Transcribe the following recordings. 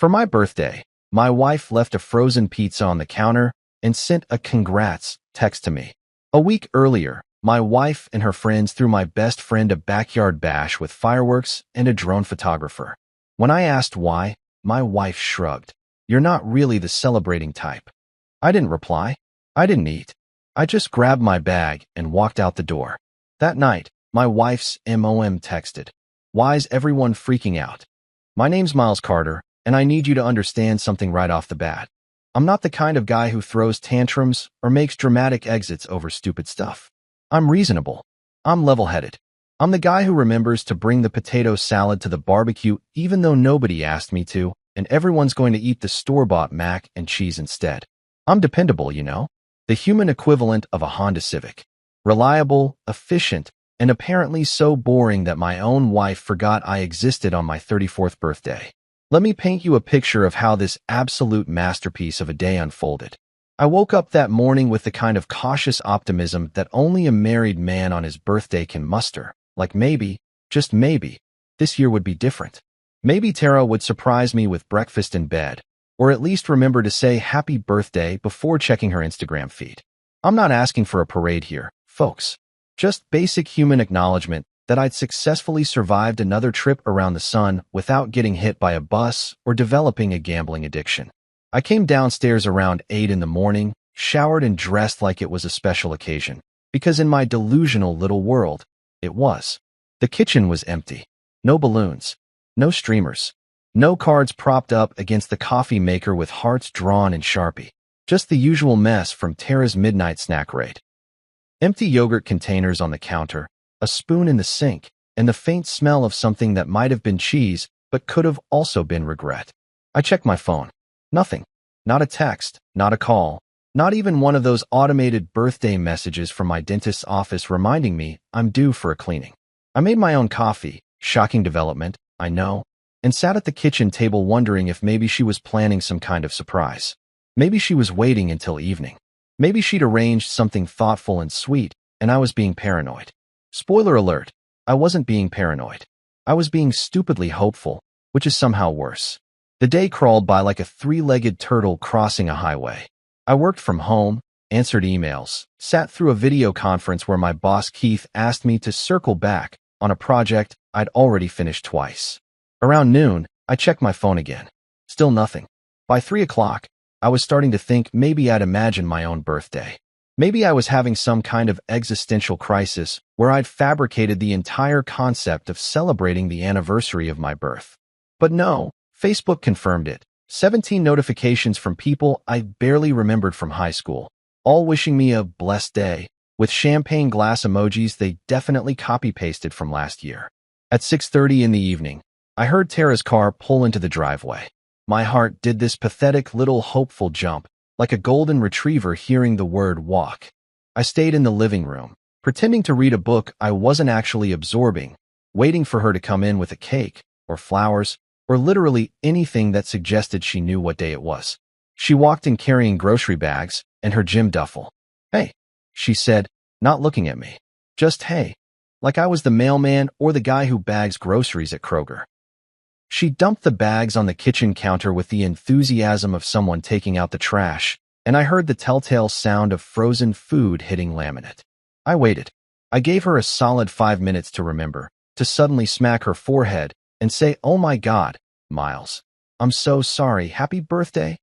For my birthday, my wife left a frozen pizza on the counter and sent a congrats text to me. A week earlier, my wife and her friends threw my best friend a backyard bash with fireworks and a drone photographer. When I asked why, my wife shrugged. "You're not really the celebrating type." I didn't reply. I didn't eat. I just grabbed my bag and walked out the door. That night, my wife's mom texted, "Why's everyone freaking out? My name's Miles Carter, and I need you to understand something right off the bat. I'm not the kind of guy who throws tantrums or makes dramatic exits over stupid stuff. I'm reasonable. I'm level-headed. I'm the guy who remembers to bring the potato salad to the barbecue even though nobody asked me to, and everyone's going to eat the store-bought mac and cheese instead. I'm dependable, you know? The human equivalent of a Honda Civic. Reliable, efficient, and apparently so boring that my own wife forgot I existed on my 34th birthday. Let me paint you a picture of how this absolute masterpiece of a day unfolded. I woke up that morning with the kind of cautious optimism that only a married man on his birthday can muster. Like maybe, just maybe, this year would be different. Maybe Tara would surprise me with breakfast in bed, or at least remember to say happy birthday before checking her Instagram feed. I'm not asking for a parade here, folks. Just basic human acknowledgement that I'd successfully survived another trip around the sun without getting hit by a bus or developing a gambling addiction. I came downstairs around 8 in the morning, showered and dressed like it was a special occasion, because in my delusional little world, it was. The kitchen was empty. No balloons. No streamers. No cards propped up against the coffee maker with hearts drawn in Sharpie. Just the usual mess from Tara's midnight snack raid. Empty yogurt containers on the counter, a spoon in the sink, and the faint smell of something that might have been cheese but could have also been regret. I checked my phone. Nothing. Not a text, not a call, not even one of those automated birthday messages from my dentist's office reminding me I'm due for a cleaning. I made my own coffee, shocking development, I know, and sat at the kitchen table wondering if maybe she was planning some kind of surprise. Maybe she was waiting until evening. Maybe she'd arranged something thoughtful and sweet, and I was being paranoid. Spoiler alert, I wasn't being paranoid. I was being stupidly hopeful, which is somehow worse. The day crawled by like a three-legged turtle crossing a highway. I worked from home, answered emails, sat through a video conference where my boss Keith asked me to circle back on a project I'd already finished twice. Around noon, I checked my phone again. Still nothing. By 3 o'clock, I was starting to think maybe I'd imagined my own birthday. Maybe I was having some kind of existential crisis where I'd fabricated the entire concept of celebrating the anniversary of my birth. But no, Facebook confirmed it. 17 notifications from people I barely remembered from high school, all wishing me a blessed day, with champagne glass emojis they definitely copy-pasted from last year. At 6:30 in the evening, I heard Tara's car pull into the driveway. My heart did this pathetic little hopeful jump, like a golden retriever hearing the word walk. I stayed in the living room, pretending to read a book I wasn't actually absorbing, waiting for her to come in with a cake, or flowers, or literally anything that suggested she knew what day it was. She walked in carrying grocery bags and her gym duffel. "Hey," she said, not looking at me. Just hey, like I was the mailman or the guy who bags groceries at Kroger. She dumped the bags on the kitchen counter with the enthusiasm of someone taking out the trash, and I heard the telltale sound of frozen food hitting laminate. I waited. I gave her a solid 5 minutes to remember, to suddenly smack her forehead and say, "Oh my God, Miles, I'm so sorry, happy birthday."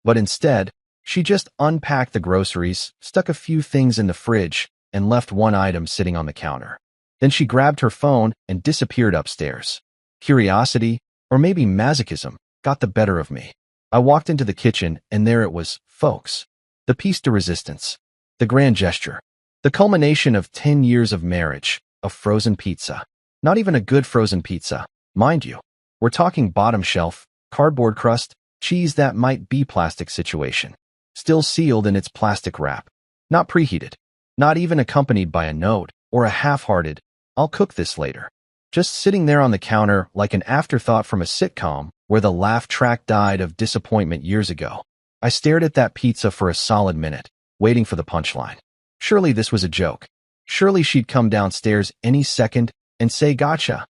But instead, she just unpacked the groceries, stuck a few things in the fridge, and left one item sitting on the counter. Then she grabbed her phone and disappeared upstairs. Curiosity, or maybe masochism, got the better of me. I walked into the kitchen, and there it was, folks. The piece de resistance. The grand gesture. The culmination of 10 years of marriage, of frozen pizza. Not even a good frozen pizza, mind you. We're talking bottom shelf, cardboard crust, cheese that might be plastic situation. Still sealed in its plastic wrap. Not preheated. Not even accompanied by a note, or a half-hearted, "I'll cook this later." Just sitting there on the counter like an afterthought from a sitcom where the laugh track died of disappointment years ago. I stared at that pizza for a solid minute, waiting for the punchline. Surely this was a joke. Surely she'd come downstairs any second and say gotcha,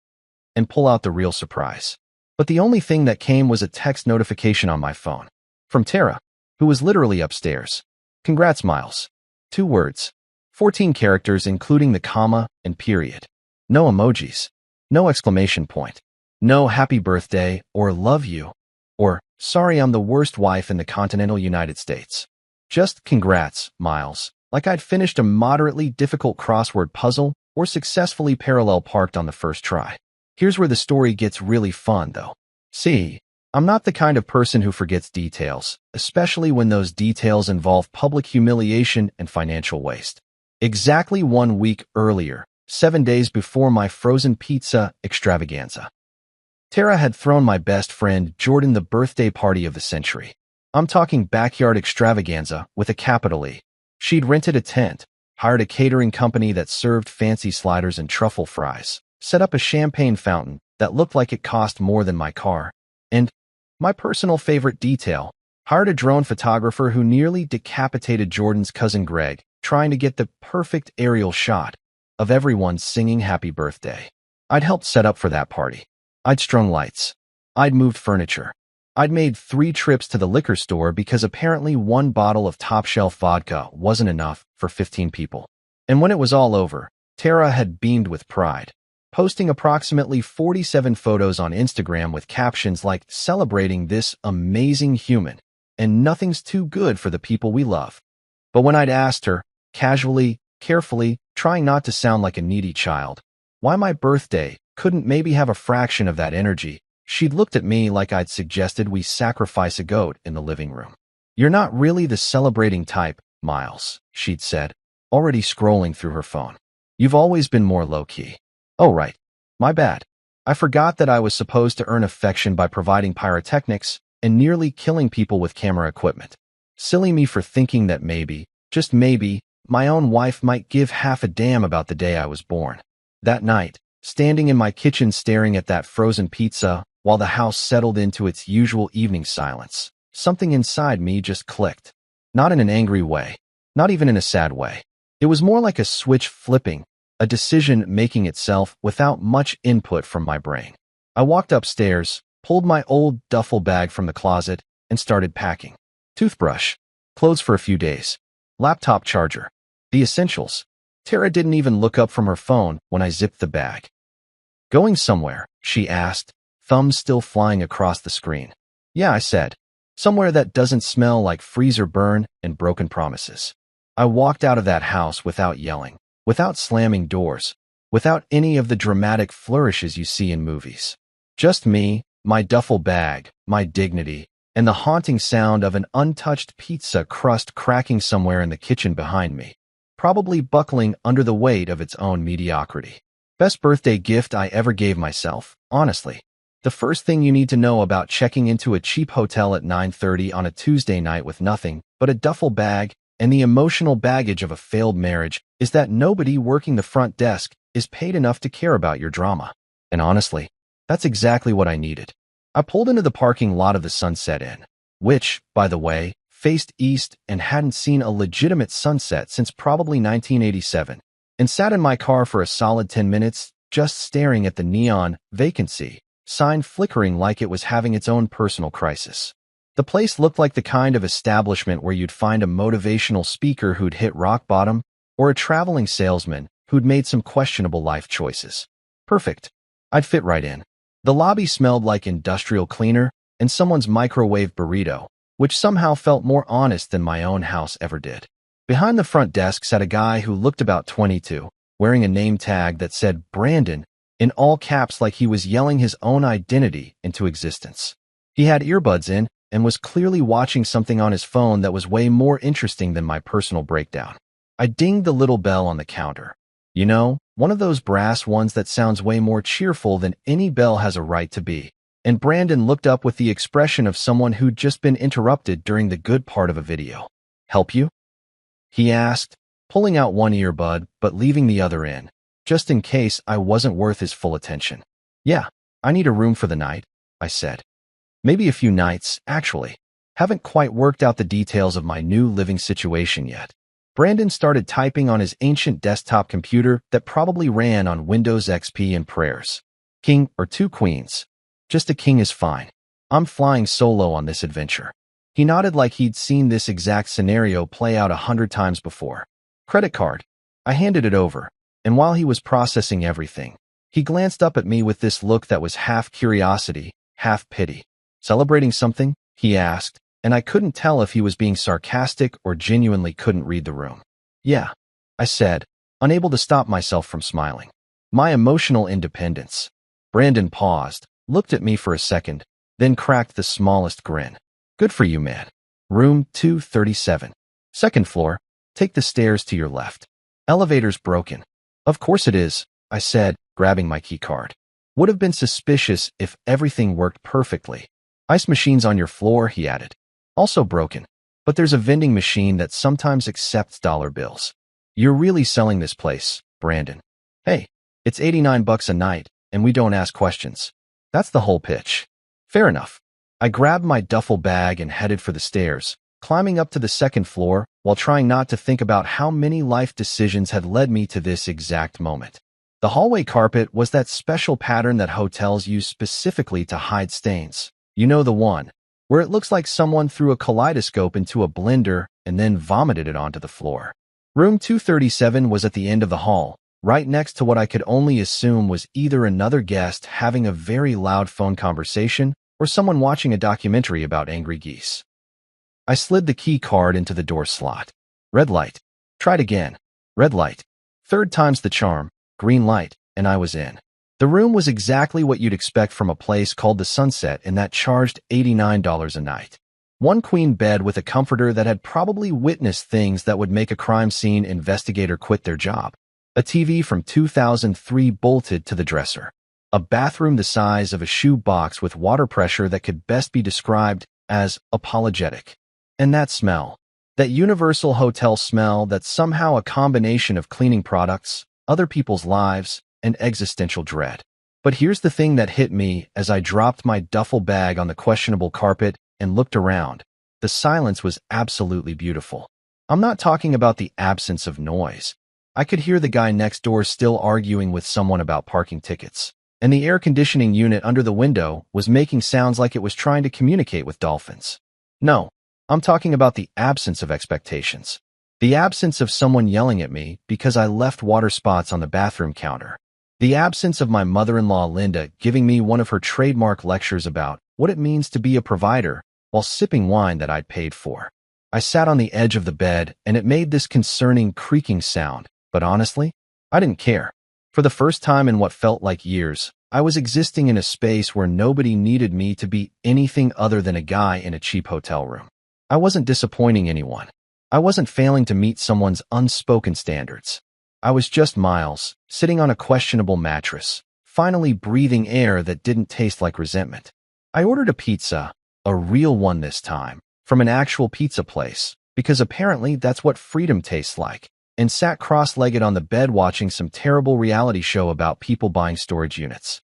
and pull out the real surprise. But the only thing that came was a text notification on my phone. From Tara, who was literally upstairs. Congrats, Miles. 2 words. 14 characters including the comma and period. No emojis. No exclamation point. No happy birthday or love you. Or sorry I'm the worst wife in the continental United States. Just congrats, Miles. Like I'd finished a moderately difficult crossword puzzle or successfully parallel parked on the first try. Here's where the story gets really fun, though. See, I'm not the kind of person who forgets details, especially when those details involve public humiliation and financial waste. Exactly 1 week earlier, 7 days before my frozen pizza extravaganza, Tara had thrown my best friend Jordan the birthday party of the century. I'm talking backyard extravaganza with a capital E. She'd rented a tent, hired a catering company that served fancy sliders and truffle fries, set up a champagne fountain that looked like it cost more than my car, and, my personal favorite detail, hired a drone photographer who nearly decapitated Jordan's cousin Greg, trying to get the perfect aerial shot of everyone singing happy birthday. I'd helped set up for that party. I'd strung lights. I'd moved furniture. I'd made 3 trips to the liquor store because apparently 1 bottle of top-shelf vodka wasn't enough for 15 people. And when it was all over, Tara had beamed with pride, posting approximately 47 photos on Instagram with captions like celebrating this amazing human, and nothing's too good for the people we love. But when I'd asked her, casually, carefully, trying not to sound like a needy child, why my birthday couldn't maybe have a fraction of that energy, she'd looked at me like I'd suggested we sacrifice a goat in the living room. You're not really the celebrating type, Miles, she'd said, already scrolling through her phone. You've always been more low-key. Oh right, my bad. I forgot that I was supposed to earn affection by providing pyrotechnics and nearly killing people with camera equipment. Silly me for thinking that maybe, just maybe, my own wife might give half a damn about the day I was born. That night, standing in my kitchen staring at that frozen pizza while the house settled into its usual evening silence, something inside me just clicked. Not in an angry way, not even in a sad way. It was more like a switch flipping, a decision making itself without much input from my brain. I walked upstairs, pulled my old duffel bag from the closet, and started packing. Toothbrush, clothes for a few days, laptop charger, the essentials. Tara didn't even look up from her phone when I zipped the bag. Going somewhere, she asked, thumbs still flying across the screen. Yeah, I said. Somewhere that doesn't smell like freezer burn and broken promises. I walked out of that house without yelling, without slamming doors, without any of the dramatic flourishes you see in movies. Just me, my duffel bag, my dignity, and the haunting sound of an untouched pizza crust cracking somewhere in the kitchen behind me, probably buckling under the weight of its own mediocrity. Best birthday gift I ever gave myself, honestly. The first thing you need to know about checking into a cheap hotel at 9:30 on a Tuesday night with nothing but a duffel bag and the emotional baggage of a failed marriage is that nobody working the front desk is paid enough to care about your drama. And honestly, that's exactly what I needed. I pulled into the parking lot of the Sunset Inn, which, by the way, faced east and hadn't seen a legitimate sunset since probably 1987, and sat in my car for a solid 10 minutes, just staring at the neon vacancy sign flickering like it was having its own personal crisis. The place looked like the kind of establishment where you'd find a motivational speaker who'd hit rock bottom, or a traveling salesman who'd made some questionable life choices. Perfect. I'd fit right in. The lobby smelled like industrial cleaner and someone's microwave burrito, which somehow felt more honest than my own house ever did. Behind the front desk sat a guy who looked about 22, wearing a name tag that said Brandon in all caps like he was yelling his own identity into existence. He had earbuds in and was clearly watching something on his phone that was way more interesting than my personal breakdown. I dinged the little bell on the counter. You know, one of those brass ones that sounds way more cheerful than any bell has a right to be. And Brandon looked up with the expression of someone who'd just been interrupted during the good part of a video. Help you? He asked, pulling out one earbud but leaving the other in, just in case I wasn't worth his full attention. Yeah, I need a room for the night, I said. Maybe a few nights, actually. Haven't quite worked out the details of my new living situation yet. Brandon started typing on his ancient desktop computer that probably ran on Windows XP and prayers. King or 2 queens. Just a king is fine. I'm flying solo on this adventure. He nodded like he'd seen this exact scenario play out 100 times before. Credit card. I handed it over, and while he was processing everything, he glanced up at me with this look that was half curiosity, half pity. Celebrating something? He asked, and I couldn't tell if he was being sarcastic or genuinely couldn't read the room. Yeah, I said, unable to stop myself from smiling. My emotional independence. Brandon paused, looked at me for a second, then cracked the smallest grin. Good for you, man. Room 237. Second floor. Take the stairs to your left. Elevator's broken. Of course it is, I said, grabbing my key card. Would have been suspicious if everything worked perfectly. Ice machine's on your floor, he added. Also broken. But there's a vending machine that sometimes accepts dollar bills. You're really selling this place, Brandon. Hey, it's $89 a night, and we don't ask questions. That's the whole pitch. Fair enough. I grabbed my duffel bag and headed for the stairs, climbing up to the second floor while trying not to think about how many life decisions had led me to this exact moment. The hallway carpet was that special pattern that hotels use specifically to hide stains. You know the one, where it looks like someone threw a kaleidoscope into a blender and then vomited it onto the floor. Room 237 was at the end of the hall, right next to what I could only assume was either another guest having a very loud phone conversation or someone watching a documentary about angry geese. I slid the key card into the door slot. Red light. Tried again. Red light. Third time's the charm. Green light, and I was in. The room was exactly what you'd expect from a place called the Sunset and that charged $89 a night. One queen bed with a comforter that had probably witnessed things that would make a crime scene investigator quit their job. A TV from 2003 bolted to the dresser. A bathroom the size of a shoe box with water pressure that could best be described as apologetic. And that smell. That universal hotel smell that's somehow a combination of cleaning products, other people's lives, and existential dread. But here's the thing that hit me as I dropped my duffel bag on the questionable carpet and looked around. The silence was absolutely beautiful. I'm not talking about the absence of noise. I could hear the guy next door still arguing with someone about parking tickets. And the air conditioning unit under the window was making sounds like it was trying to communicate with dolphins. No, I'm talking about the absence of expectations. The absence of someone yelling at me because I left water spots on the bathroom counter. The absence of my mother-in-law Linda giving me one of her trademark lectures about what it means to be a provider while sipping wine that I'd paid for. I sat on the edge of the bed and it made this concerning creaking sound, but honestly, I didn't care. For the first time in what felt like years, I was existing in a space where nobody needed me to be anything other than a guy in a cheap hotel room. I wasn't disappointing anyone. I wasn't failing to meet someone's unspoken standards. I was just Miles, sitting on a questionable mattress, finally breathing air that didn't taste like resentment. I ordered a pizza, a real one this time, from an actual pizza place, because apparently that's what freedom tastes like, and sat cross-legged on the bed watching some terrible reality show about people buying storage units.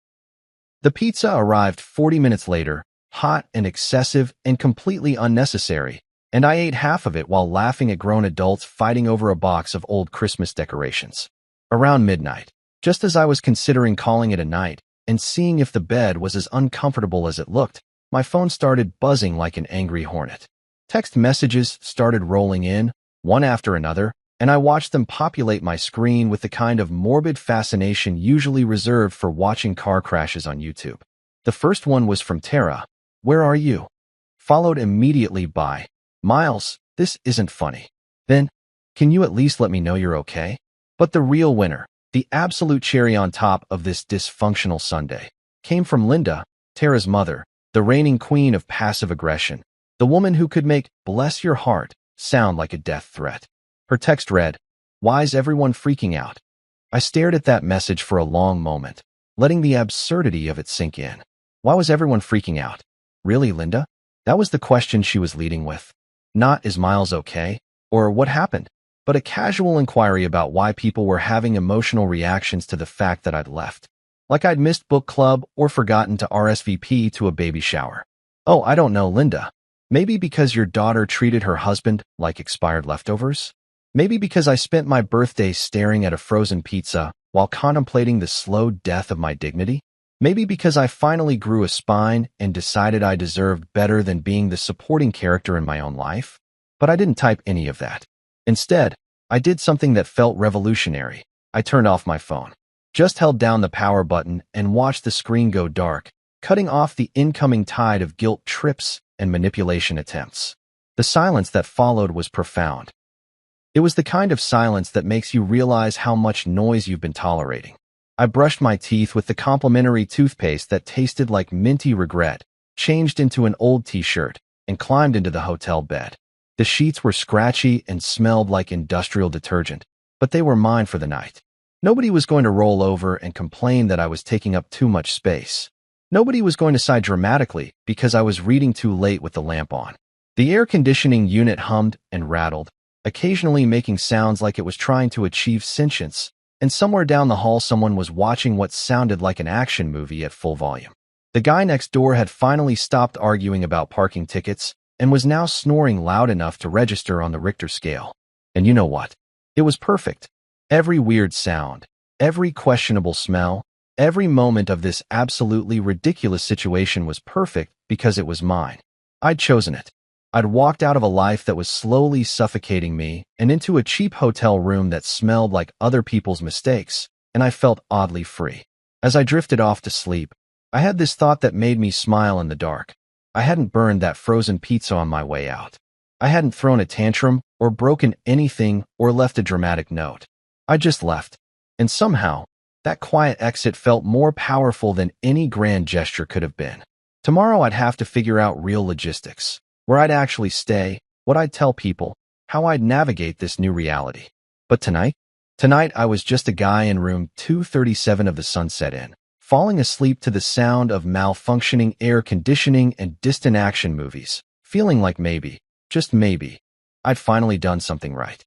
The pizza arrived 40 minutes later, hot and excessive and completely unnecessary, and I ate half of it while laughing at grown adults fighting over a box of old Christmas decorations. Around midnight, just as I was considering calling it a night and seeing if the bed was as uncomfortable as it looked, my phone started buzzing like an angry hornet. Text messages started rolling in, one after another, and I watched them populate my screen with the kind of morbid fascination usually reserved for watching car crashes on YouTube. The first one was from Tara. Where are you? Followed immediately by, Miles, this isn't funny. Then, can you at least let me know you're okay? But the real winner, the absolute cherry on top of this dysfunctional Sunday, came from Linda, Tara's mother, the reigning queen of passive aggression, the woman who could make "bless your heart" sound like a death threat. Her text read, "Why's everyone freaking out?" I stared at that message for a long moment, letting the absurdity of it sink in. Why was everyone freaking out? Really, Linda? That was the question she was leading with. Not, is Miles okay? Or what happened? But a casual inquiry about why people were having emotional reactions to the fact that I'd left. Like I'd missed book club or forgotten to RSVP to a baby shower. Oh, I don't know, Linda. Maybe because your daughter treated her husband like expired leftovers? Maybe because I spent my birthday staring at a frozen pizza while contemplating the slow death of my dignity? Maybe because I finally grew a spine and decided I deserved better than being the supporting character in my own life. But I didn't type any of that. Instead, I did something that felt revolutionary. I turned off my phone, just held down the power button and watched the screen go dark, cutting off the incoming tide of guilt trips and manipulation attempts. The silence that followed was profound. It was the kind of silence that makes you realize how much noise you've been tolerating. I brushed my teeth with the complimentary toothpaste that tasted like minty regret, changed into an old t-shirt, and climbed into the hotel bed. The sheets were scratchy and smelled like industrial detergent, but they were mine for the night. Nobody was going to roll over and complain that I was taking up too much space. Nobody was going to sigh dramatically because I was reading too late with the lamp on. The air conditioning unit hummed and rattled, occasionally making sounds like it was trying to achieve sentience, and somewhere down the hall someone was watching what sounded like an action movie at full volume. The guy next door had finally stopped arguing about parking tickets and was now snoring loud enough to register on the Richter scale. And you know what? It was perfect. Every weird sound, every questionable smell, every moment of this absolutely ridiculous situation was perfect because it was mine. I'd chosen it. I'd walked out of a life that was slowly suffocating me and into a cheap hotel room that smelled like other people's mistakes, and I felt oddly free. As I drifted off to sleep, I had this thought that made me smile in the dark. I hadn't burned that frozen pizza on my way out. I hadn't thrown a tantrum or broken anything or left a dramatic note. I just left. And somehow, that quiet exit felt more powerful than any grand gesture could have been. Tomorrow I'd have to figure out real logistics. Where I'd actually stay, what I'd tell people, how I'd navigate this new reality. But tonight I was just a guy in room 237 of the Sunset Inn, falling asleep to the sound of malfunctioning air conditioning and distant action movies, feeling like maybe, just maybe, I'd finally done something right.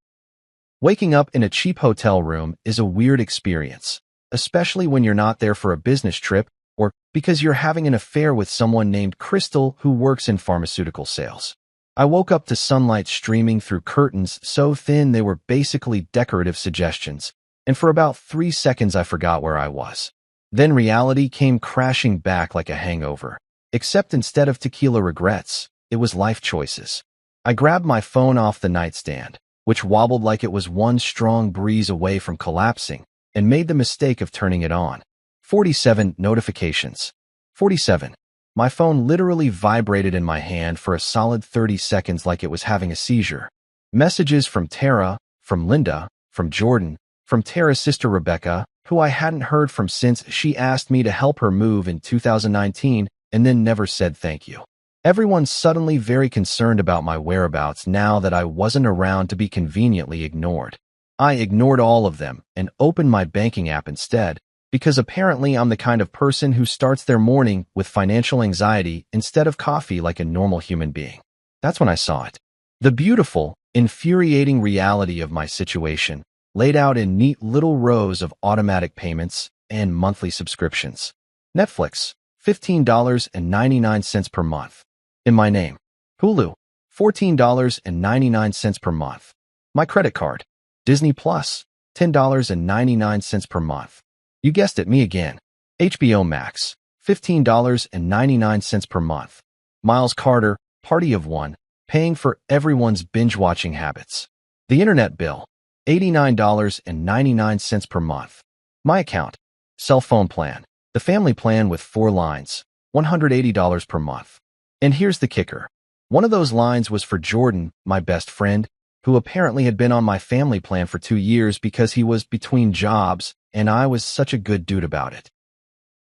Waking up in a cheap hotel room is a weird experience, especially when you're not there for a business trip or because you're having an affair with someone named Crystal who works in pharmaceutical sales. I woke up to sunlight streaming through curtains so thin they were basically decorative suggestions, and for about 3 seconds I forgot where I was. Then reality came crashing back like a hangover, except instead of tequila regrets, it was life choices. I grabbed my phone off the nightstand, which wobbled like it was one strong breeze away from collapsing, and made the mistake of turning it on. 47 notifications. 47. My phone literally vibrated in my hand for a solid 30 seconds like it was having a seizure. Messages from Tara, from Linda, from Jordan, from Tara's sister Rebecca, who I hadn't heard from since she asked me to help her move in 2019 and then never said thank you. Everyone's suddenly very concerned about my whereabouts now that I wasn't around to be conveniently ignored. I ignored all of them and opened my banking app instead, because apparently I'm the kind of person who starts their morning with financial anxiety instead of coffee like a normal human being. That's when I saw it. The beautiful, infuriating reality of my situation, laid out in neat little rows of automatic payments and monthly subscriptions. Netflix, $15.99 per month. In my name. Hulu, $14.99 per month. My credit card. Disney Plus, $10.99 per month. You guessed it, me again. HBO Max, $15.99 per month. Miles Carter, Party of One, paying for everyone's binge-watching habits. The internet bill, $89.99 per month. My account, cell phone plan, the family plan with 4 lines, $180 per month. And here's the kicker. One of those lines was for Jordan, my best friend, who apparently had been on my family plan for 2 years because he was between jobs, and I was such a good dude about it.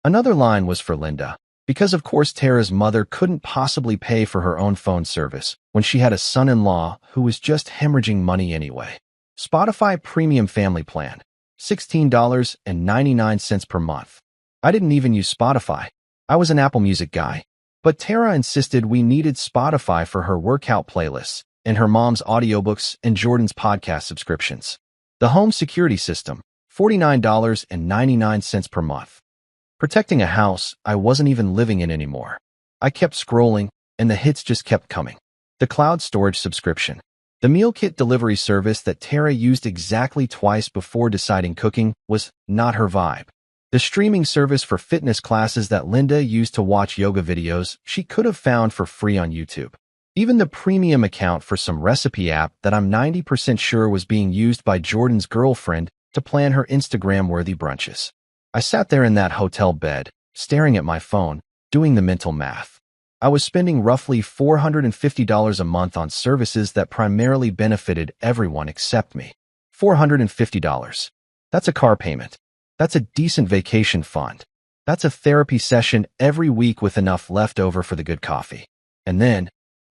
Another line was for Linda, because of course Tara's mother couldn't possibly pay for her own phone service when she had a son-in-law who was just hemorrhaging money anyway. Spotify Premium Family Plan, $16.99 per month. I didn't even use Spotify. I was an Apple Music guy. But Tara insisted we needed Spotify for her workout playlists and her mom's audiobooks and Jordan's podcast subscriptions. The home security system, $49.99 per month. Protecting a house I wasn't even living in anymore. I kept scrolling, and the hits just kept coming. The cloud storage subscription. The meal kit delivery service that Tara used exactly twice before deciding cooking was not her vibe. The streaming service for fitness classes that Linda used to watch yoga videos she could have found for free on YouTube. Even the premium account for some recipe app that I'm 90% sure was being used by Jordan's girlfriend to plan her Instagram-worthy brunches. I sat there in that hotel bed, staring at my phone, doing the mental math. I was spending roughly $450 a month on services that primarily benefited everyone except me. $450. That's a car payment. That's a decent vacation fund. That's a therapy session every week with enough left over for the good coffee. And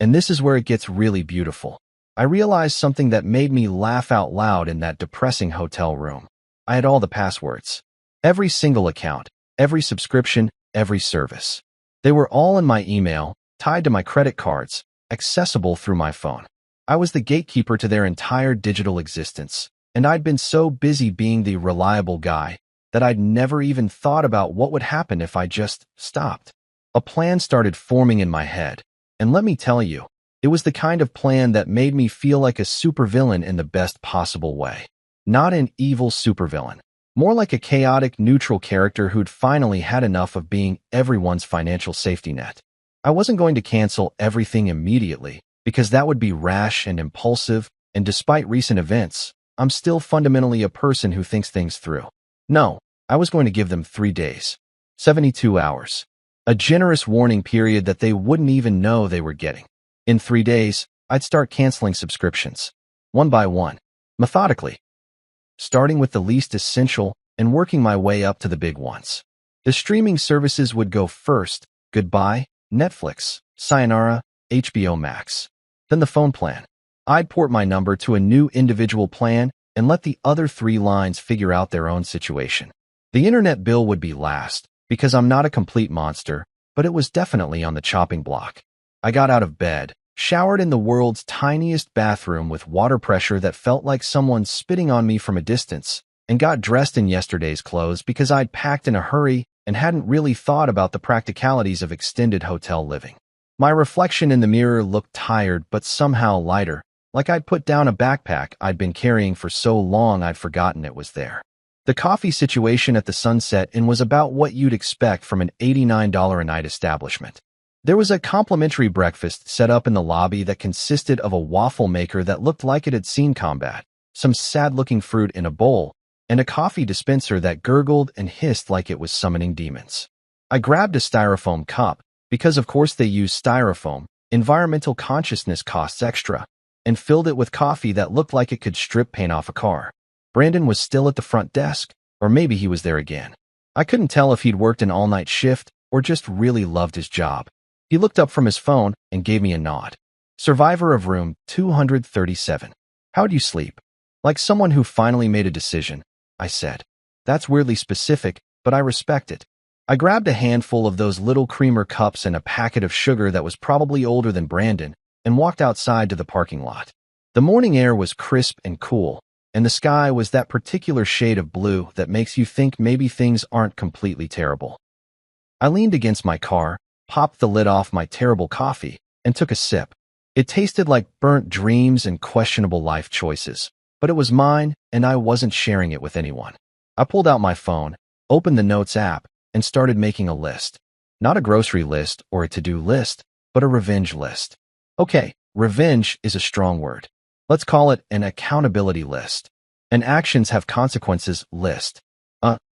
this is where it gets really beautiful. I realized something that made me laugh out loud in that depressing hotel room. I had all the passwords. Every single account, every subscription, every service. They were all in my email, tied to my credit cards, accessible through my phone. I was the gatekeeper to their entire digital existence, and I'd been so busy being the reliable guy that I'd never even thought about what would happen if I just stopped. A plan started forming in my head, and let me tell you, it was the kind of plan that made me feel like a supervillain in the best possible way. Not an evil supervillain, more like a chaotic, neutral character who'd finally had enough of being everyone's financial safety net. I wasn't going to cancel everything immediately, because that would be rash and impulsive, and despite recent events, I'm still fundamentally a person who thinks things through. No, I was going to give them 3 days. 72 hours. A generous warning period that they wouldn't even know they were getting. In 3 days, I'd start canceling subscriptions. One by one. Methodically. Starting with the least essential and working my way up to the big ones. The streaming services would go first. Goodbye, Netflix, Sayonara, HBO Max. Then the phone plan. I'd port my number to a new individual plan and let the other 3 lines figure out their own situation. The internet bill would be last, because I'm not a complete monster, but it was definitely on the chopping block. I got out of bed, showered in the world's tiniest bathroom with water pressure that felt like someone spitting on me from a distance, and got dressed in yesterday's clothes because I'd packed in a hurry and hadn't really thought about the practicalities of extended hotel living. My reflection in the mirror looked tired but somehow lighter, like I'd put down a backpack I'd been carrying for so long I'd forgotten it was there. The coffee situation at the Sunset Inn was about what you'd expect from an $89 a night establishment. There was a complimentary breakfast set up in the lobby that consisted of a waffle maker that looked like it had seen combat, some sad-looking fruit in a bowl, and a coffee dispenser that gurgled and hissed like it was summoning demons. I grabbed a styrofoam cup, because of course they use styrofoam, environmental consciousness costs extra, and filled it with coffee that looked like it could strip paint off a car. Brandon was still at the front desk, or maybe he was there again. I couldn't tell if he'd worked an all-night shift or just really loved his job. He looked up from his phone and gave me a nod. Survivor of room 237. How'd you sleep? Like someone who finally made a decision, I said. That's weirdly specific, but I respect it. I grabbed a handful of those little creamer cups and a packet of sugar that was probably older than Brandon, and walked outside to the parking lot. The morning air was crisp and cool, and the sky was that particular shade of blue that makes you think maybe things aren't completely terrible. I leaned against my car, popped the lid off my terrible coffee, and took a sip. It tasted like burnt dreams and questionable life choices, but it was mine, and I wasn't sharing it with anyone. I pulled out my phone, opened the Notes app, and started making a list. Not a grocery list or a to-do list, but a revenge list. Okay, revenge is a strong word. Let's call it an accountability list. An actions have consequences list.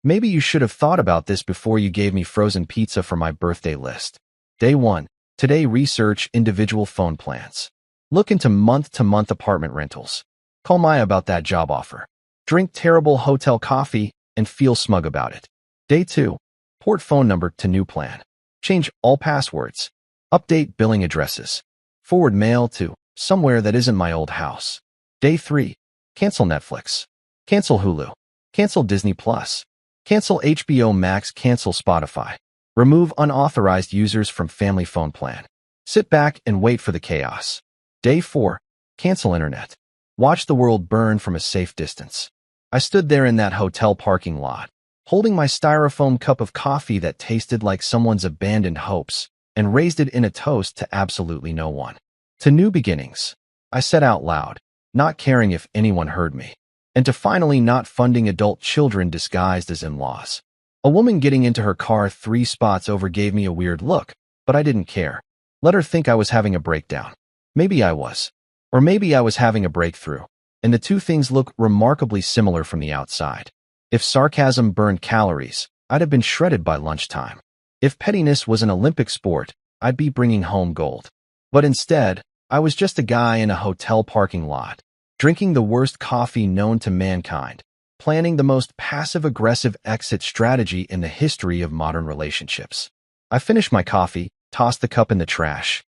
Maybe you should have thought about this before you gave me frozen pizza for my birthday list. Day 1. Today research individual phone plans. Look into month-to-month apartment rentals. Call Maya about that job offer. Drink terrible hotel coffee and feel smug about it. Day 2. Port phone number to new plan. Change all passwords. Update billing addresses. Forward mail to somewhere that isn't my old house. Day 3. Cancel Netflix. Cancel Hulu. Cancel Disney Plus. Cancel HBO Max. Cancel Spotify. Remove unauthorized users from family phone plan. Sit back and wait for the chaos. Day 4. Cancel internet. Watch the world burn from a safe distance. I stood there in that hotel parking lot, holding my styrofoam cup of coffee that tasted like someone's abandoned hopes, and raised it in a toast to absolutely no one. To new beginnings, I said out loud, not caring if anyone heard me, and to finally not funding adult children disguised as in-laws. A woman getting into her car 3 spots over gave me a weird look, but I didn't care. Let her think I was having a breakdown. Maybe I was. Or maybe I was having a breakthrough, and the two things look remarkably similar from the outside. If sarcasm burned calories, I'd have been shredded by lunchtime. If pettiness was an Olympic sport, I'd be bringing home gold. But instead, I was just a guy in a hotel parking lot, drinking the worst coffee known to mankind, planning the most passive-aggressive exit strategy in the history of modern relationships. I finished my coffee, tossed the cup in the trash.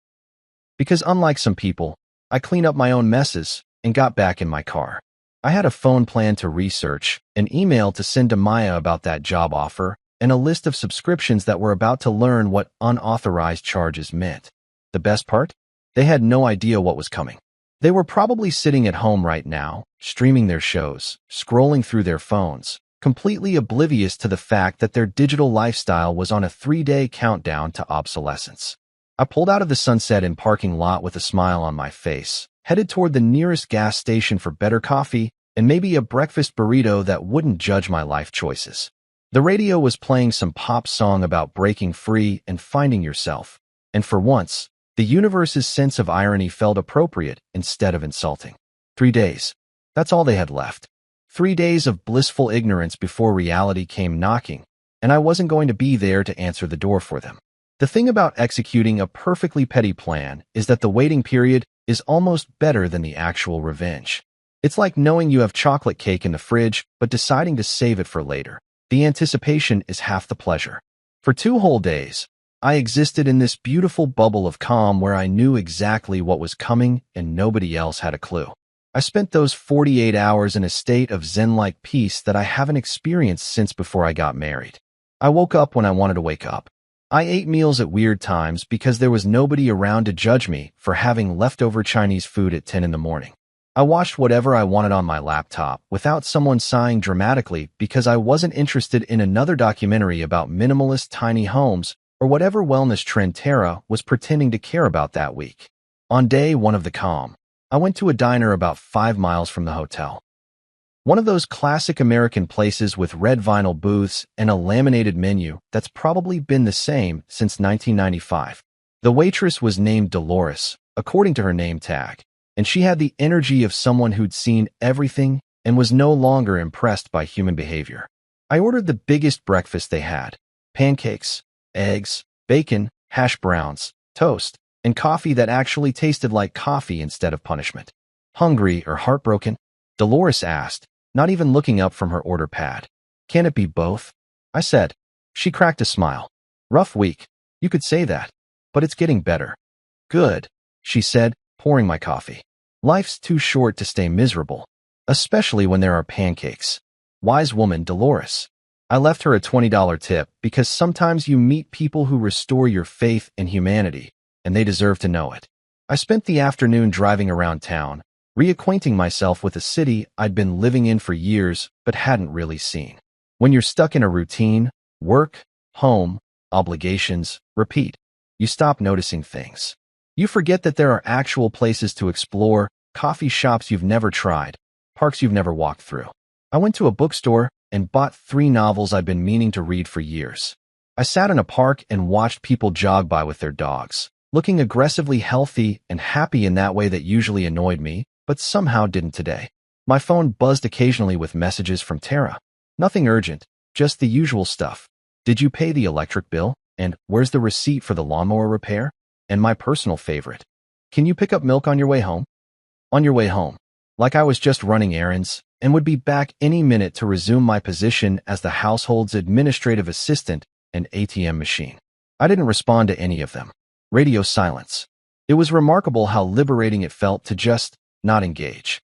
Because unlike some people, I clean up my own messes and got back in my car. I had a phone plan to research, an email to send to Maya about that job offer, and a list of subscriptions that were about to learn what unauthorized charges meant. The best part? They had no idea what was coming. They were probably sitting at home right now, streaming their shows, scrolling through their phones, completely oblivious to the fact that their digital lifestyle was on a 3-day countdown to obsolescence. I pulled out of the Sunset Inn parking lot with a smile on my face, headed toward the nearest gas station for better coffee and maybe a breakfast burrito that wouldn't judge my life choices. The radio was playing some pop song about breaking free and finding yourself, and for once, the universe's sense of irony felt appropriate instead of insulting. 3 days. That's all they had left. 3 days of blissful ignorance before reality came knocking, and I wasn't going to be there to answer the door for them. The thing about executing a perfectly petty plan is that the waiting period is almost better than the actual revenge. It's like knowing you have chocolate cake in the fridge, but deciding to save it for later. The anticipation is half the pleasure. For 2 whole days, I existed in this beautiful bubble of calm where I knew exactly what was coming and nobody else had a clue. I spent those 48 hours in a state of zen-like peace that I haven't experienced since before I got married. I woke up when I wanted to wake up. I ate meals at weird times because there was nobody around to judge me for having leftover Chinese food at 10 in the morning. I watched whatever I wanted on my laptop without someone sighing dramatically because I wasn't interested in another documentary about minimalist tiny homes or whatever wellness trend Tara was pretending to care about that week. On day 1 of the calm, I went to a diner about 5 miles from the hotel. One of those classic American places with red vinyl booths and a laminated menu that's probably been the same since 1995. The waitress was named Dolores, according to her name tag, and she had the energy of someone who'd seen everything and was no longer impressed by human behavior. I ordered the biggest breakfast they had: pancakes, eggs, bacon, hash browns, toast, and coffee that actually tasted like coffee instead of punishment. Hungry or heartbroken? Dolores asked, not even looking up from her order pad. Can it be both? I said. She cracked a smile. Rough week. You could say that. But it's getting better. Good, she said, pouring my coffee. Life's too short to stay miserable, especially when there are pancakes. Wise woman, Dolores. I left her a $20 tip because sometimes you meet people who restore your faith in humanity, and they deserve to know it. I spent the afternoon driving around town, reacquainting myself with a city I'd been living in for years but hadn't really seen. When you're stuck in a routine, work, home, obligations, repeat, you stop noticing things. You forget that there are actual places to explore, coffee shops you've never tried, parks you've never walked through. I went to a bookstore and bought 3 novels I'd been meaning to read for years. I sat in a park and watched people jog by with their dogs, looking aggressively healthy and happy in that way that usually annoyed me, but somehow didn't today. My phone buzzed occasionally with messages from Tara. Nothing urgent, just the usual stuff. Did you pay the electric bill? And where's the receipt for the lawnmower repair? And my personal favorite. Can you pick up milk on your way home? On your way home. Like I was just running errands and would be back any minute to resume my position as the household's administrative assistant and ATM machine. I didn't respond to any of them. Radio silence. It was remarkable how liberating it felt to just not engage.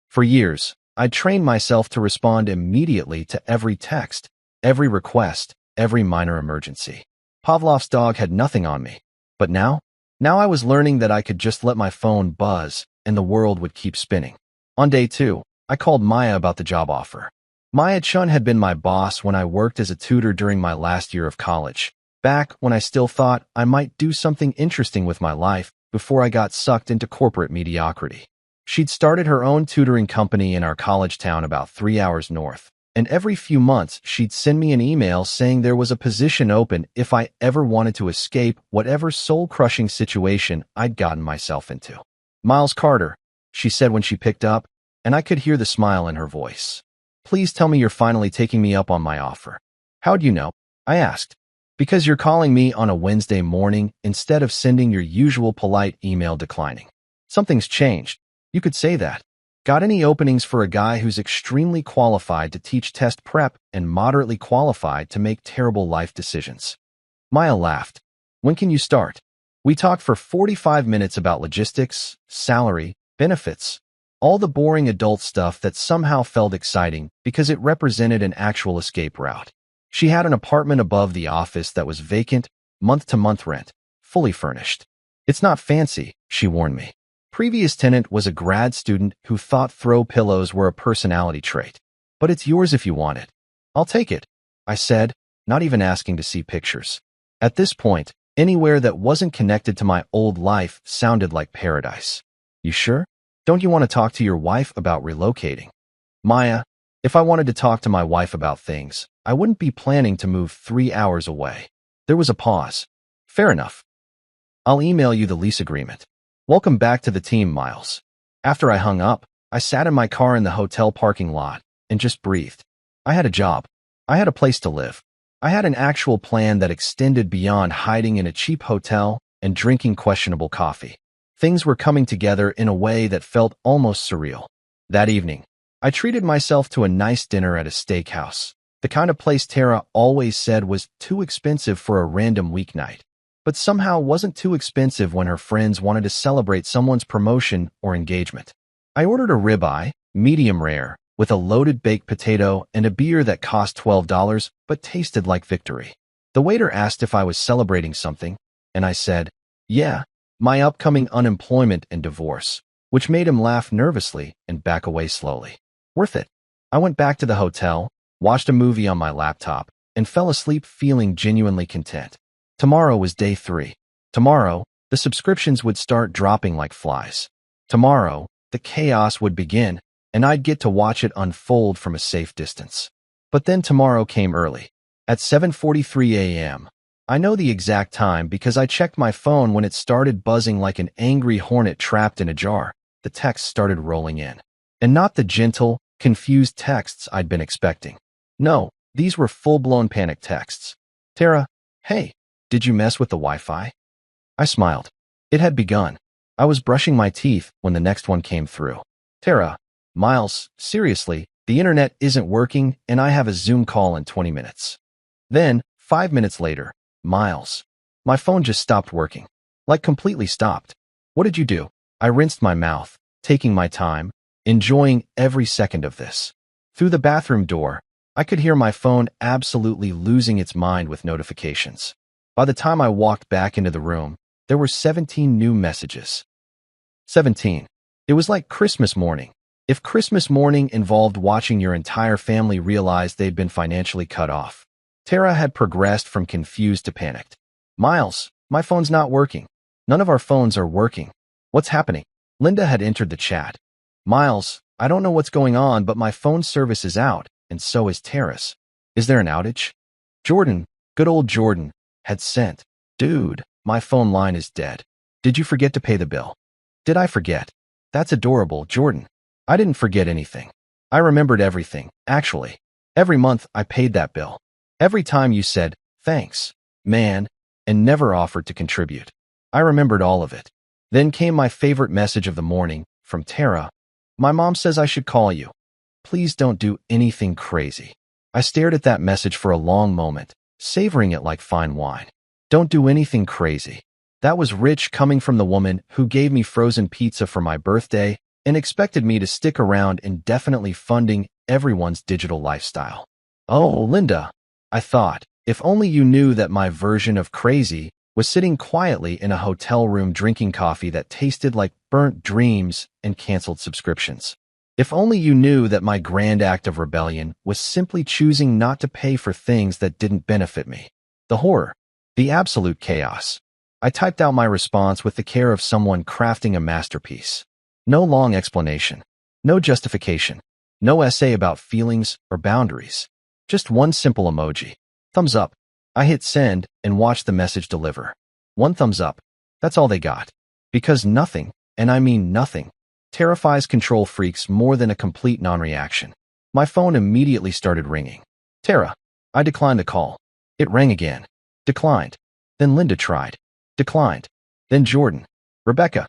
For years, I'd trained myself to respond immediately to every text, every request, every minor emergency. Pavlov's dog had nothing on me. But now I was learning that I could just let my phone buzz and the world would keep spinning. On day 2, I called Maya about the job offer. Maya Chun had been my boss when I worked as a tutor during my last year of college, back when I still thought I might do something interesting with my life before I got sucked into corporate mediocrity. She'd started her own tutoring company in our college town about 3 hours north, and every few months she'd send me an email saying there was a position open if I ever wanted to escape whatever soul-crushing situation I'd gotten myself into. Miles Carter, she said when she picked up, and I could hear the smile in her voice. Please tell me you're finally taking me up on my offer. How'd you know? I asked. Because you're calling me on a Wednesday morning instead of sending your usual polite email declining. Something's changed. You could say that. Got any openings for a guy who's extremely qualified to teach test prep and moderately qualified to make terrible life decisions? Maya laughed. When can you start? We talked for 45 minutes about logistics, salary, benefits, all the boring adult stuff that somehow felt exciting because it represented an actual escape route. She had an apartment above the office that was vacant, month-to-month rent, fully furnished. It's not fancy, she warned me. Previous tenant was a grad student who thought throw pillows were a personality trait. But it's yours if you want it. I'll take it, I said, not even asking to see pictures. At this point, anywhere that wasn't connected to my old life sounded like paradise. You sure? Don't you want to talk to your wife about relocating? Maya, if I wanted to talk to my wife about things, I wouldn't be planning to move 3 hours away. There was a pause. Fair enough. I'll email you the lease agreement. Welcome back to the team, Miles. After I hung up, I sat in my car in the hotel parking lot and just breathed. I had a job. I had a place to live. I had an actual plan that extended beyond hiding in a cheap hotel and drinking questionable coffee. Things were coming together in a way that felt almost surreal. That evening, I treated myself to a nice dinner at a steakhouse, the kind of place Tara always said was too expensive for a random weeknight, but somehow wasn't too expensive when her friends wanted to celebrate someone's promotion or engagement. I ordered a ribeye, medium rare, with a loaded baked potato and a beer that cost $12 but tasted like victory. The waiter asked if I was celebrating something, and I said, yeah, my upcoming unemployment and divorce, which made him laugh nervously and back away slowly. Worth it. I went back to the hotel, watched a movie on my laptop, and fell asleep feeling genuinely content. Tomorrow was day 3. Tomorrow, the subscriptions would start dropping like flies. Tomorrow, the chaos would begin, and I'd get to watch it unfold from a safe distance. But then tomorrow came early. At 7:43 a.m. I know the exact time because I checked my phone when it started buzzing like an angry hornet trapped in a jar. The texts started rolling in. And not the gentle, confused texts I'd been expecting. No, these were full-blown panic texts. Tara, hey, did you mess with the Wi-Fi? I smiled. It had begun. I was brushing my teeth when the next one came through. Tara, Miles, seriously, the internet isn't working and I have a Zoom call in 20 minutes. Then, 5 minutes later, Miles. My phone just stopped working. Like completely stopped. What did you do? I rinsed my mouth, taking my time, enjoying every second of this. Through the bathroom door, I could hear my phone absolutely losing its mind with notifications. By the time I walked back into the room, there were 17 new messages. 17. It was like Christmas morning. If Christmas morning involved watching your entire family realize they'd been financially cut off. Tara had progressed from confused to panicked. Miles, my phone's not working. None of our phones are working. What's happening? Linda had entered the chat. Miles, I don't know what's going on, but my phone service is out, and so is Tara's. Is there an outage? Jordan, good old Jordan, had sent. Dude, my phone line is dead. Did you forget to pay the bill? Did I forget? That's adorable, Jordan. I didn't forget anything. I remembered everything, actually. Every month I paid that bill. Every time you said, thanks, man, and never offered to contribute. I remembered all of it. Then came my favorite message of the morning, from Tara. My mom says I should call you. Please don't do anything crazy. I stared at that message for a long moment, savoring it like fine wine. Don't do anything crazy. That was rich coming from the woman who gave me frozen pizza for my birthday and expected me to stick around indefinitely funding everyone's digital lifestyle. Oh, Linda, I thought, if only you knew that my version of crazy was sitting quietly in a hotel room drinking coffee that tasted like burnt dreams and canceled subscriptions. If only you knew that my grand act of rebellion was simply choosing not to pay for things that didn't benefit me. The horror. The absolute chaos. I typed out my response with the care of someone crafting a masterpiece. No long explanation. No justification. No essay about feelings or boundaries. Just one simple emoji. Thumbs up. I hit send and watched the message deliver. One thumbs up. That's all they got. Because nothing, and I mean nothing, terrifies control freaks more than a complete non-reaction. My phone immediately started ringing. Tara. I declined the call. It rang again. Declined. Then Linda tried. Declined. Then Jordan. Rebecca.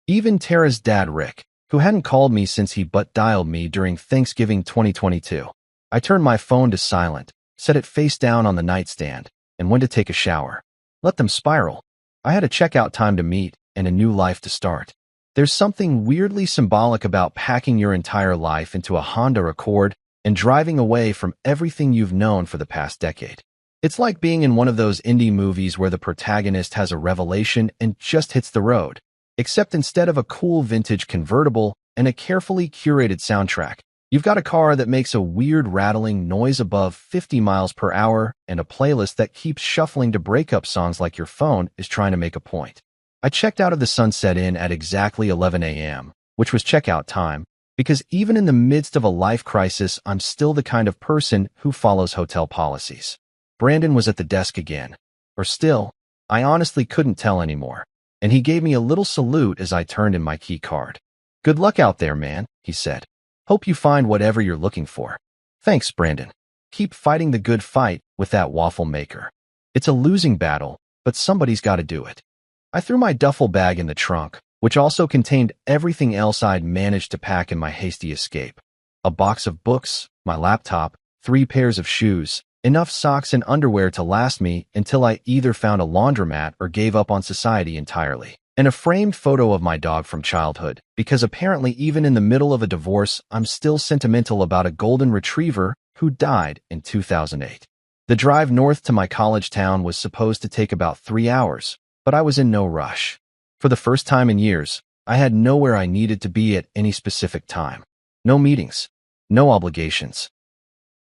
Even Tara's dad, Rick, who hadn't called me since he dialed me during Thanksgiving 2022. I turned my phone to silent, set it face down on the nightstand, and went to take a shower. Let them spiral. I had a checkout time to meet and a new life to start. There's something weirdly symbolic about packing your entire life into a Honda Accord and driving away from everything you've known for the past decade. It's like being in one of those indie movies where the protagonist has a revelation and just hits the road. Except instead of a cool vintage convertible and a carefully curated soundtrack, you've got a car that makes a weird rattling noise above 50 miles per hour and a playlist that keeps shuffling to breakup songs like your phone is trying to make a point. I checked out of the Sunset Inn at exactly 11 a.m., which was checkout time, because even in the midst of a life crisis, I'm still the kind of person who follows hotel policies. Brandon was at the desk again. Or still, I honestly couldn't tell anymore. And he gave me a little salute as I turned in my key card. Good luck out there, man, he said. Hope you find whatever you're looking for. Thanks, Brandon. Keep fighting the good fight with that waffle maker. It's a losing battle, but somebody's got to do it. I threw my duffel bag in the trunk, which also contained everything else I'd managed to pack in my hasty escape. A box of books, my laptop, 3 pairs of shoes, enough socks and underwear to last me until I either found a laundromat or gave up on society entirely. And a framed photo of my dog from childhood, because apparently even in the middle of a divorce, I'm still sentimental about a golden retriever who died in 2008. The drive north to my college town was supposed to take about 3 hours, but I was in no rush. For the first time in years, I had nowhere I needed to be at any specific time. No meetings. No obligations.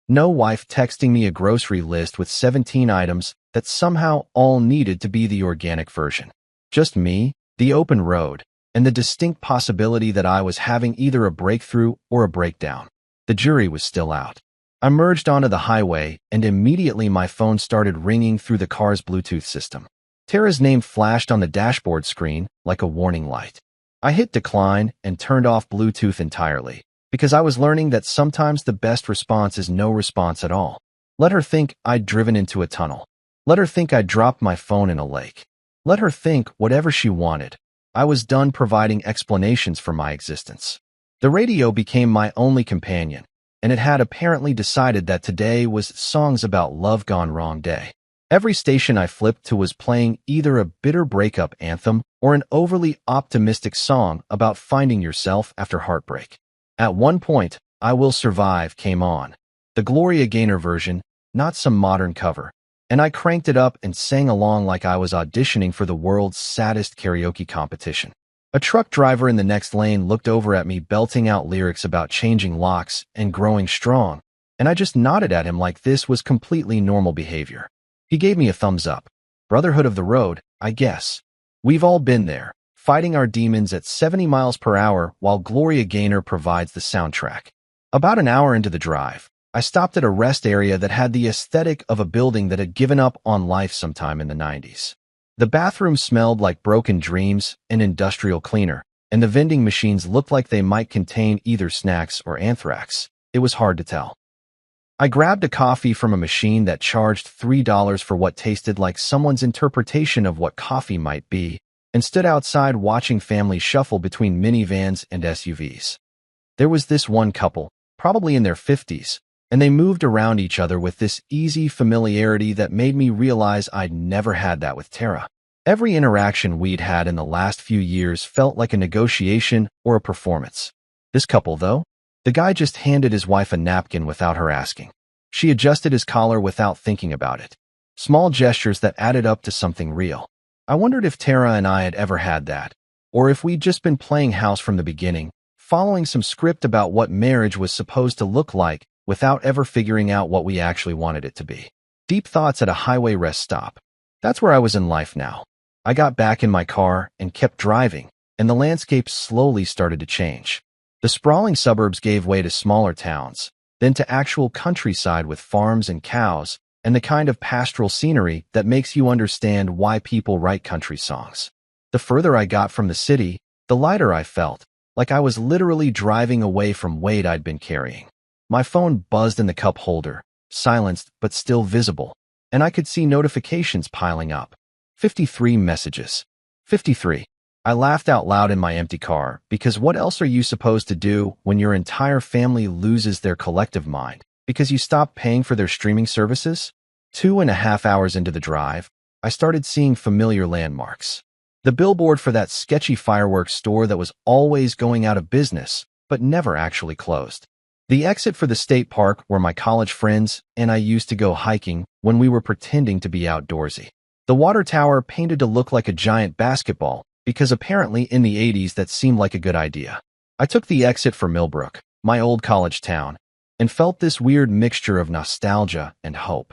No wife texting me a grocery list with 17 items that somehow all needed to be the organic version. Just me, the open road, and the distinct possibility that I was having either a breakthrough or a breakdown. The jury was still out. I merged onto the highway, and immediately my phone started ringing through the car's Bluetooth system. Tara's name flashed on the dashboard screen like a warning light. I hit decline and turned off Bluetooth entirely, because I was learning that sometimes the best response is no response at all. Let her think I'd driven into a tunnel. Let her think I'd dropped my phone in a lake. Let her think whatever she wanted. I was done providing explanations for my existence. The radio became my only companion, and it had apparently decided that today was songs about love gone wrong day. Every station I flipped to was playing either a bitter breakup anthem or an overly optimistic song about finding yourself after heartbreak. At one point, I Will Survive came on, the Gloria Gaynor version, not some modern cover, and I cranked it up and sang along like I was auditioning for the world's saddest karaoke competition. A truck driver in the next lane looked over at me belting out lyrics about changing locks and growing strong, and I just nodded at him like this was completely normal behavior. He gave me a thumbs up. Brotherhood of the road, I guess. We've all been there, fighting our demons at 70 miles per hour while Gloria Gaynor provides the soundtrack. About an hour into the drive, I stopped at a rest area that had the aesthetic of a building that had given up on life sometime in the 90s. The bathroom smelled like broken dreams and industrial cleaner, and the vending machines looked like they might contain either snacks or anthrax. It was hard to tell. I grabbed a coffee from a machine that charged $3 for what tasted like someone's interpretation of what coffee might be, and stood outside watching families shuffle between minivans and SUVs. There was this one couple, probably in their 50s, and they moved around each other with this easy familiarity that made me realize I'd never had that with Tara. Every interaction we'd had in the last few years felt like a negotiation or a performance. This couple, though, the guy just handed his wife a napkin without her asking. She adjusted his collar without thinking about it. Small gestures that added up to something real. I wondered if Tara and I had ever had that, or if we'd just been playing house from the beginning, following some script about what marriage was supposed to look like without ever figuring out what we actually wanted it to be. Deep thoughts at a highway rest stop. That's where I was in life now. I got back in my car and kept driving, and the landscape slowly started to change. The sprawling suburbs gave way to smaller towns, then to actual countryside with farms and cows, and the kind of pastoral scenery that makes you understand why people write country songs. The further I got from the city, the lighter I felt, like I was literally driving away from weight I'd been carrying. My phone buzzed in the cup holder, silenced but still visible, and I could see notifications piling up. 53 messages. 53. I laughed out loud in my empty car, because what else are you supposed to do when your entire family loses their collective mind because you stop paying for their streaming services? 2.5 hours into the drive, I started seeing familiar landmarks. The billboard for that sketchy fireworks store that was always going out of business, but never actually closed. The exit for the state park where my college friends and I used to go hiking when we were pretending to be outdoorsy. The water tower painted to look like a giant basketball, because apparently in the 80s that seemed like a good idea. I took the exit for Millbrook, my old college town, and felt this weird mixture of nostalgia and hope.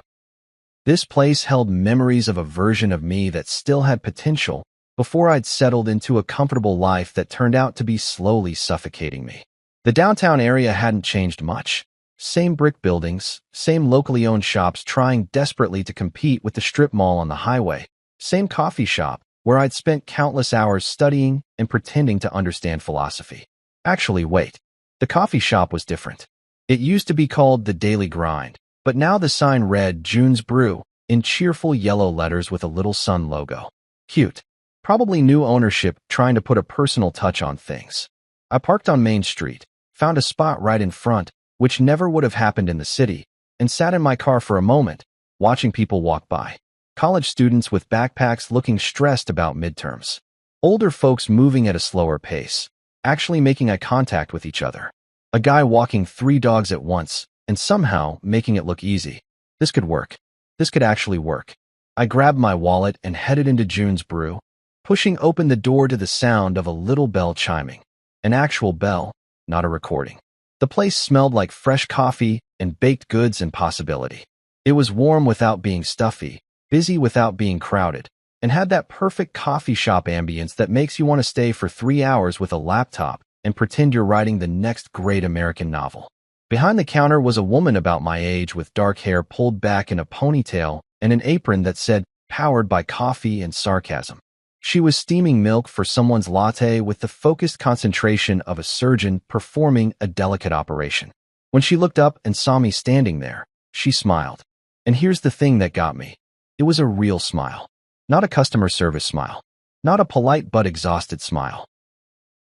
This place held memories of a version of me that still had potential before I'd settled into a comfortable life that turned out to be slowly suffocating me. The downtown area hadn't changed much. Same brick buildings, same locally owned shops trying desperately to compete with the strip mall on the highway, same coffee shop where I'd spent countless hours studying and pretending to understand philosophy. Actually, wait. The coffee shop was different. It used to be called The Daily Grind, but now the sign read June's Brew in cheerful yellow letters with a little sun logo. Cute. Probably new ownership trying to put a personal touch on things. I parked on Main Street, found a spot right in front, which never would have happened in the city, and sat in my car for a moment, watching people walk by. College students with backpacks looking stressed about midterms. Older folks moving at a slower pace, actually making eye contact with each other. A guy walking 3 dogs at once, and somehow making it look easy. This could work. This could actually work. I grabbed my wallet and headed into June's Brew, pushing open the door to the sound of a little bell chiming. An actual bell, not a recording. The place smelled like fresh coffee and baked goods and possibility. It was warm without being stuffy, busy without being crowded, and had that perfect coffee shop ambience that makes you want to stay for 3 hours with a laptop and pretend you're writing the next great American novel. Behind the counter was a woman about my age with dark hair pulled back in a ponytail and an apron that said, "Powered by coffee and sarcasm." She was steaming milk for someone's latte with the focused concentration of a surgeon performing a delicate operation. When she looked up and saw me standing there, she smiled. And here's the thing that got me. It was a real smile. Not a customer service smile. Not a polite but exhausted smile.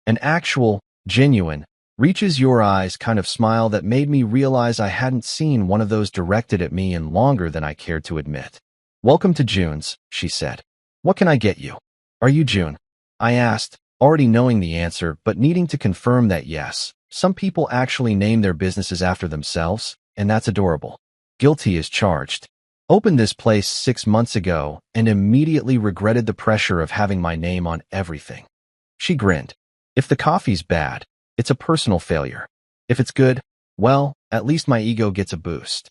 An actual, genuine, reaches your eyes kind of smile that made me realize I hadn't seen one of those directed at me in longer than I cared to admit. "Welcome to June's," she said. "What can I get you?" "Are you June?" I asked, already knowing the answer but needing to confirm that yes, some people actually name their businesses after themselves, and that's adorable. Guilty as charged. Opened this place 6 months ago and immediately regretted the pressure of having my name on everything. She grinned. "If the coffee's bad, it's a personal failure. If it's good, well, at least my ego gets a boost."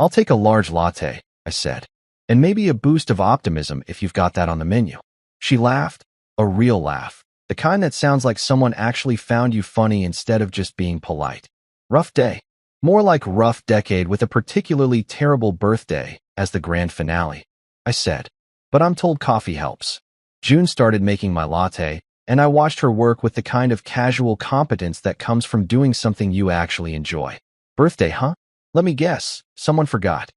"I'll take a large latte," I said. "And maybe a boost of optimism if you've got that on the menu." She laughed, a real laugh, the kind that sounds like someone actually found you funny instead of just being polite. "Rough day. More like rough decade with a particularly terrible birthday as the grand finale," I said. "But I'm told coffee helps." June started making my latte, and I watched her work with the kind of casual competence that comes from doing something you actually enjoy. "Birthday, huh? Let me guess, someone forgot."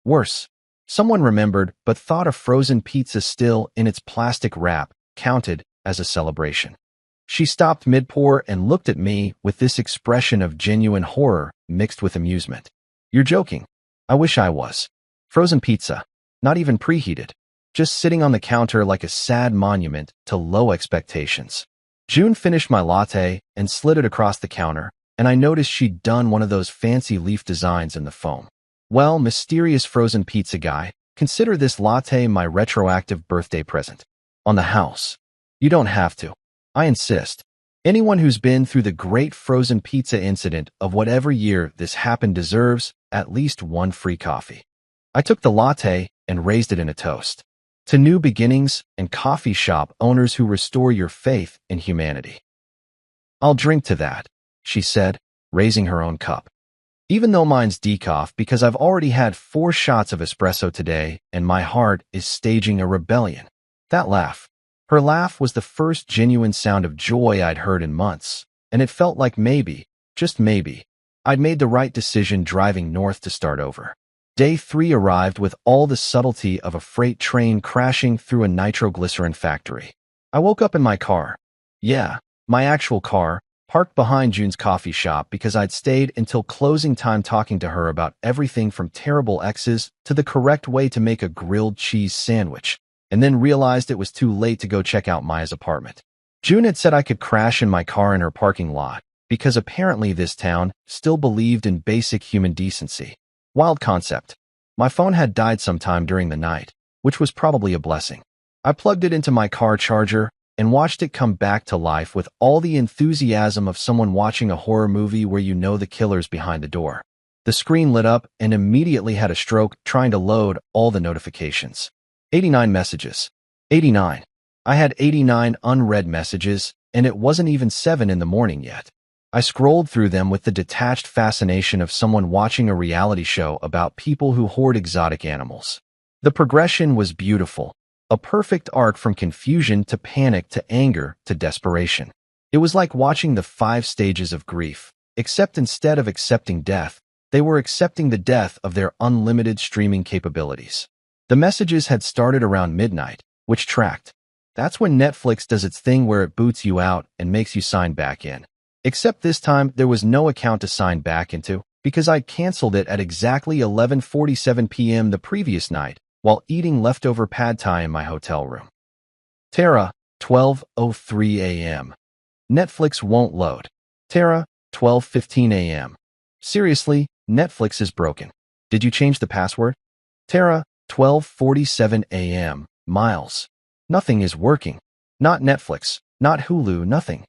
Worse. Someone remembered but thought a frozen pizza still in its plastic wrap counted as a celebration. She stopped mid-pour and looked at me with this expression of genuine horror mixed with amusement. "You're joking." I wish I was. Frozen pizza. Not even preheated. Just sitting on the counter like a sad monument to low expectations. June finished my latte and slid it across the counter, and I noticed she'd done one of those fancy leaf designs in the foam. "Well, mysterious frozen pizza guy, consider this latte my retroactive birthday present. On the house. You don't have to. I insist. Anyone who's been through the great frozen pizza incident of whatever year this happened deserves at least one free coffee." I took the latte and raised it in a toast. To new beginnings and coffee shop owners who restore your faith in humanity. "I'll drink to that." she said, raising her own cup. Even though mine's decaf because I've already had 4 shots of espresso today and my heart is staging a rebellion. That laugh. Her laugh was the first genuine sound of joy I'd heard in months, and it felt like maybe, just maybe, I'd made the right decision driving north to start over. Day 3 arrived with all the subtlety of a freight train crashing through a nitroglycerin factory. I woke up in my car. Yeah, my actual car, parked behind June's coffee shop because I'd stayed until closing time talking to her about everything from terrible exes to the correct way to make a grilled cheese sandwich, and then realized it was too late to go check out Maya's apartment. June had said I could crash in my car in her parking lot because apparently this town still believed in basic human decency. Wild concept. My phone had died sometime during the night, which was probably a blessing. I plugged it into my car charger and watched it come back to life with all the enthusiasm of someone watching a horror movie where you know the killer's behind the door. The screen lit up and immediately had a stroke trying to load all the notifications. 89 messages. 89. I had 89 unread messages, and it wasn't even 7 in the morning yet. I scrolled through them with the detached fascination of someone watching a reality show about people who hoard exotic animals. The progression was beautiful. A perfect arc from confusion to panic to anger to desperation. It was like watching the 5 stages of grief, except instead of accepting death, they were accepting the death of their unlimited streaming capabilities. The messages had started around midnight, which tracked. That's when Netflix does its thing where it boots you out and makes you sign back in. Except this time, there was no account to sign back into because I'd canceled it at exactly 11:47 p.m. the previous night, while eating leftover pad thai in my hotel room. Tara, 12:03 a.m. Netflix won't load. Tara, 12:15 a.m. Seriously, Netflix is broken. Did you change the password? Tara, 12:47 a.m. Miles. Nothing is working. Not Netflix, not Hulu, nothing.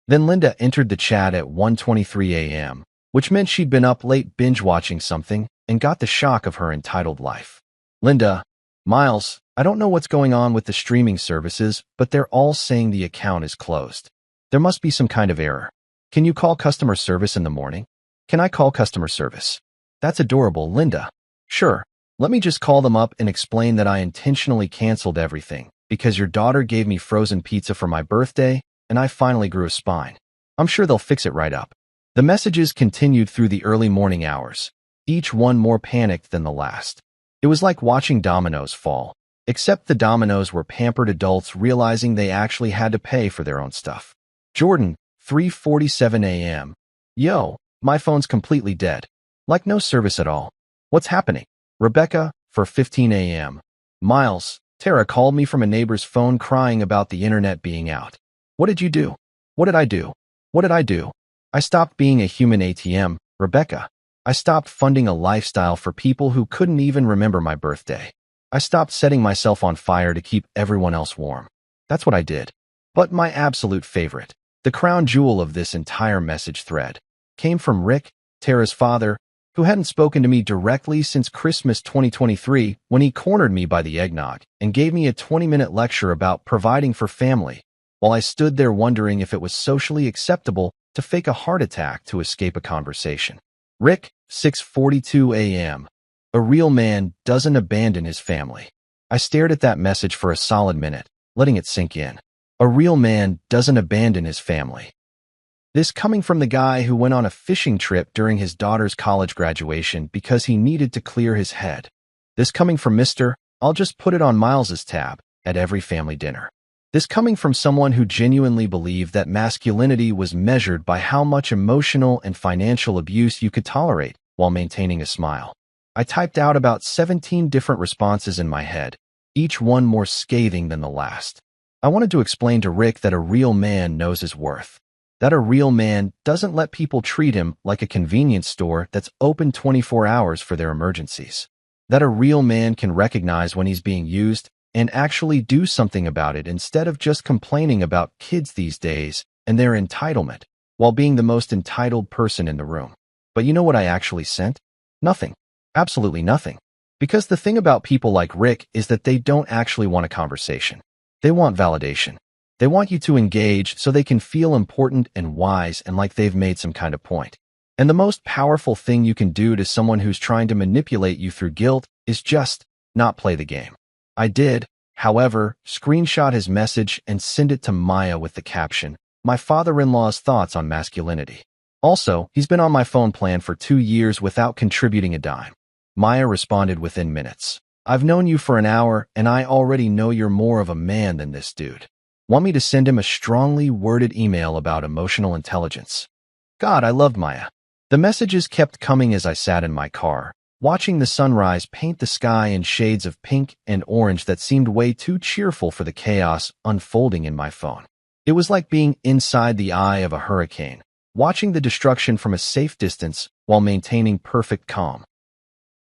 Then Linda entered the chat at 1:23 a.m., which meant she'd been up late binge-watching something and got the shock of her entitled life. Linda, Miles, I don't know what's going on with the streaming services, but they're all saying the account is closed. There must be some kind of error. Can you call customer service in the morning? Can I call customer service? That's adorable, Linda. Sure. Let me just call them up and explain that I intentionally canceled everything because your daughter gave me frozen pizza for my birthday and I finally grew a spine. I'm sure they'll fix it right up. The messages continued through the early morning hours, each one more panicked than the last. It was like watching dominoes fall, except the dominoes were pampered adults realizing they actually had to pay for their own stuff. Jordan, 3:47 a.m. Yo, my phone's completely dead. Like no service at all. What's happening? Rebecca, 4:15 a.m. Miles, Tara called me from a neighbor's phone crying about the internet being out. What did you do? What did I do? What did I do? I stopped being a human ATM, Rebecca. I stopped funding a lifestyle for people who couldn't even remember my birthday. I stopped setting myself on fire to keep everyone else warm. That's what I did. But my absolute favorite, the crown jewel of this entire message thread, came from Rick, Tara's father, who hadn't spoken to me directly since Christmas 2023 when he cornered me by the eggnog and gave me a 20-minute lecture about providing for family, while I stood there wondering if it was socially acceptable to fake a heart attack to escape a conversation. Rick, 6:42 a.m. A real man doesn't abandon his family. I stared at that message for a solid minute, letting it sink in. A real man doesn't abandon his family. This coming from the guy who went on a fishing trip during his daughter's college graduation because he needed to clear his head. This coming from Mr. I'll just put it on Miles's tab at every family dinner. This coming from someone who genuinely believed that masculinity was measured by how much emotional and financial abuse you could tolerate while maintaining a smile. I typed out about 17 different responses in my head, each one more scathing than the last. I wanted to explain to Rick that a real man knows his worth. That a real man doesn't let people treat him like a convenience store that's open 24 hours for their emergencies. That a real man can recognize when he's being used and actually do something about it instead of just complaining about kids these days and their entitlement, while being the most entitled person in the room. But you know what I actually sent? Nothing. Absolutely nothing. Because the thing about people like Rick is that they don't actually want a conversation. They want validation. They want you to engage so they can feel important and wise and like they've made some kind of point. And the most powerful thing you can do to someone who's trying to manipulate you through guilt is just not play the game. I did, however, screenshot his message and send it to Maya with the caption, "My father-in-law's thoughts on masculinity." Also, he's been on my phone plan for 2 years without contributing a dime. Maya responded within minutes. "I've known you for an hour, and I already know you're more of a man than this dude. Want me to send him a strongly worded email about emotional intelligence?" God, I loved Maya. The messages kept coming as I sat in my car, watching the sunrise paint the sky in shades of pink and orange that seemed way too cheerful for the chaos unfolding in my phone. It was like being inside the eye of a hurricane, watching the destruction from a safe distance while maintaining perfect calm.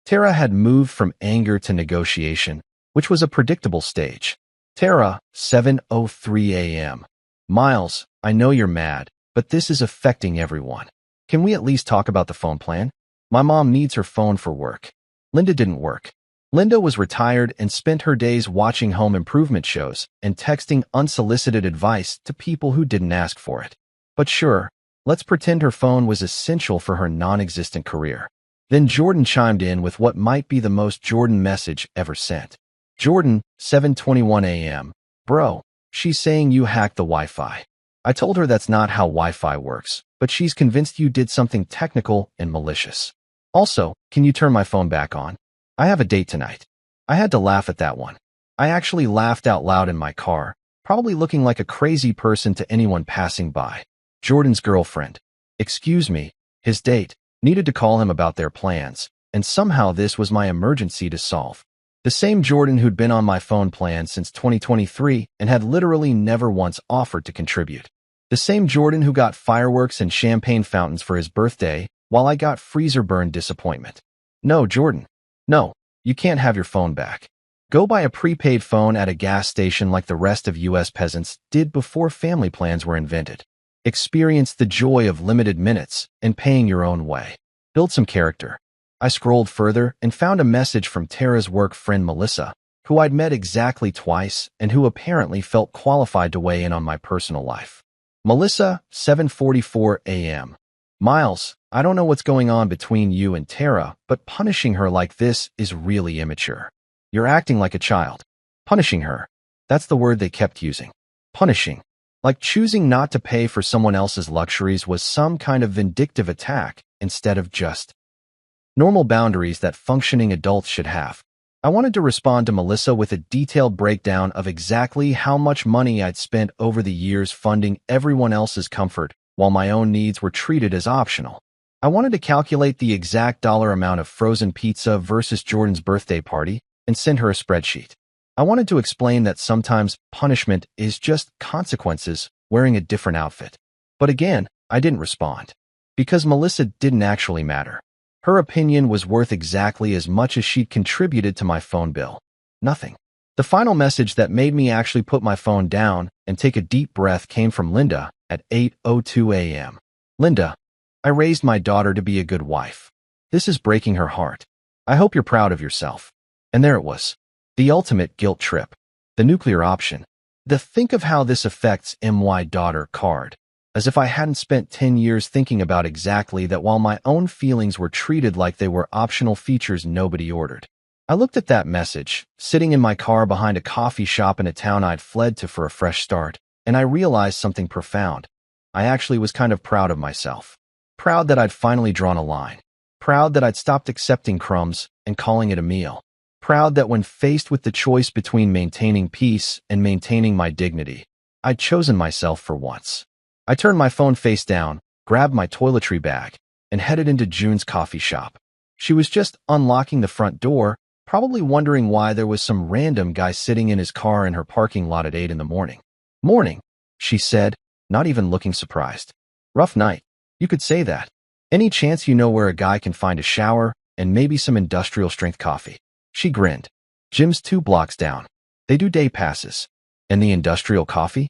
Tara had moved from anger to negotiation, which was a predictable stage. Tara, 7:03 a.m. Miles, I know you're mad, but this is affecting everyone. Can we at least talk about the phone plan? My mom needs her phone for work. Linda didn't work. Linda was retired and spent her days watching home improvement shows and texting unsolicited advice to people who didn't ask for it. But sure, let's pretend her phone was essential for her non-existent career. Then Jordan chimed in with what might be the most Jordan message ever sent. Jordan, 7:21 a.m. Bro, she's saying you hacked the Wi-Fi. I told her that's not how Wi-Fi works, but she's convinced you did something technical and malicious. Also, can you turn my phone back on? I have a date tonight. I had to laugh at that one. I actually laughed out loud in my car, probably looking like a crazy person to anyone passing by. Jordan's girlfriend. Excuse me, his date, needed to call him about their plans, and somehow this was my emergency to solve. The same Jordan who'd been on my phone plan since 2023 and had literally never once offered to contribute. The same Jordan who got fireworks and champagne fountains for his birthday, while I got freezer burn disappointment. No, Jordan. No, you can't have your phone back. Go buy a prepaid phone at a gas station like the rest of US peasants did before family plans were invented. Experience the joy of limited minutes and paying your own way. Build some character. I scrolled further and found a message from Tara's work friend Melissa, who I'd met exactly twice and who apparently felt qualified to weigh in on my personal life. Melissa, 7:44 a.m. Miles, I don't know what's going on between you and Tara, but punishing her like this is really immature. You're acting like a child. Punishing her. That's the word they kept using. Punishing. Like choosing not to pay for someone else's luxuries was some kind of vindictive attack instead of just normal boundaries that functioning adults should have. I wanted to respond to Melissa with a detailed breakdown of exactly how much money I'd spent over the years funding everyone else's comfort while my own needs were treated as optional. I wanted to calculate the exact dollar amount of frozen pizza versus Jordan's birthday party and send her a spreadsheet. I wanted to explain that sometimes punishment is just consequences wearing a different outfit. But again, I didn't respond. Because Melissa didn't actually matter. Her opinion was worth exactly as much as she'd contributed to my phone bill. Nothing. The final message that made me actually put my phone down and take a deep breath came from Linda at 8:02 a.m. Linda, I raised my daughter to be a good wife. This is breaking her heart. I hope you're proud of yourself. And there it was. The ultimate guilt trip. The nuclear option. The think of how this affects my daughter card. As if I hadn't spent 10 years thinking about exactly that while my own feelings were treated like they were optional features nobody ordered. I looked at that message, sitting in my car behind a coffee shop in a town I'd fled to for a fresh start, and I realized something profound. I actually was kind of proud of myself. Proud that I'd finally drawn a line. Proud that I'd stopped accepting crumbs and calling it a meal. Proud that when faced with the choice between maintaining peace and maintaining my dignity, I'd chosen myself for once. I turned my phone face down, grabbed my toiletry bag, and headed into June's coffee shop. She was just unlocking the front door, probably wondering why there was some random guy sitting in his car in her parking lot at 8 in the morning. Morning, she said, not even looking surprised. Rough night. You could say that. Any chance you know where a guy can find a shower and maybe some industrial strength coffee? She grinned. Gym's 2 blocks down. They do day passes. And the industrial coffee?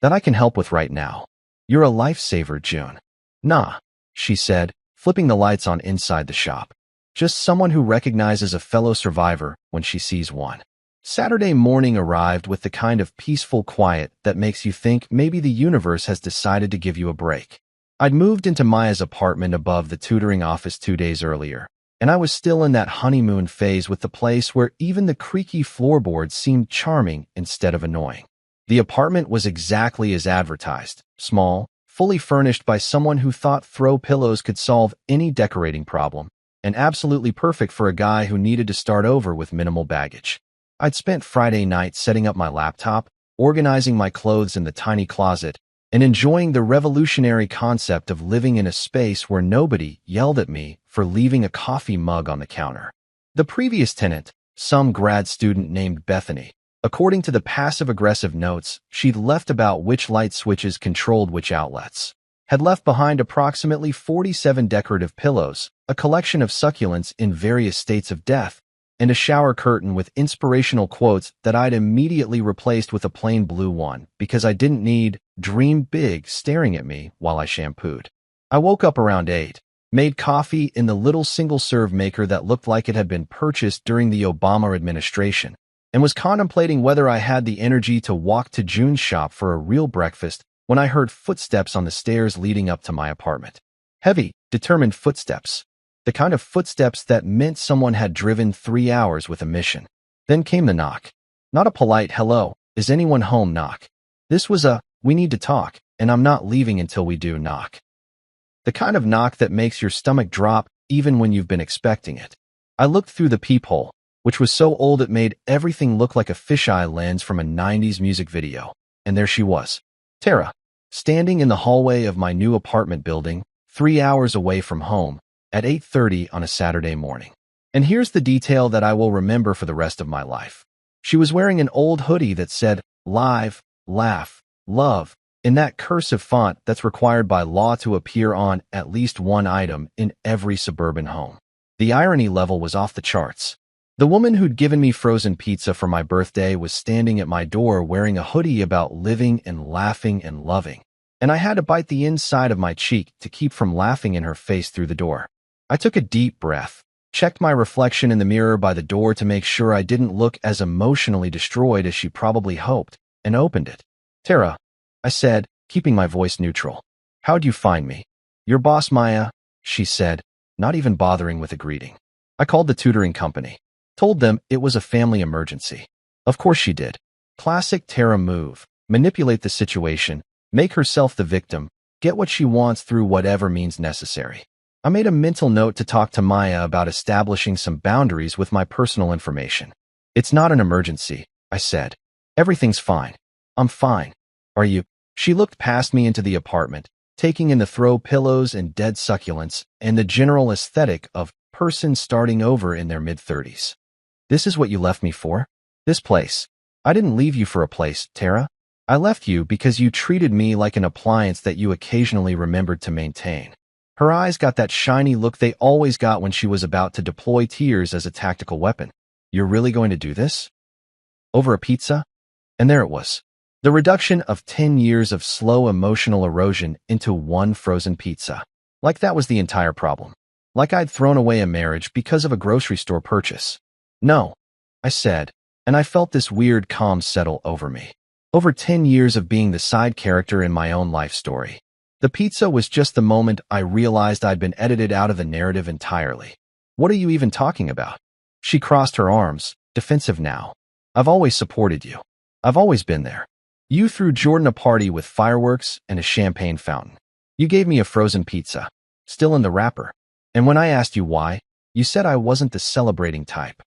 That I can help with right now. You're a lifesaver, June. Nah, she said, flipping the lights on inside the shop. Just someone who recognizes a fellow survivor when she sees one. Saturday morning arrived with the kind of peaceful quiet that makes you think maybe the universe has decided to give you a break. I'd moved into Maya's apartment above the tutoring office 2 days earlier, and I was still in that honeymoon phase with the place where even the creaky floorboards seemed charming instead of annoying. The apartment was exactly as advertised, small, fully furnished by someone who thought throw pillows could solve any decorating problem, and absolutely perfect for a guy who needed to start over with minimal baggage. I'd spent Friday night setting up my laptop, organizing my clothes in the tiny closet, and enjoying the revolutionary concept of living in a space where nobody yelled at me for leaving a coffee mug on the counter. The previous tenant, some grad student named Bethany, according to the passive-aggressive notes she'd left about which light switches controlled which outlets, had left behind approximately 47 decorative pillows, a collection of succulents in various states of death, and a shower curtain with inspirational quotes that I'd immediately replaced with a plain blue one because I didn't need "dream big" staring at me while I shampooed. I woke up around 8, made coffee in the little single-serve maker that looked like it had been purchased during the Obama administration, and was contemplating whether I had the energy to walk to June's shop for a real breakfast when I heard footsteps on the stairs leading up to my apartment. Heavy, determined footsteps. The kind of footsteps that meant someone had driven 3 hours with a mission. Then came the knock. Not a polite "hello, is anyone home" knock. This was a "we need to talk, and I'm not leaving until we do" knock. The kind of knock that makes your stomach drop even when you've been expecting it. I looked through the peephole, which was so old it made everything look like a fisheye lens from a 90s music video, and there she was, Tara, standing in the hallway of my new apartment building, 3 hours away from home, at 8:30 on a Saturday morning. And here's the detail that I will remember for the rest of my life. She was wearing an old hoodie that said, "Live, Laugh, Love," in that cursive font that's required by law to appear on at least one item in every suburban home. The irony level was off the charts. The woman who'd given me frozen pizza for my birthday was standing at my door wearing a hoodie about living and laughing and loving, and I had to bite the inside of my cheek to keep from laughing in her face through the door. I took a deep breath, checked my reflection in the mirror by the door to make sure I didn't look as emotionally destroyed as she probably hoped, and opened it. "Tara," I said, keeping my voice neutral. "How'd you find me?" "Your boss, Maya," she said, not even bothering with a greeting. "I called the tutoring company. Told them it was a family emergency." Of course she did. Classic Tara move. Manipulate the situation, make herself the victim, get what she wants through whatever means necessary. I made a mental note to talk to Maya about establishing some boundaries with my personal information. "It's not an emergency," I said. "Everything's fine. I'm fine. Are you?" She looked past me into the apartment, taking in the throw pillows and dead succulents and the general aesthetic of person starting over in their mid-30s. "This is what you left me for? This place?" "I didn't leave you for a place, Tara. I left you because you treated me like an appliance that you occasionally remembered to maintain." Her eyes got that shiny look they always got when she was about to deploy tears as a tactical weapon. "You're really going to do this? Over a pizza?" And there it was. The reduction of 10 years of slow emotional erosion into one frozen pizza. Like that was the entire problem. Like I'd thrown away a marriage because of a grocery store purchase. "No," I said, and I felt this weird calm settle over me. Over 10 years of being the side character in my own life story. The pizza was just the moment I realized I'd been edited out of the narrative entirely. "What are you even talking about?" She crossed her arms, defensive now. "I've always supported you. I've always been there. You threw Jordan a party with fireworks and a champagne fountain. You gave me a frozen pizza, still in the wrapper. And when I asked you why, you said I wasn't the celebrating type."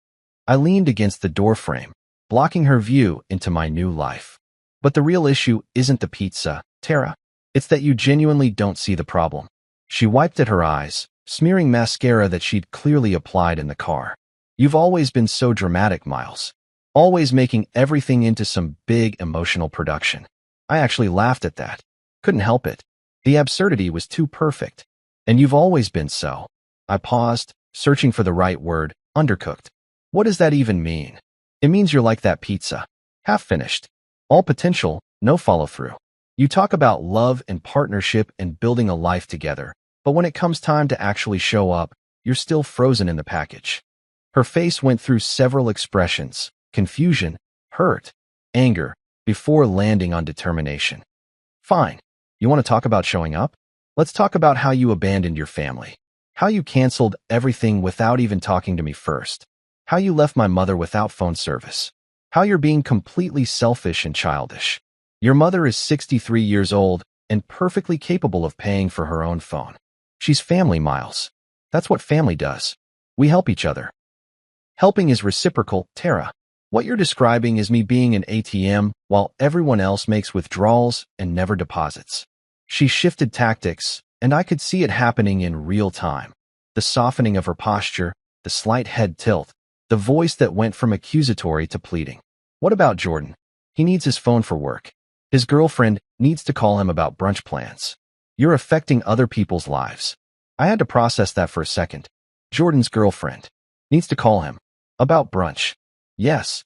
I leaned against the doorframe, blocking her view into my new life. "But the real issue isn't the pizza, Tara. It's that you genuinely don't see the problem." She wiped at her eyes, smearing mascara that she'd clearly applied in the car. "You've always been so dramatic, Miles. Always making everything into some big emotional production." I actually laughed at that. Couldn't help it. The absurdity was too perfect. "And you've always been so." I paused, searching for the right word, undercooked. What does that even mean? It means you're like that pizza. Half finished. All potential, no follow-through. You talk about love and partnership and building a life together, but when it comes time to actually show up, you're still frozen in the package. Her face went through several expressions, confusion, hurt, anger, before landing on determination. Fine. You want to talk about showing up? Let's talk about how you abandoned your family. How you canceled everything without even talking to me first. How you left my mother without phone service. How you're being completely selfish and childish. Your mother is 63 years old and perfectly capable of paying for her own phone. She's family, Miles. That's what family does. We help each other. Helping is reciprocal, Tara. What you're describing is me being an ATM while everyone else makes withdrawals and never deposits. She shifted tactics, and I could see it happening in real time. The softening of her posture, the slight head tilt, the voice that went from accusatory to pleading. What about Jordan? He needs his phone for work. His girlfriend needs to call him about brunch plans. You're affecting other people's lives. I had to process that for a second. Jordan's girlfriend needs to call him about brunch. Yes,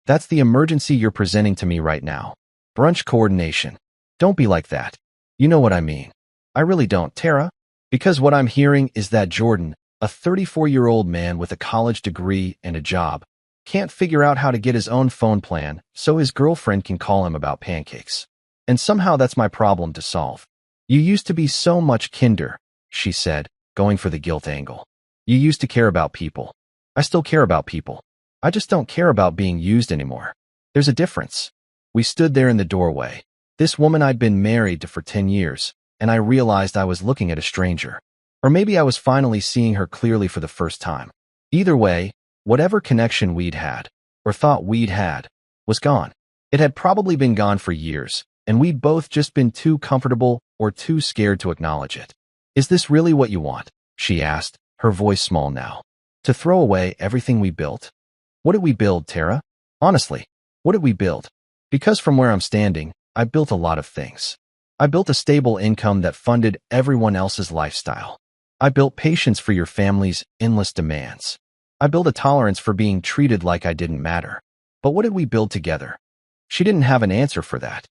that's the emergency you're presenting to me right now. Brunch coordination. Don't be like that. You know what I mean. I really don't, Tara. Because what I'm hearing is that Jordan, a 34-year-old man with a college degree and a job, can't figure out how to get his own phone plan so his girlfriend can call him about pancakes. And somehow that's my problem to solve. You used to be so much kinder, she said, going for the guilt angle. You used to care about people. I still care about people. I just don't care about being used anymore. There's a difference. We stood there in the doorway. This woman I'd been married to for 10 years, and I realized I was looking at a stranger. Or maybe I was finally seeing her clearly for the first time. Either way, whatever connection we'd had, or thought we'd had, was gone. It had probably been gone for years, and we'd both just been too comfortable or too scared to acknowledge it. Is this really what you want? She asked, her voice small now. To throw away everything we built? What did we build, Tara? Honestly, what did we build? Because from where I'm standing, I built a lot of things. I built a stable income that funded everyone else's lifestyle. I built patience for your family's endless demands. I built a tolerance for being treated like I didn't matter. But what did we build together? She didn't have an answer for that.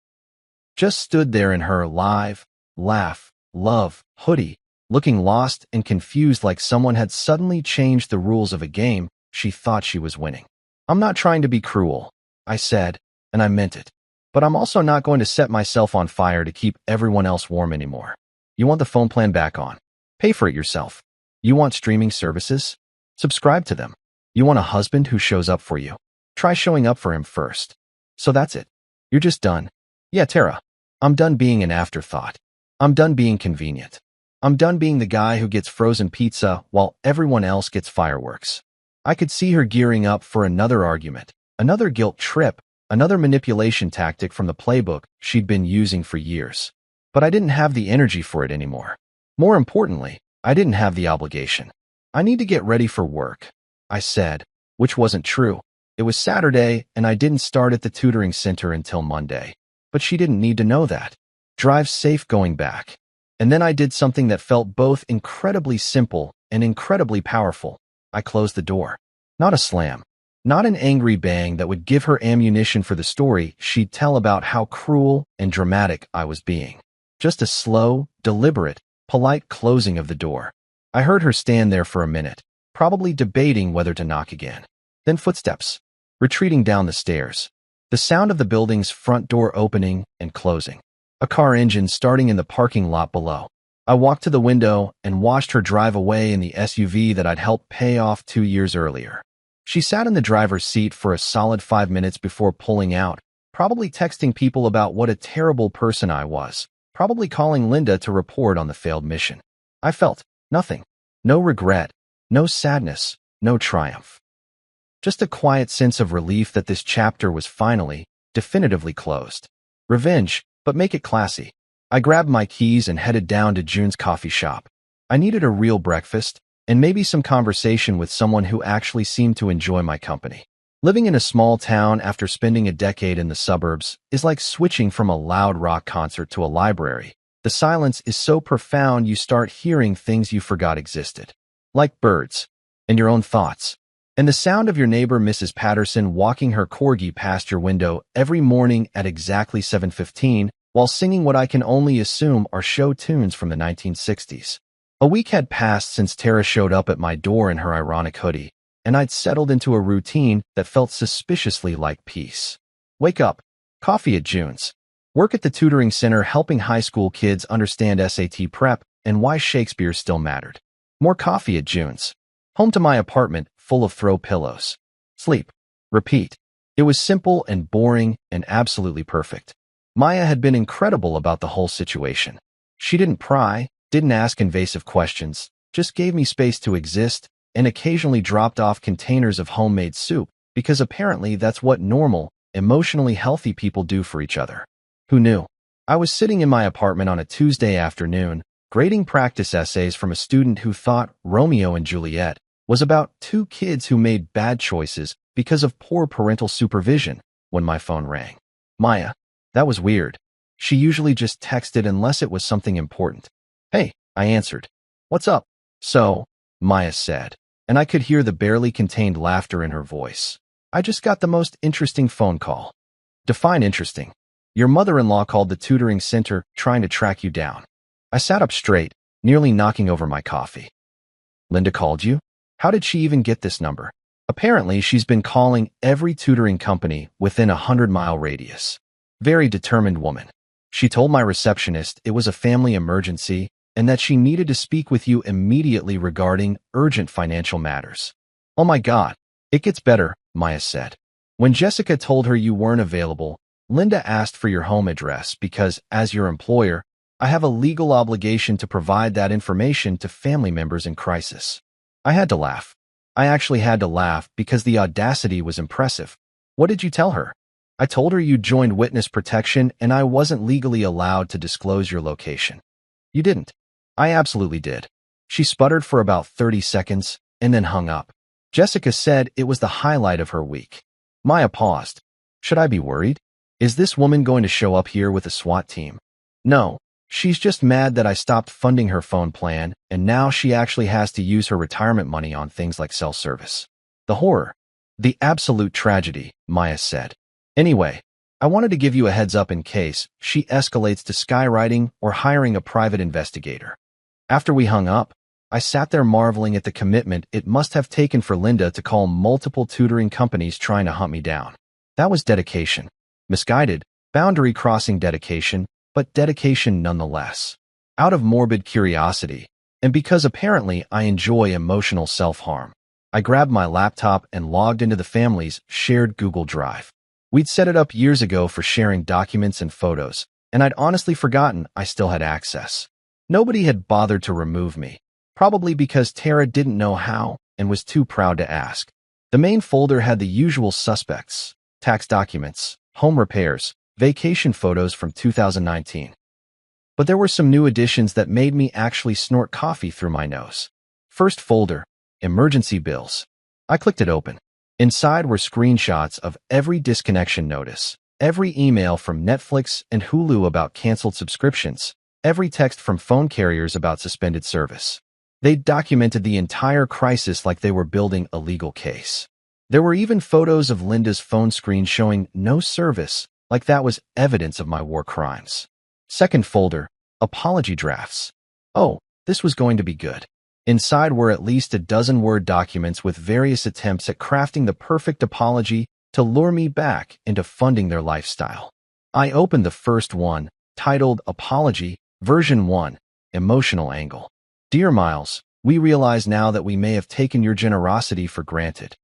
Just stood there in her live, laugh, love, hoodie, looking lost and confused like someone had suddenly changed the rules of a game she thought she was winning. I'm not trying to be cruel, I said, and I meant it. But I'm also not going to set myself on fire to keep everyone else warm anymore. You want the phone plan back on? Pay for it yourself. You want streaming services? Subscribe to them. You want a husband who shows up for you? Try showing up for him first. So that's it. You're just done. Yeah, Tara. I'm done being an afterthought. I'm done being convenient. I'm done being the guy who gets frozen pizza while everyone else gets fireworks. I could see her gearing up for another argument, another guilt trip, another manipulation tactic from the playbook she'd been using for years. But I didn't have the energy for it anymore. More importantly, I didn't have the obligation. I need to get ready for work, I said, which wasn't true. It was Saturday, and I didn't start at the tutoring center until Monday. But she didn't need to know that. Drive safe going back. And then I did something that felt both incredibly simple and incredibly powerful. I closed the door. Not a slam. Not an angry bang that would give her ammunition for the story she'd tell about how cruel and dramatic I was being. Just a slow, deliberate, polite closing of the door. I heard her stand there for a minute, probably debating whether to knock again. Then footsteps, retreating down the stairs. The sound of the building's front door opening and closing. A car engine starting in the parking lot below. I walked to the window and watched her drive away in the SUV that I'd helped pay off 2 years earlier. She sat in the driver's seat for a solid 5 minutes before pulling out, probably texting people about what a terrible person I was, probably calling Linda to report on the failed mission. I felt nothing. No regret, no sadness, no triumph. Just a quiet sense of relief that this chapter was finally, definitively closed. Revenge, but make it classy. I grabbed my keys and headed down to June's coffee shop. I needed a real breakfast, and maybe some conversation with someone who actually seemed to enjoy my company. Living in a small town after spending a decade in the suburbs is like switching from a loud rock concert to a library. The silence is so profound you start hearing things you forgot existed. Like birds, and your own thoughts. And the sound of your neighbor Mrs. Patterson walking her corgi past your window every morning at exactly 7:15 while singing what I can only assume are show tunes from the 1960s. A week had passed since Tara showed up at my door in her ironic hoodie, and I'd settled into a routine that felt suspiciously like peace. Wake up, coffee at June's. Work at the tutoring center helping high school kids understand SAT prep and why Shakespeare still mattered. More coffee at June's. Home to my apartment full of throw pillows. Sleep. Repeat. It was simple and boring and absolutely perfect. Maya had been incredible about the whole situation. She didn't pry, didn't ask invasive questions, just gave me space to exist, and occasionally dropped off containers of homemade soup, because apparently that's what normal, emotionally healthy people do for each other. Who knew? I was sitting in my apartment on a Tuesday afternoon, grading practice essays from a student who thought Romeo and Juliet was about two kids who made bad choices because of poor parental supervision, when my phone rang. Maya. That was weird. She usually just texted unless it was something important. Hey, I answered. What's up? So, Maya said, and I could hear the barely contained laughter in her voice. I just got the most interesting phone call. Define interesting. Your mother-in-law called the tutoring center trying to track you down. I sat up straight, nearly knocking over my coffee. Linda called you? How did she even get this number? Apparently, she's been calling every tutoring company within a 100-mile radius. Very determined woman. She told my receptionist it was a family emergency and that she needed to speak with you immediately regarding urgent financial matters. Oh my God, it gets better, Maya said. When Jessica told her you weren't available, Linda asked for your home address because, as your employer, I have a legal obligation to provide that information to family members in crisis. I had to laugh. I actually had to laugh because the audacity was impressive. What did you tell her? I told her you joined witness protection and I wasn't legally allowed to disclose your location. You didn't. I absolutely did. She sputtered for about 30 seconds and then hung up. Jessica said it was the highlight of her week. Maya paused. Should I be worried? Is this woman going to show up here with a SWAT team? No, she's just mad that I stopped funding her phone plan and now she actually has to use her retirement money on things like cell service. The horror. The absolute tragedy, Maya said. Anyway, I wanted to give you a heads up in case she escalates to skywriting or hiring a private investigator. After we hung up, I sat there marveling at the commitment it must have taken for Linda to call multiple tutoring companies trying to hunt me down. That was dedication. Misguided, boundary-crossing dedication, but dedication nonetheless. Out of morbid curiosity, and because apparently I enjoy emotional self-harm, I grabbed my laptop and logged into the family's shared Google Drive. We'd set it up years ago for sharing documents and photos, and I'd honestly forgotten I still had access. Nobody had bothered to remove me, probably because Tara didn't know how and was too proud to ask. The main folder had the usual suspects: tax documents, home repairs, vacation photos from 2019. But there were some new additions that made me actually snort coffee through my nose. First folder, emergency bills. I clicked it open. Inside were screenshots of every disconnection notice, every email from Netflix and Hulu about canceled subscriptions, every text from phone carriers about suspended service. They documented the entire crisis like they were building a legal case. There were even photos of Linda's phone screen showing no service, like that was evidence of my war crimes. Second folder, apology drafts. Oh, this was going to be good. Inside were at least a dozen Word documents with various attempts at crafting the perfect apology to lure me back into funding their lifestyle. I opened the first one, titled Apology, Version 1, Emotional Angle. Dear Miles, we realize now that we may have taken your generosity for granted.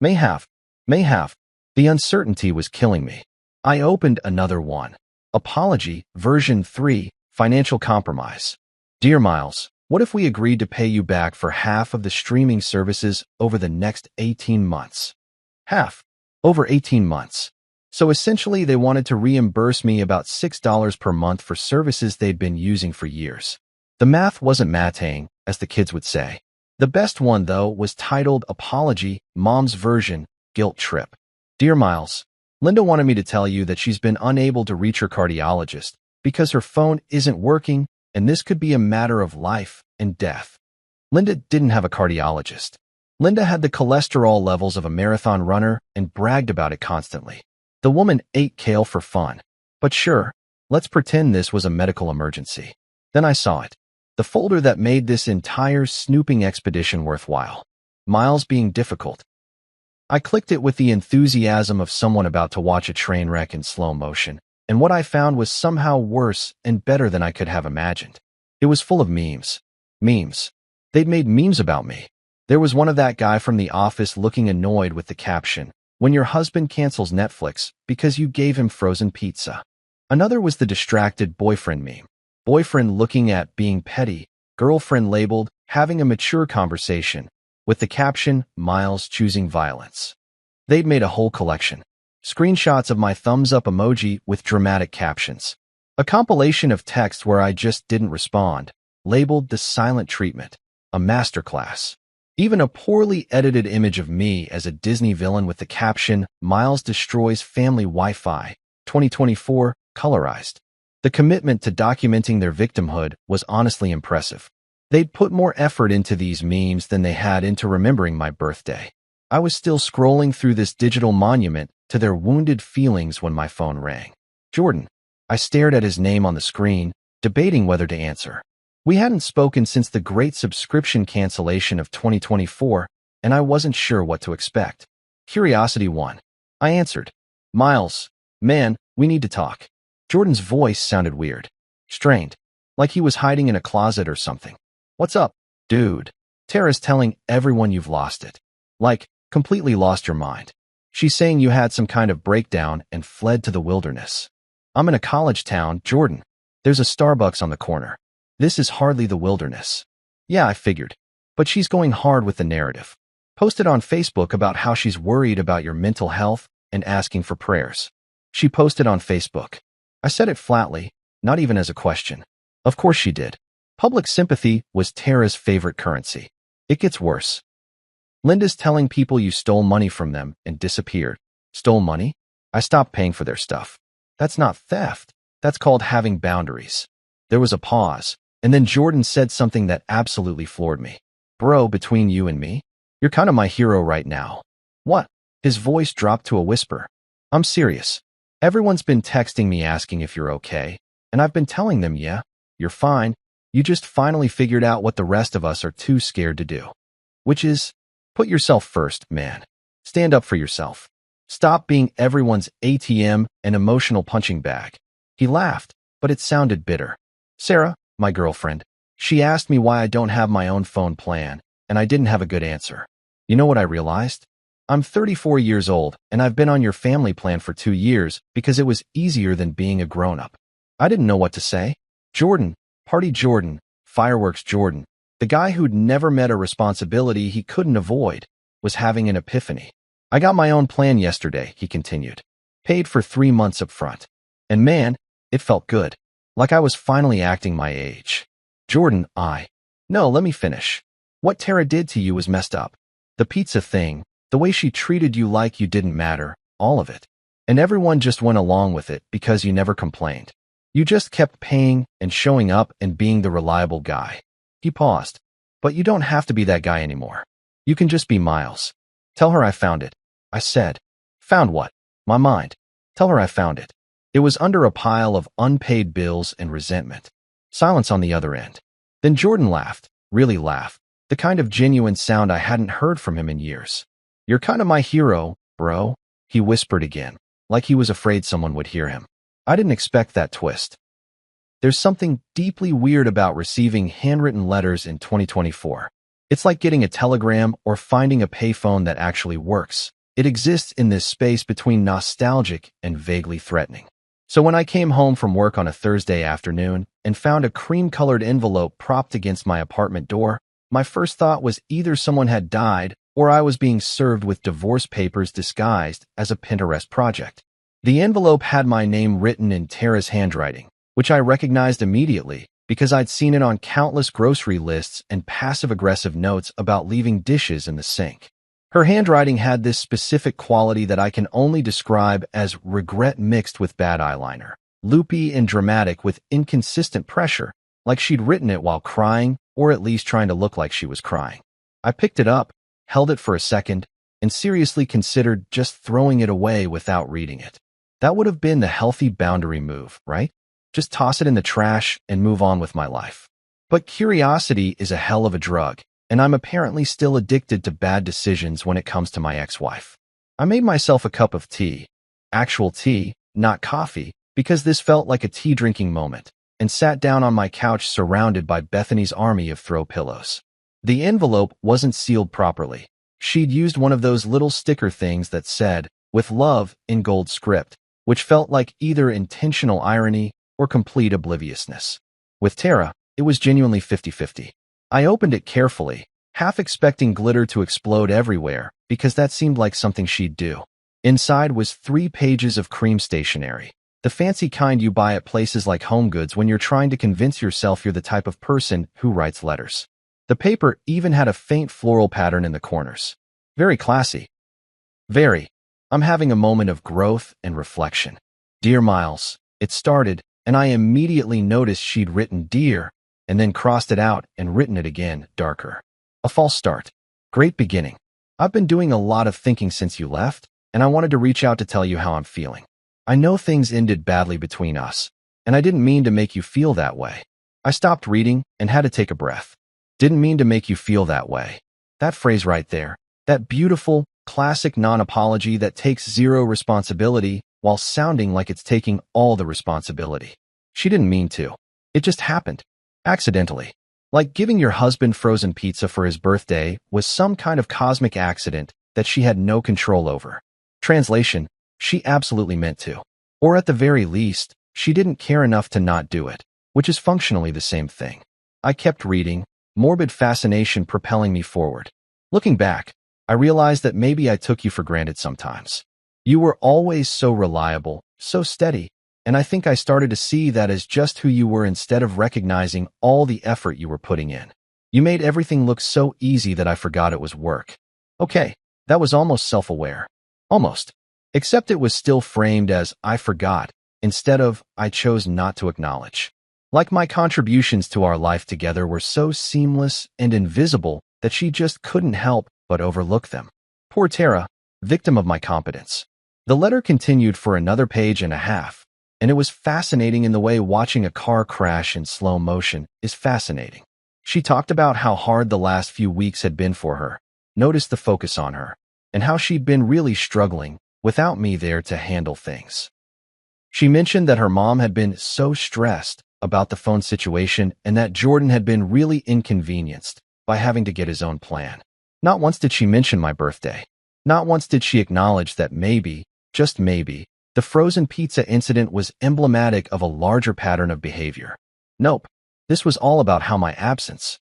May have. The uncertainty was killing me. I opened another one. Apology, Version 3, Financial Compromise. Dear Miles, what if we agreed to pay you back for half of the streaming services over the next 18 months? Half. Over 18 months. So essentially, they wanted to reimburse me about $6 per month for services they'd been using for years. The math wasn't mathing, as the kids would say. The best one, though, was titled Apology, Mom's Version, Guilt Trip. Dear Miles, Linda wanted me to tell you that she's been unable to reach her cardiologist because her phone isn't working, and this could be a matter of life and death. Linda didn't have a cardiologist. Linda had the cholesterol levels of a marathon runner and bragged about it constantly. The woman ate kale for fun. But sure, let's pretend this was a medical emergency. Then I saw it. The folder that made this entire snooping expedition worthwhile. Miles being difficult. I clicked it with the enthusiasm of someone about to watch a train wreck in slow motion, and what I found was somehow worse and better than I could have imagined. It was full of memes. Memes. They'd made memes about me. There was one of that guy from The Office looking annoyed with the caption, "When your husband cancels Netflix because you gave him frozen pizza." Another was the distracted boyfriend meme. Boyfriend looking at being petty, girlfriend labeled having a mature conversation, with the caption, "Miles choosing violence." They'd made a whole collection. Screenshots of my thumbs up emoji with dramatic captions. A compilation of text where I just didn't respond, labeled the silent treatment, a masterclass. Even a poorly edited image of me as a Disney villain with the caption, "Miles destroys family Wi-Fi, 2024, colorized." The commitment to documenting their victimhood was honestly impressive. They'd put more effort into these memes than they had into remembering my birthday. I was still scrolling through this digital monument to their wounded feelings when my phone rang. Jordan. I stared at his name on the screen, debating whether to answer. We hadn't spoken since the great subscription cancellation of 2024, and I wasn't sure what to expect. Curiosity won. I answered. "Miles, man, we need to talk." Jordan's voice sounded weird. Strained. Like he was hiding in a closet or something. "What's up, dude?" "Tara's telling everyone you've lost it. Like, completely lost your mind. She's saying you had some kind of breakdown and fled to the wilderness." "I'm in a college town, Jordan. There's a Starbucks on the corner. This is hardly the wilderness." "Yeah, I figured. But she's going hard with the narrative. Posted on Facebook about how she's worried about your mental health and asking for prayers." She posted on Facebook. I said it flatly, not even as a question. Of course she did. Public sympathy was Tara's favorite currency. It gets worse. "Linda's telling people you stole money from them and disappeared." "Stole money? I stopped paying for their stuff." "That's not theft. That's called having boundaries." There was a pause, and then Jordan said something that absolutely floored me. "Bro, between you and me, you're kind of my hero right now." "What?" His voice dropped to a whisper. "I'm serious. Everyone's been texting me asking if you're okay, and I've been telling them, yeah, you're fine. You just finally figured out what the rest of us are too scared to do. Which is, put yourself first, man. Stand up for yourself. Stop being everyone's ATM and emotional punching bag." He laughed, but it sounded bitter. "Sarah, my girlfriend, she asked me why I don't have my own phone plan, and I didn't have a good answer. You know what I realized? I'm 34 years old, and I've been on your family plan for 2 years because it was easier than being a grown-up. I didn't know what to say." Jordan, Party Jordan, Fireworks Jordan, the guy who'd never met a responsibility he couldn't avoid, was having an epiphany. "I got my own plan yesterday," he continued. "Paid for 3 months up front. And man, it felt good. Like I was finally acting my age." Jordan, No, let me finish. "What Tara did to you was messed up. The pizza thing, the way she treated you like you didn't matter, all of it. And everyone just went along with it because you never complained. You just kept paying and showing up and being the reliable guy." He paused. "But you don't have to be that guy anymore. You can just be Miles. Tell her I found it." I said. "Found what?" "My mind. Tell her I found it." It was under a pile of unpaid bills and resentment. Silence on the other end. Then Jordan laughed, really laughed, the kind of genuine sound I hadn't heard from him in years. "You're kind of my hero, bro," he whispered again, like he was afraid someone would hear him. I didn't expect that twist. There's something deeply weird about receiving handwritten letters in 2024. It's like getting a telegram or finding a payphone that actually works. It exists in this space between nostalgic and vaguely threatening. So when I came home from work on a Thursday afternoon and found a cream-colored envelope propped against my apartment door, my first thought was either someone had died or I was being served with divorce papers disguised as a Pinterest project. The envelope had my name written in Tara's handwriting, which I recognized immediately because I'd seen it on countless grocery lists and passive-aggressive notes about leaving dishes in the sink. Her handwriting had this specific quality that I can only describe as regret mixed with bad eyeliner, loopy and dramatic with inconsistent pressure, like she'd written it while crying or at least trying to look like she was crying. I picked it up, held it for a second, and seriously considered just throwing it away without reading it. That would have been the healthy boundary move, right? Just toss it in the trash and move on with my life. But curiosity is a hell of a drug, and I'm apparently still addicted to bad decisions when it comes to my ex-wife. I made myself a cup of tea, actual tea, not coffee, because this felt like a tea-drinking moment, and sat down on my couch surrounded by Bethany's army of throw pillows. The envelope wasn't sealed properly. She'd used one of those little sticker things that said, "With love," in gold script, which felt like either intentional irony or complete obliviousness. With Tara, it was genuinely 50-50. I opened it carefully, half expecting glitter to explode everywhere, because that seemed like something she'd do. Inside was 3 pages of cream stationery, the fancy kind you buy at places like HomeGoods when you're trying to convince yourself you're the type of person who writes letters. The paper even had a faint floral pattern in the corners. Very classy. Very. I'm having a moment of growth and reflection. Dear Miles, it started, and I immediately noticed she'd written dear, and then crossed it out and written it again, darker. A false start. Great beginning. I've been doing a lot of thinking since you left, and I wanted to reach out to tell you how I'm feeling. I know things ended badly between us, and I didn't mean to make you feel that way. I stopped reading and had to take a breath. Didn't mean to make you feel that way. That phrase right there, that beautiful, classic non-apology that takes zero responsibility while sounding like it's taking all the responsibility. She didn't mean to. It just happened. Accidentally. Like giving your husband frozen pizza for his birthday was some kind of cosmic accident that she had no control over. Translation, she absolutely meant to. Or at the very least, she didn't care enough to not do it, which is functionally the same thing. I kept reading, morbid fascination propelling me forward. Looking back, I realized that maybe I took you for granted sometimes. You were always so reliable, so steady, and I think I started to see that as just who you were instead of recognizing all the effort you were putting in. You made everything look so easy that I forgot it was work. Okay, that was almost self-aware. Almost. Except it was still framed as "I forgot," instead of "I chose not to acknowledge." Like my contributions to our life together were so seamless and invisible that she just couldn't help but overlook them. Poor Tara, victim of my competence. The letter continued for another page and a half, and it was fascinating in the way watching a car crash in slow motion is fascinating. She talked about how hard the last few weeks had been for her, noticed the focus on her, and how she'd been really struggling without me there to handle things. She mentioned that her mom had been so stressed about the phone situation and that Jordan had been really inconvenienced by having to get his own plan. Not once did she mention my birthday. Not once did she acknowledge that maybe, just maybe, the frozen pizza incident was emblematic of a larger pattern of behavior. Nope, this was all about how my absence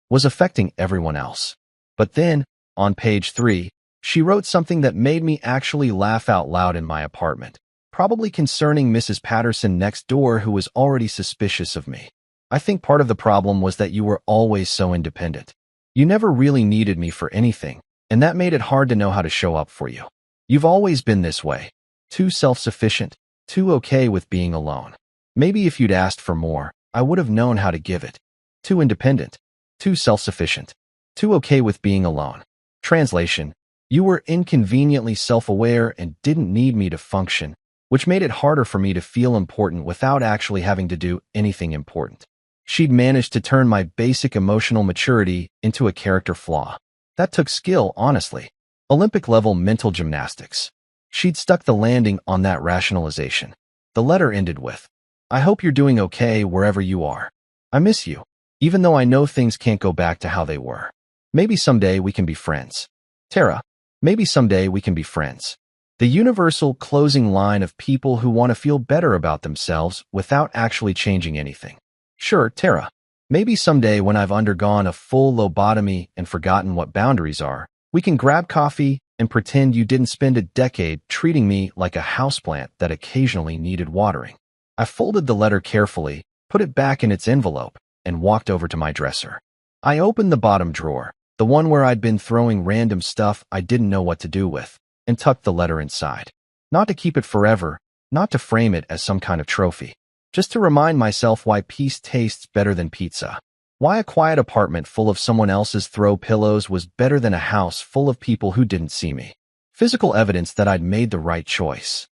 was affecting everyone else. But then, on page 3, she wrote something that made me actually laugh out loud in my apartment. Probably concerning Mrs. Patterson next door, who was already suspicious of me. I think part of the problem was that you were always so independent. You never really needed me for anything, and that made it hard to know how to show up for you. You've always been this way. Too self-sufficient, too okay with being alone. Maybe if you'd asked for more, I would have known how to give it. Too independent, too self-sufficient, too okay with being alone. Translation, you were inconveniently self-aware and didn't need me to function, which made it harder for me to feel important without actually having to do anything important. She'd managed to turn my basic emotional maturity into a character flaw. That took skill, honestly. Olympic-level mental gymnastics. She'd stuck the landing on that rationalization. The letter ended with, "I hope you're doing okay wherever you are. I miss you, even though I know things can't go back to how they were. Maybe someday we can be friends. Tara, maybe someday we can be friends." The universal closing line of people who want to feel better about themselves without actually changing anything. Sure, Tara, maybe someday when I've undergone a full lobotomy and forgotten what boundaries are, we can grab coffee and pretend you didn't spend a decade treating me like a houseplant that occasionally needed watering. I folded the letter carefully, put it back in its envelope, and walked over to my dresser. I opened the bottom drawer, the one where I'd been throwing random stuff I didn't know what to do with, and tucked the letter inside. Not to keep it forever, not to frame it as some kind of trophy. Just to remind myself why peace tastes better than pizza. Why a quiet apartment full of someone else's throw pillows was better than a house full of people who didn't see me. Physical evidence that I'd made the right choice.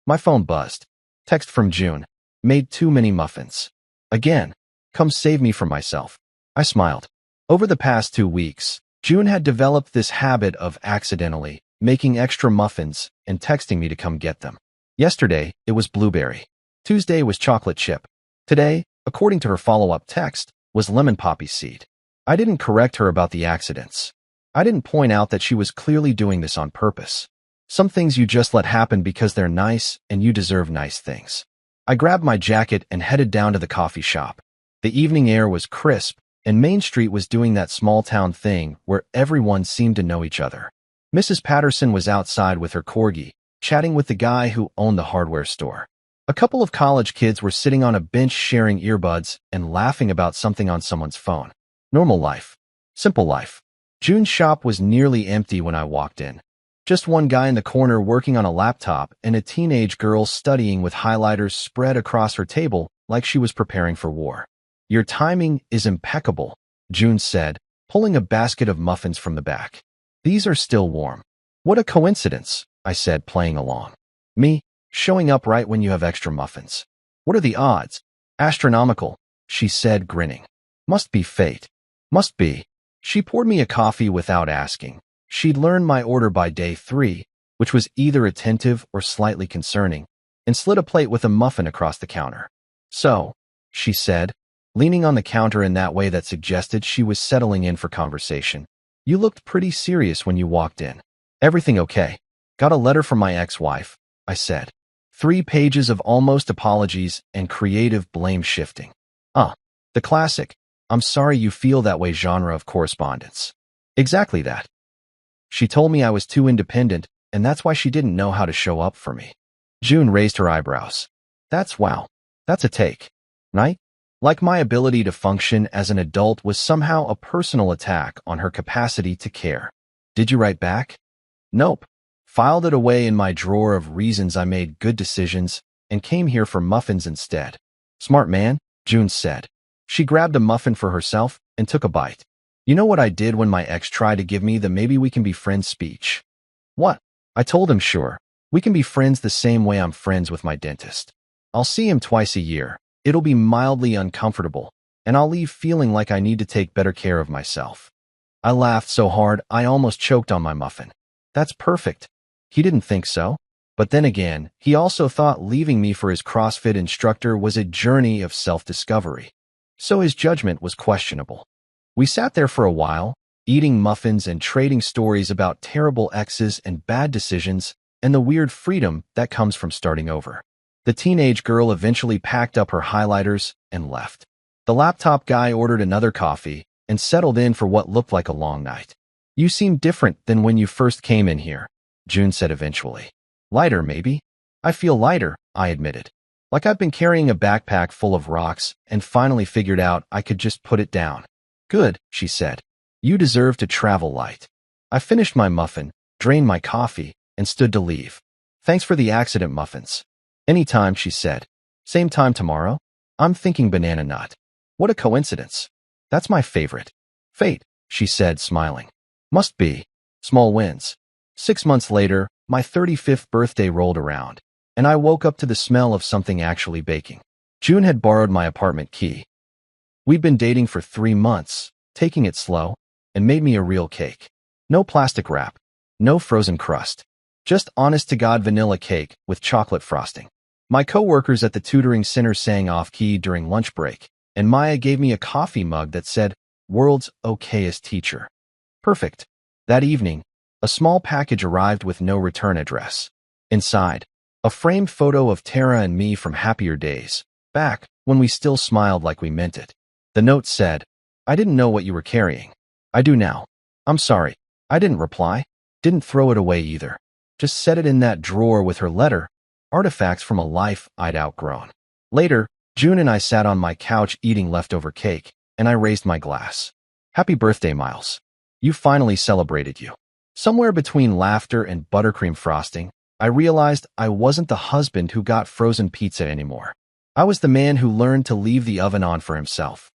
My phone buzzed. Text from June. Made too many muffins. Again. Come save me from myself. I smiled. Over the past 2 weeks, June had developed this habit of accidentally making extra muffins and texting me to come get them. Yesterday, it was blueberry. Tuesday was chocolate chip. Today, according to her follow-up text, was lemon poppy seed. I didn't correct her about the accidents. I didn't point out that she was clearly doing this on purpose. Some things you just let happen because they're nice and you deserve nice things. I grabbed my jacket and headed down to the coffee shop. The evening air was crisp, and Main Street was doing that small-town thing where everyone seemed to know each other. Mrs. Patterson was outside with her corgi, chatting with the guy who owned the hardware store. A couple of college kids were sitting on a bench sharing earbuds and laughing about something on someone's phone. Normal life. Simple life. June's shop was nearly empty when I walked in. Just one guy in the corner working on a laptop and a teenage girl studying with highlighters spread across her table like she was preparing for war. "Your timing is impeccable," June said, pulling a basket of muffins from the back. "These are still warm." "What a coincidence," I said, playing along. "Me, showing up right when you have extra muffins. What are the odds?" "Astronomical," she said, grinning. "Must be fate." "Must be." She poured me a coffee without asking. She'd learned my order by day 3, which was either attentive or slightly concerning, and slid a plate with a muffin across the counter. "So," she said, leaning on the counter in that way that suggested she was settling in for conversation, "you looked pretty serious when you walked in." "Everything okay?" "Got a letter from my ex-wife," I said. 3 pages of almost apologies and creative blame shifting. The classic, "I'm sorry you feel that way" genre of correspondence. Exactly that. She told me I was too independent, and that's why she didn't know how to show up for me. June raised her eyebrows. Wow. That's a take, right? Like my ability to function as an adult was somehow a personal attack on her capacity to care. "Did you write back?" "Nope. Filed it away in my drawer of reasons I made good decisions and came here for muffins instead." "Smart man," June said. She grabbed a muffin for herself and took a bite. "You know what I did when my ex tried to give me the maybe we can be friends speech?" "What?" I told him, "Sure. We can be friends the same way I'm friends with my dentist. I'll see him twice a year. It'll be mildly uncomfortable, and I'll leave feeling like I need to take better care of myself." I laughed so hard I almost choked on my muffin. That's perfect. He didn't think so. But then again, he also thought leaving me for his CrossFit instructor was a journey of self-discovery. So his judgment was questionable. We sat there for a while, eating muffins and trading stories about terrible exes and bad decisions and the weird freedom that comes from starting over. The teenage girl eventually packed up her highlighters and left. The laptop guy ordered another coffee and settled in for what looked like a long night. "You seem different than when you first came in here," June said eventually. "Lighter, maybe?" "I feel lighter," I admitted. "Like I've been carrying a backpack full of rocks and finally figured out I could just put it down." "Good," she said. "You deserve to travel light." I finished my muffin, drained my coffee, and stood to leave. "Thanks for the accident muffins." "Anytime," she said. "Same time tomorrow?" "I'm thinking banana nut." "What a coincidence." "That's my favorite." "Fate," she said, smiling. "Must be. Small wins." 6 months later, my 35th birthday rolled around, and I woke up to the smell of something actually baking. June had borrowed my apartment key. We'd been dating for 3 months, taking it slow, and made me a real cake. No plastic wrap, no frozen crust. Just honest-to-God vanilla cake with chocolate frosting. My coworkers at the tutoring center sang off-key during lunch break, and Maya gave me a coffee mug that said, "World's okayest teacher." Perfect. That evening, a small package arrived with no return address. Inside, a framed photo of Tara and me from happier days, back when we still smiled like we meant it. The note said, "I didn't know what you were carrying. I do now. I'm sorry." I didn't reply, didn't throw it away either. Just set it in that drawer with her letter, artifacts from a life I'd outgrown. Later, June and I sat on my couch eating leftover cake, and I raised my glass. "Happy birthday, Miles. You finally celebrated you." Somewhere between laughter and buttercream frosting, I realized I wasn't the husband who got frozen pizza anymore. I was the man who learned to leave the oven on for himself.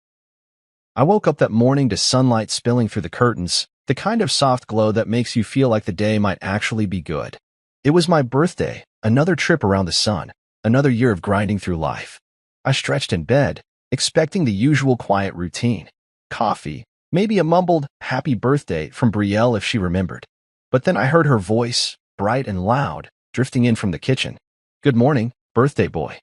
I woke up that morning to sunlight spilling through the curtains, the kind of soft glow that makes you feel like the day might actually be good. It was my birthday, another trip around the sun, another year of grinding through life. I stretched in bed, expecting the usual quiet routine. Coffee, Maybe a mumbled happy birthday from Brielle if she remembered. But then I heard her voice, bright and loud, drifting in from the kitchen. "Good morning, birthday boy,"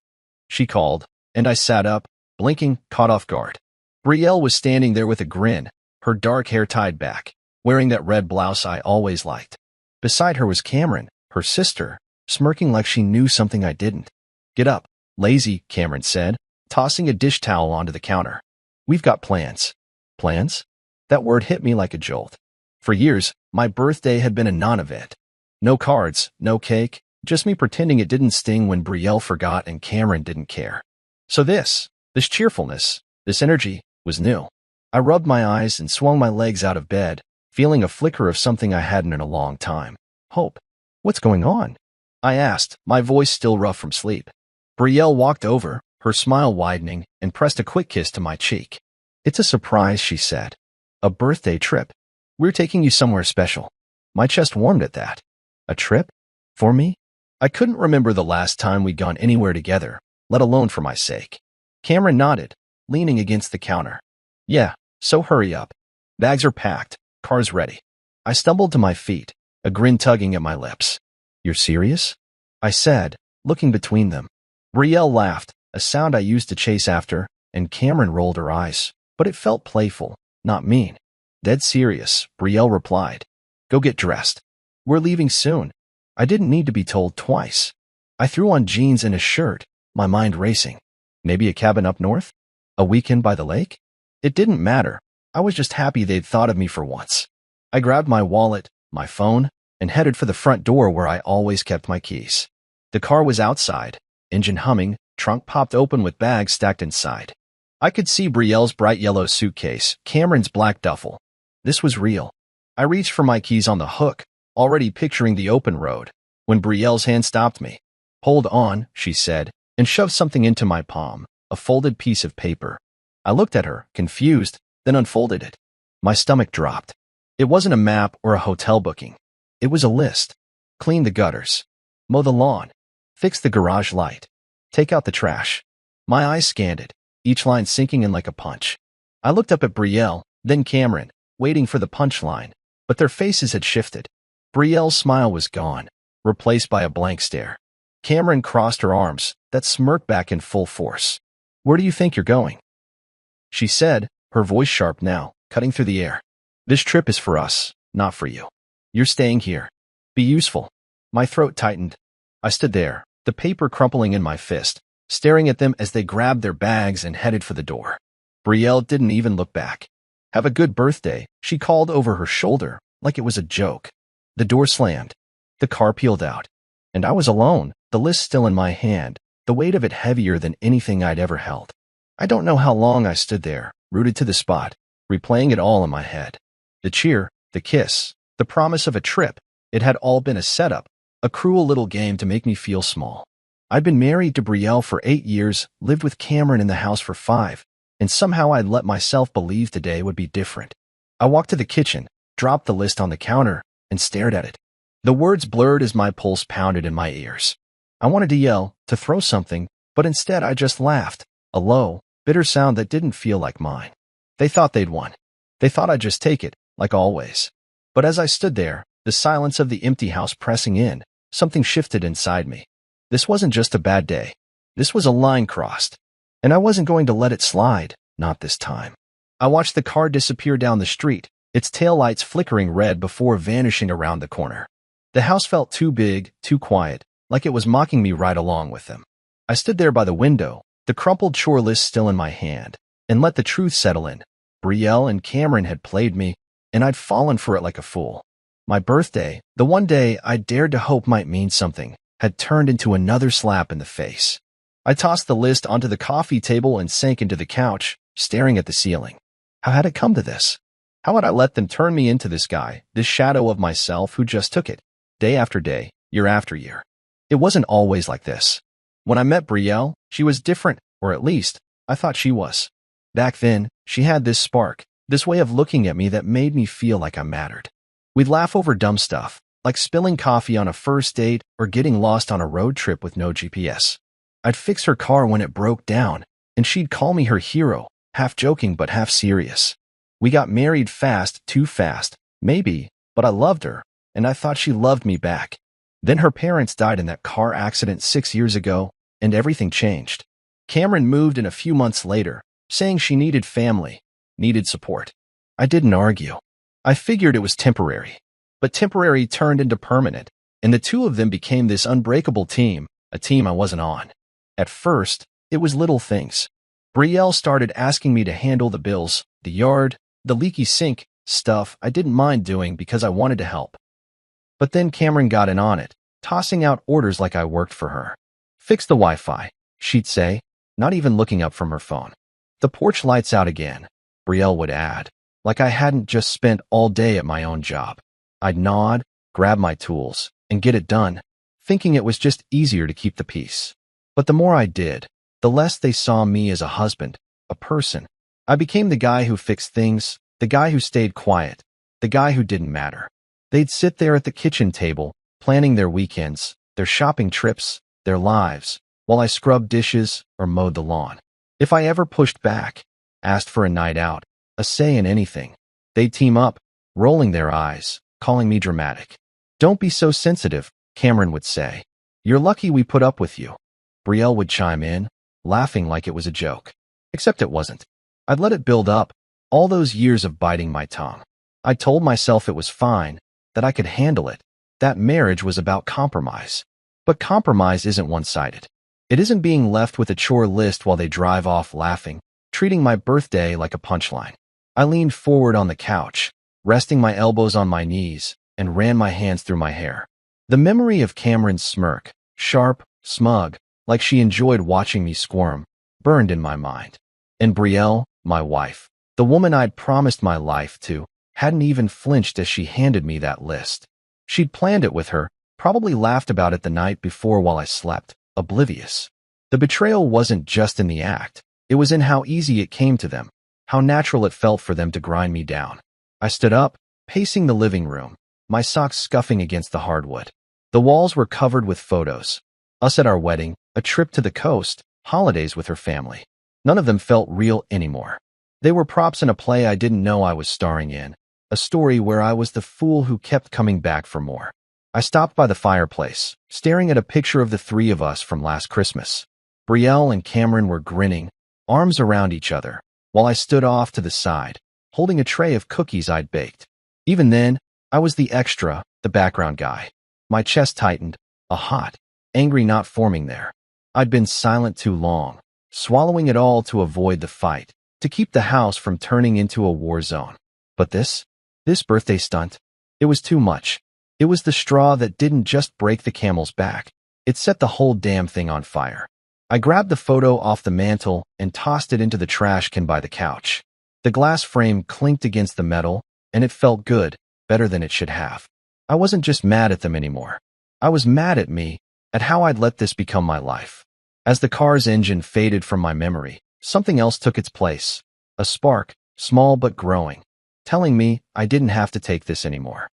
she called, and I sat up, blinking, caught off guard. Brielle was standing there with a grin, her dark hair tied back, wearing that red blouse I always liked. Beside her was Cameron, her sister, smirking like she knew something I didn't. "Get up, lazy," Cameron said, tossing a dish towel onto the counter. "We've got plans." Plans? That word hit me like a jolt. For years, my birthday had been a non-event. No cards, no cake, just me pretending it didn't sting when Brielle forgot and Cameron didn't care. So this cheerfulness, this energy, was new. I rubbed my eyes and swung my legs out of bed, feeling a flicker of something I hadn't in a long time. Hope. "What's going on?" I asked, my voice still rough from sleep. Brielle walked over, her smile widening, and pressed a quick kiss to my cheek. "It's a surprise," she said. "A birthday trip. We're taking you somewhere special." My chest warmed at that. A trip? For me? I couldn't remember the last time we'd gone anywhere together, let alone for my sake. Cameron nodded, leaning against the counter. "Yeah, so hurry up. Bags are packed, car's ready." I stumbled to my feet, a grin tugging at my lips. "You're serious?" I said, looking between them. Brielle laughed, a sound I used to chase after, and Cameron rolled her eyes, but it felt playful, not mean. "Dead serious," Brielle replied. "Go get dressed. We're leaving soon." I didn't need to be told twice. I threw on jeans and a shirt, my mind racing. Maybe a cabin up north? A weekend by the lake? It didn't matter. I was just happy they'd thought of me for once. I grabbed my wallet, my phone, and headed for the front door where I always kept my keys. The car was outside, engine humming, trunk popped open with bags stacked inside. I could see Brielle's bright yellow suitcase, Cameron's black duffel. This was real. I reached for my keys on the hook, already picturing the open road, when Brielle's hand stopped me. "Hold on," she said, and shoved something into my palm, a folded piece of paper. I looked at her, confused, then unfolded it. My stomach dropped. It wasn't a map or a hotel booking. It was a list. Clean the gutters. Mow the lawn. Fix the garage light. Take out the trash. My eyes scanned it, each line sinking in like a punch. I looked up at Brielle, then Cameron, waiting for the punchline, but their faces had shifted. Brielle's smile was gone, replaced by a blank stare. Cameron crossed her arms, that smirk back in full force. "Where do you think you're going?" she said, her voice sharp now, cutting through the air. "This trip is for us, not for you. You're staying here. Be useful." My throat tightened. I stood there, the paper crumpling in my fist, staring at them as they grabbed their bags and headed for the door. Brielle didn't even look back. "Have a good birthday," she called over her shoulder, like it was a joke. The door slammed. The car peeled out. And I was alone, the list still in my hand, the weight of it heavier than anything I'd ever held. I don't know how long I stood there, rooted to the spot, replaying it all in my head. The cheer, the kiss, the promise of a trip, it had all been a setup, a cruel little game to make me feel small. I'd been married to Brielle for 8 years, lived with Cameron in the house for 5, and somehow I'd let myself believe today would be different. I walked to the kitchen, dropped the list on the counter, and stared at it. The words blurred as my pulse pounded in my ears. I wanted to yell, to throw something, but instead I just laughed, a low, bitter sound that didn't feel like mine. They thought they'd won. They thought I'd just take it, like always. But as I stood there, the silence of the empty house pressing in, something shifted inside me. This wasn't just a bad day. This was a line crossed. And I wasn't going to let it slide, not this time. I watched the car disappear down the street, its taillights flickering red before vanishing around the corner. The house felt too big, too quiet, like it was mocking me right along with them. I stood there by the window, the crumpled chore list still in my hand, and let the truth settle in. Brielle and Cameron had played me, and I'd fallen for it like a fool. My birthday, the one day I dared to hope might mean something, had turned into another slap in the face. I tossed the list onto the coffee table and sank into the couch, staring at the ceiling. How had it come to this? How had I let them turn me into this guy, this shadow of myself who just took it, day after day, year after year? It wasn't always like this. When I met Brielle, she was different, or at least, I thought she was. Back then, she had this spark, this way of looking at me that made me feel like I mattered. We'd laugh over dumb stuff, like spilling coffee on a first date or getting lost on a road trip with no GPS. I'd fix her car when it broke down, and she'd call me her hero, half joking but half serious. We got married fast, too fast, maybe, but I loved her, and I thought she loved me back. Then her parents died in that car accident 6 years ago, and everything changed. Cameron moved in a few months later, saying she needed family, needed support. I didn't argue. I figured it was temporary. But temporary turned into permanent, and the two of them became this unbreakable team, a team I wasn't on. At first, it was little things. Brielle started asking me to handle the bills, the yard, the leaky sink, stuff I didn't mind doing because I wanted to help. But then Cameron got in on it, tossing out orders like I worked for her. Fix the Wi-Fi, she'd say, not even looking up from her phone. The porch lights out again, Brielle would add, like I hadn't just spent all day at my own job. I'd nod, grab my tools, and get it done, thinking it was just easier to keep the peace. But the more I did, the less they saw me as a husband, a person. I became the guy who fixed things, the guy who stayed quiet, the guy who didn't matter. They'd sit there at the kitchen table, planning their weekends, their shopping trips, their lives, while I scrubbed dishes or mowed the lawn. If I ever pushed back, asked for a night out, a say in anything, they'd team up, rolling their eyes, calling me dramatic. Don't be so sensitive, Cameron would say. You're lucky we put up with you. Brielle would chime in, laughing like it was a joke. Except it wasn't. I'd let it build up, all those years of biting my tongue. I told myself it was fine, that I could handle it, that marriage was about compromise. But compromise isn't one-sided. It isn't being left with a chore list while they drive off laughing, treating my birthday like a punchline. I leaned forward on the couch, resting my elbows on my knees, and ran my hands through my hair. The memory of Cameron's smirk, sharp, smug, like she enjoyed watching me squirm, burned in my mind. And Brielle, my wife, the woman I'd promised my life to, hadn't even flinched as she handed me that list. She'd planned it with her, probably laughed about it the night before while I slept, oblivious. The betrayal wasn't just in the act, it was in how easy it came to them, how natural it felt for them to grind me down. I stood up, pacing the living room, my socks scuffing against the hardwood. The walls were covered with photos. Us at our wedding, a trip to the coast, holidays with her family. None of them felt real anymore. They were props in a play I didn't know I was starring in, a story where I was the fool who kept coming back for more. I stopped by the fireplace, staring at a picture of the three of us from last Christmas. Brielle and Cameron were grinning, arms around each other, while I stood off to the side, holding a tray of cookies I'd baked. Even then, I was the extra, the background guy. My chest tightened, a hot, angry knot forming there. I'd been silent too long, swallowing it all to avoid the fight, to keep the house from turning into a war zone. But this birthday stunt, it was too much. It was the straw that didn't just break the camel's back. It set the whole damn thing on fire. I grabbed the photo off the mantel and tossed it into the trash can by the couch. The glass frame clinked against the metal, and it felt good, better than it should have. I wasn't just mad at them anymore. I was mad at me, at how I'd let this become my life. As the car's engine faded from my memory, something else took its place. A spark, small but growing, telling me I didn't have to take this anymore.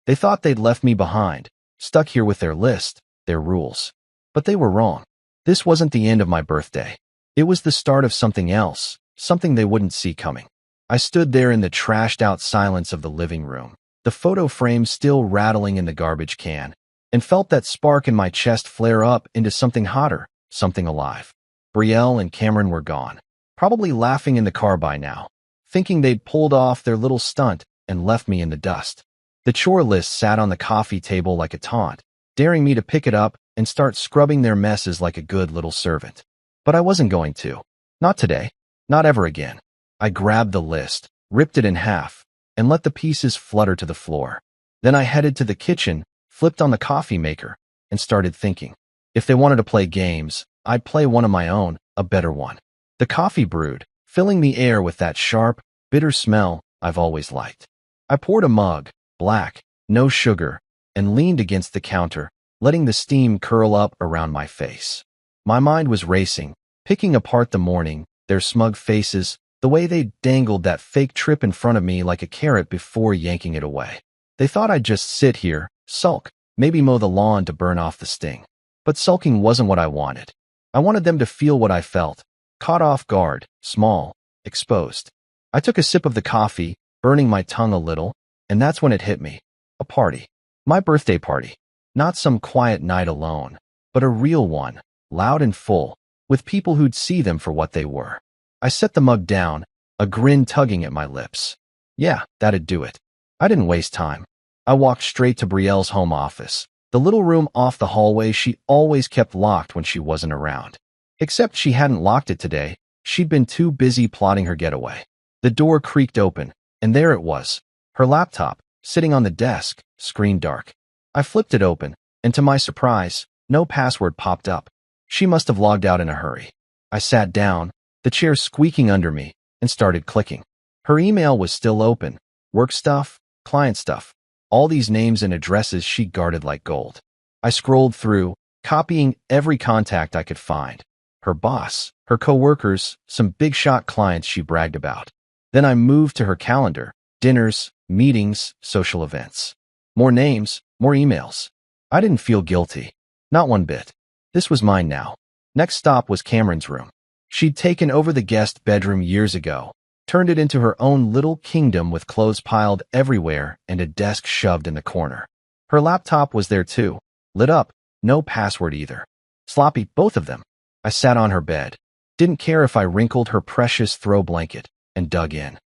They thought they'd left me behind, stuck here with their list, their rules. But they were wrong. This wasn't the end of my birthday. It was the start of something else, something they wouldn't see coming. I stood there in the trashed-out silence of the living room, the photo frame still rattling in the garbage can, and felt that spark in my chest flare up into something hotter, something alive. Brielle and Cameron were gone, probably laughing in the car by now, thinking they'd pulled off their little stunt and left me in the dust. The chore list sat on the coffee table like a taunt, daring me to pick it up and start scrubbing their messes like a good little servant. But I wasn't going to. Not today. Not ever again. I grabbed the list, ripped it in half, and let the pieces flutter to the floor. Then I headed to the kitchen, flipped on the coffee maker, and started thinking. If they wanted to play games, I'd play one of my own, a better one. The coffee brewed, filling the air with that sharp, bitter smell I've always liked. I poured a mug, black, no sugar, and leaned against the counter, letting the steam curl up around my face. My mind was racing, picking apart the morning, their smug faces, the way they dangled that fake trip in front of me like a carrot before yanking it away. They thought I'd just sit here, sulk, maybe mow the lawn to burn off the sting. But sulking wasn't what I wanted. I wanted them to feel what I felt, caught off guard, small, exposed. I took a sip of the coffee, burning my tongue a little, and that's when it hit me. A party. My birthday party. Not some quiet night alone, but a real one, loud and full, with people who'd see them for what they were. I set the mug down, a grin tugging at my lips. Yeah, that'd do it. I didn't waste time. I walked straight to Brielle's home office, the little room off the hallway she always kept locked when she wasn't around. Except she hadn't locked it today. She'd been too busy plotting her getaway. The door creaked open, and there it was, her laptop, sitting on the desk, screen dark. I flipped it open, and to my surprise, no password popped up. She must have logged out in a hurry. I sat down, the chair squeaking under me, and started clicking. Her email was still open. Work stuff, client stuff, all these names and addresses she guarded like gold. I scrolled through, copying every contact I could find. Her boss, her coworkers, some big-shot clients she bragged about. Then I moved to her calendar, dinners, meetings, social events. More names, more emails. I didn't feel guilty. Not one bit. This was mine now. Next stop was Cameron's room. She'd taken over the guest bedroom years ago, turned it into her own little kingdom with clothes piled everywhere and a desk shoved in the corner. Her laptop was there too, lit up, no password either. Sloppy, both of them. I sat on her bed, didn't care if I wrinkled her precious throw blanket, and dug in.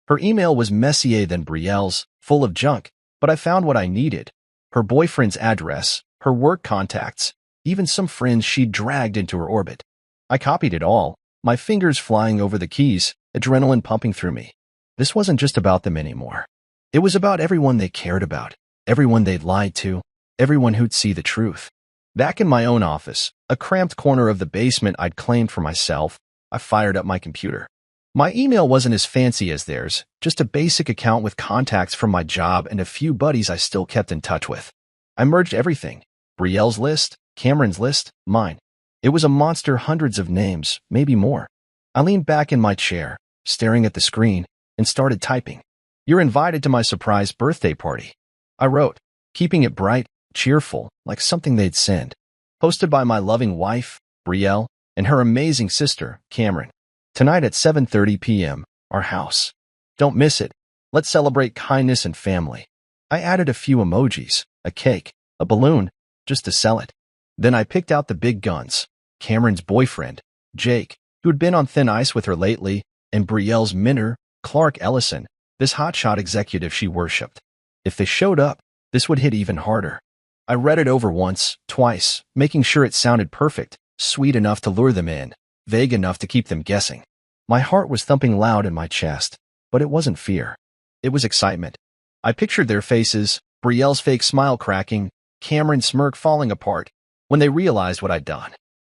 Her email was messier than Brielle's, full of junk, but I found what I needed. Her boyfriend's address, her work contacts, even some friends she'd dragged into her orbit. I copied it all, my fingers flying over the keys, adrenaline pumping through me. This wasn't just about them anymore. It was about everyone they cared about, everyone they'd lied to, everyone who'd see the truth. Back in my own office, a cramped corner of the basement I'd claimed for myself, I fired up my computer. My email wasn't as fancy as theirs, just a basic account with contacts from my job and a few buddies I still kept in touch with. I merged everything. Brielle's list, Cameron's list, mine. It was a monster, hundreds of names, maybe more. I leaned back in my chair, staring at the screen, and started typing. You're invited to my surprise birthday party. I wrote, keeping it bright, cheerful, like something they'd send. Posted by my loving wife, Brielle, and her amazing sister, Cameron. Tonight at 7:30 p.m., our house. Don't miss it. Let's celebrate kindness and family. I added a few emojis, a cake, a balloon, just to sell it. Then I picked out the big guns, Cameron's boyfriend, Jake, who had been on thin ice with her lately, and Brielle's mentor, Clark Ellison, this hotshot executive she worshipped. If they showed up, this would hit even harder. I read it over once, twice, making sure it sounded perfect, sweet enough to lure them in, vague enough to keep them guessing. My heart was thumping loud in my chest, but it wasn't fear. It was excitement. I pictured their faces, Brielle's fake smile cracking, Cameron's smirk falling apart, when they realized what I'd done.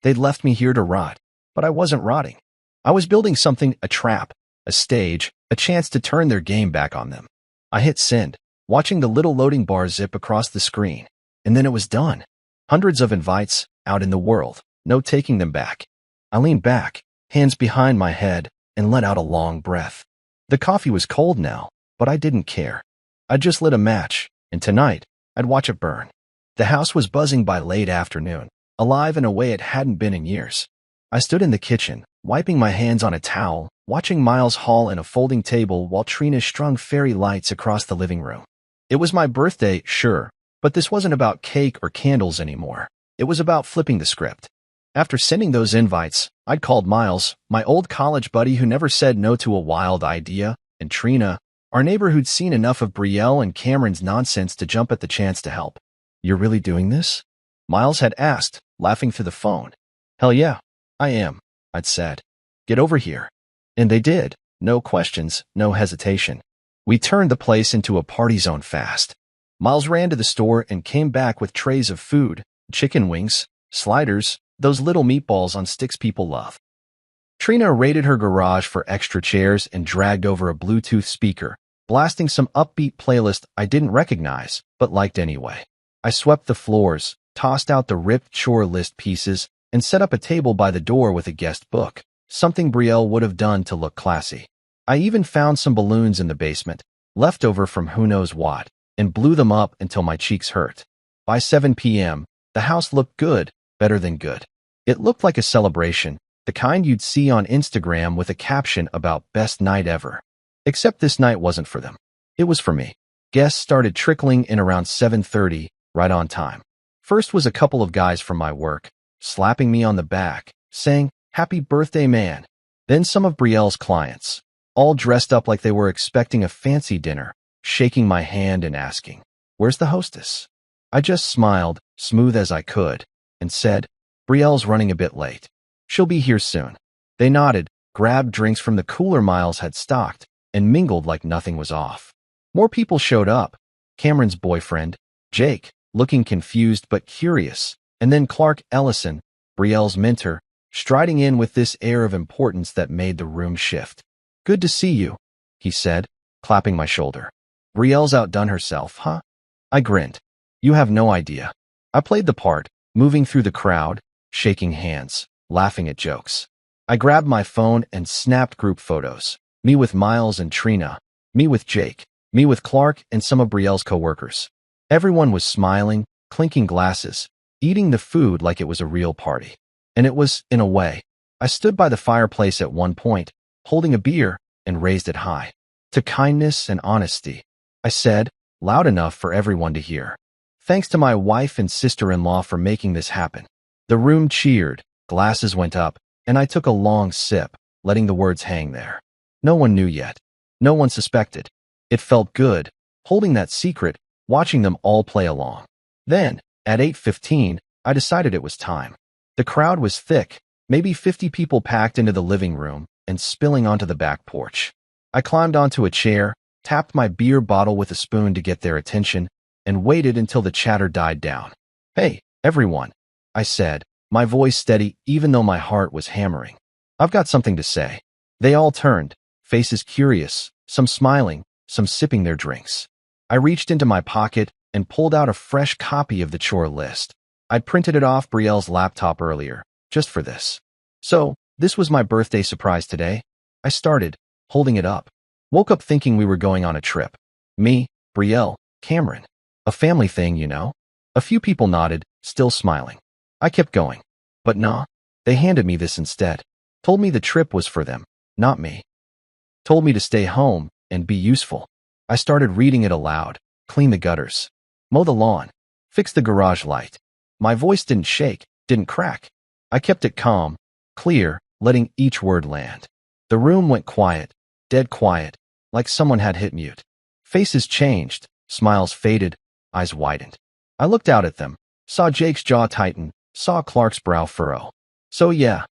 They'd left me here to rot, but I wasn't rotting. I was building something, a trap, a stage, a chance to turn their game back on them. I hit send, watching the little loading bar zip across the screen, and then it was done. Hundreds of invites, out in the world, no taking them back. I leaned back, hands behind my head, and let out a long breath. The coffee was cold now, but I didn't care. I just lit a match, and tonight, I'd watch it burn. The house was buzzing by late afternoon, alive in a way it hadn't been in years. I stood in the kitchen, wiping my hands on a towel, watching Miles haul in a folding table while Trina strung fairy lights across the living room. It was my birthday, sure, but this wasn't about cake or candles anymore. It was about flipping the script. After sending those invites, I'd called Miles, my old college buddy who never said no to a wild idea, and Trina, our neighbor who'd seen enough of Brielle and Cameron's nonsense to jump at the chance to help. You're really doing this? Miles had asked, laughing through the phone. Hell yeah, I am, I'd said. Get over here. And they did. No questions, no hesitation. We turned the place into a party zone fast. Miles ran to the store and came back with trays of food, chicken wings, sliders, those little meatballs on sticks people love. Trina raided her garage for extra chairs and dragged over a Bluetooth speaker, blasting some upbeat playlist I didn't recognize, but liked anyway. I swept the floors, tossed out the ripped chore list pieces, and set up a table by the door with a guest book, something Brielle would have done to look classy. I even found some balloons in the basement, leftover from who knows what, and blew them up until my cheeks hurt. By 7 p.m., the house looked good, better than good. It looked like a celebration, The kind you'd see on Instagram with a caption about best night ever. Except this night wasn't for them. It was for me. Guests started trickling in around 7:30, right on time. First was a couple of guys from my work, slapping me on the back, saying, "Happy birthday, man." Then some of Brielle's clients, all dressed up like they were expecting a fancy dinner, shaking my hand and asking, "Where's the hostess?" I just smiled, smooth as I could, and said, "Brielle's running a bit late. She'll be here soon." They nodded, grabbed drinks from the cooler Miles had stocked, and mingled like nothing was off. More people showed up. Cameron's boyfriend, Jake, looking confused but curious, and then Clark Ellison, Brielle's mentor, striding in with this air of importance that made the room shift. "Good to see you," he said, clapping my shoulder. "Brielle's outdone herself, huh?" I grinned. "You have no idea." I played the part, moving through the crowd, shaking hands, laughing at jokes. I grabbed my phone and snapped group photos. Me with Miles and Trina, me with Jake, me with Clark and some of Brielle's co-workers. Everyone was smiling, clinking glasses, eating the food like it was a real party. And it was, in a way. I stood by the fireplace at one point, holding a beer, and raised it high. "To kindness and honesty," I said, loud enough for everyone to hear. "Thanks to my wife and sister-in-law for making this happen." The room cheered, glasses went up, and I took a long sip, letting the words hang there. No one knew yet. No one suspected. It felt good, holding that secret, watching them all play along. Then, at 8:15, I decided it was time. The crowd was thick, maybe 50 people packed into the living room and spilling onto the back porch. I climbed onto a chair, tapped my beer bottle with a spoon to get their attention, and waited until the chatter died down. "Hey, everyone," I said, my voice steady even though my heart was hammering. "I've got something to say." They all turned, faces curious, some smiling, some sipping their drinks. I reached into my pocket and pulled out a fresh copy of the chore list. I'd printed it off Brielle's laptop earlier, just for this. "So, this was my birthday surprise today," I started, holding it up. "Woke up thinking we were going on a trip. Me, Brielle, Cameron. A family thing, you know." A few people nodded, still smiling. I kept going. But nah, they handed me this instead. Told me the trip was for them, not me. Told me to stay home and be useful. I started reading it aloud. Clean the gutters. Mow the lawn. Fix the garage light. My voice didn't shake, didn't crack. I kept it calm, clear, letting each word land. The room went quiet, dead quiet, like someone had hit mute. Faces changed, smiles faded, eyes widened. I looked out at them, saw Jake's jaw tighten, saw Clark's brow furrow. "So yeah,"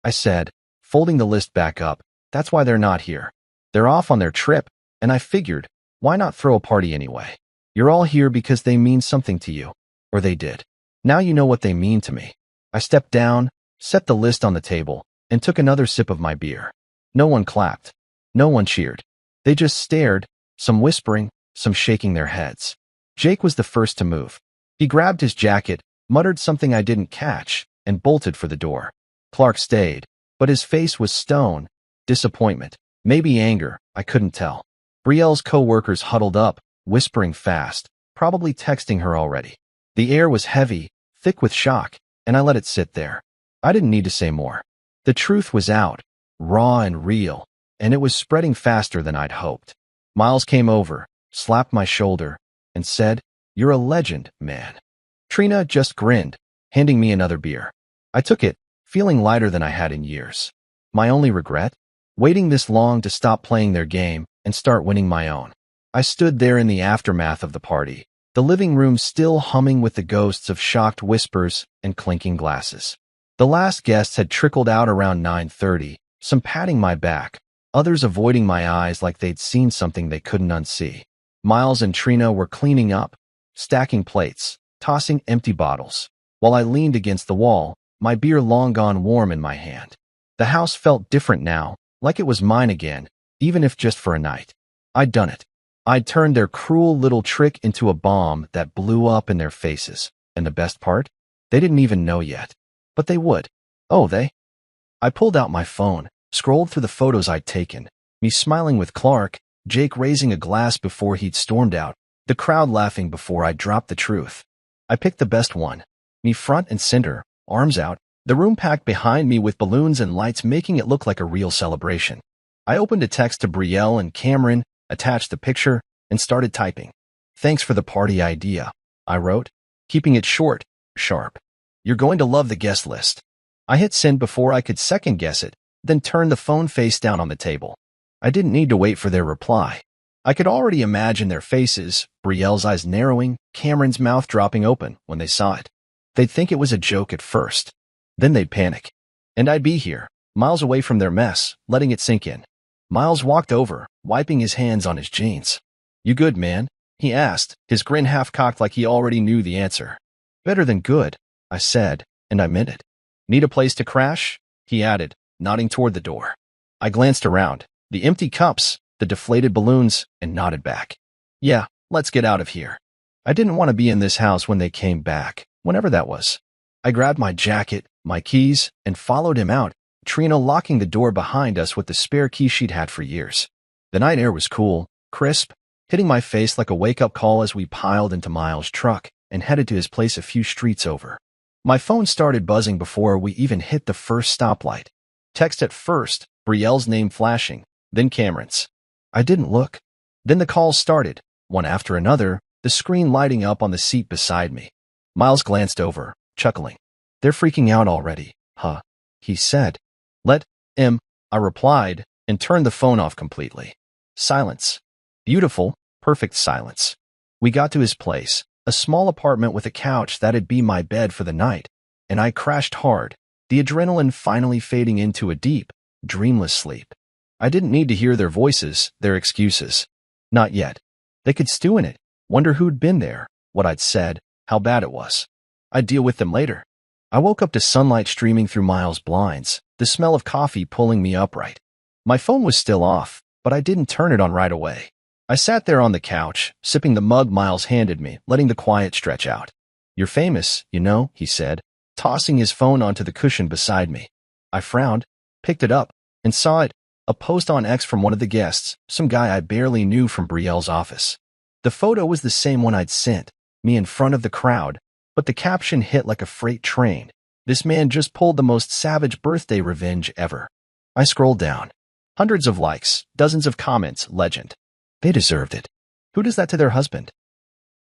I said, folding the list back up, "that's why they're not here. They're off on their trip, and I figured, why not throw a party anyway? You're all here because they mean something to you. Or they did. Now you know what they mean to me." I stepped down, set the list on the table, and took another sip of my beer. No one clapped. No one cheered. They just stared, some whispering, some shaking their heads. Jake was the first to move. He grabbed his jacket, muttered something I didn't catch, and bolted for the door. Clark stayed, but his face was stone, disappointment, maybe anger, I couldn't tell. Brielle's co-workers huddled up, whispering fast, probably texting her already. The air was heavy, thick with shock, and I let it sit there. I didn't need to say more. The truth was out, raw and real, and it was spreading faster than I'd hoped. Miles came over, slapped my shoulder, and said, "You're a legend, man." Trina just grinned, handing me another beer. I took it, feeling lighter than I had in years. My only regret? Waiting this long to stop playing their game and start winning my own. I stood there in the aftermath of the party, the living room still humming with the ghosts of shocked whispers and clinking glasses. The last guests had trickled out around 9:30, some patting my back, others avoiding my eyes like they'd seen something they couldn't unsee. Miles and Trina were cleaning up, stacking plates, tossing empty bottles, while I leaned against the wall, my beer long gone warm in my hand. The house felt different now, like it was mine again, even if just for a night. I'd done it. I'd turned their cruel little trick into a bomb that blew up in their faces. And the best part? They didn't even know yet. But they would. Oh, they? I pulled out my phone, scrolled through the photos I'd taken, me smiling with Clark, Jake raising a glass before he'd stormed out, the crowd laughing before I dropped the truth. I picked the best one. Me front and center, arms out, The room packed behind me with balloons and lights, making it look like a real celebration. I opened a text to Brielle and Cameron, attached the picture, and started typing. "Thanks for the party idea," I wrote, keeping it short, sharp. "You're going to love the guest list." I hit send before I could second guess it, then turned the phone face down on the table. I didn't need to wait for their reply. I could already imagine their faces, Brielle's eyes narrowing, Cameron's mouth dropping open when they saw it. They'd think it was a joke at first. Then they'd panic. And I'd be here, miles away from their mess, letting it sink in. Miles walked over, wiping his hands on his jeans. "You good, man?" he asked, his grin half-cocked like he already knew the answer. "Better than good," I said, and I meant it. "Need a place to crash?" he added, nodding toward the door. I glanced around, the empty cups, the deflated balloons, and nodded back. "Yeah, let's get out of here." I didn't want to be in this house when they came back, whenever that was. I grabbed my jacket, my keys, and followed him out, Trina locking the door behind us with the spare key she'd had for years. The night air was cool, crisp, hitting my face like a wake-up call as we piled into Miles' truck and headed to his place a few streets over. My phone started buzzing before we even hit the first stoplight. Text at first, Brielle's name flashing, then Cameron's. I didn't look. Then the calls started, one after another, the screen lighting up on the seat beside me. Miles glanced over, chuckling. "They're freaking out already, huh?" he said. "Let him," I replied, and turned the phone off completely. Silence. Beautiful, perfect silence. We got to his place, a small apartment with a couch that'd be my bed for the night, and I crashed hard, the adrenaline finally fading into a deep, dreamless sleep. I didn't need to hear their voices, their excuses. Not yet. They could stew in it, wonder who'd been there, what I'd said, how bad it was. I'd deal with them later. I woke up to sunlight streaming through Miles' blinds, the smell of coffee pulling me upright. My phone was still off, but I didn't turn it on right away. I sat there on the couch, sipping the mug Miles handed me, letting the quiet stretch out. "You're famous, you know," he said, tossing his phone onto the cushion beside me. I frowned, picked it up, and saw it, a post on X from one of the guests, some guy I barely knew from Brielle's office. The photo was the same one I'd sent, me in front of the crowd, but the caption hit like a freight train. "This man just pulled the most savage birthday revenge ever." I scrolled down. Hundreds of likes, dozens of comments, legend. They deserved it. Who does that to their husband?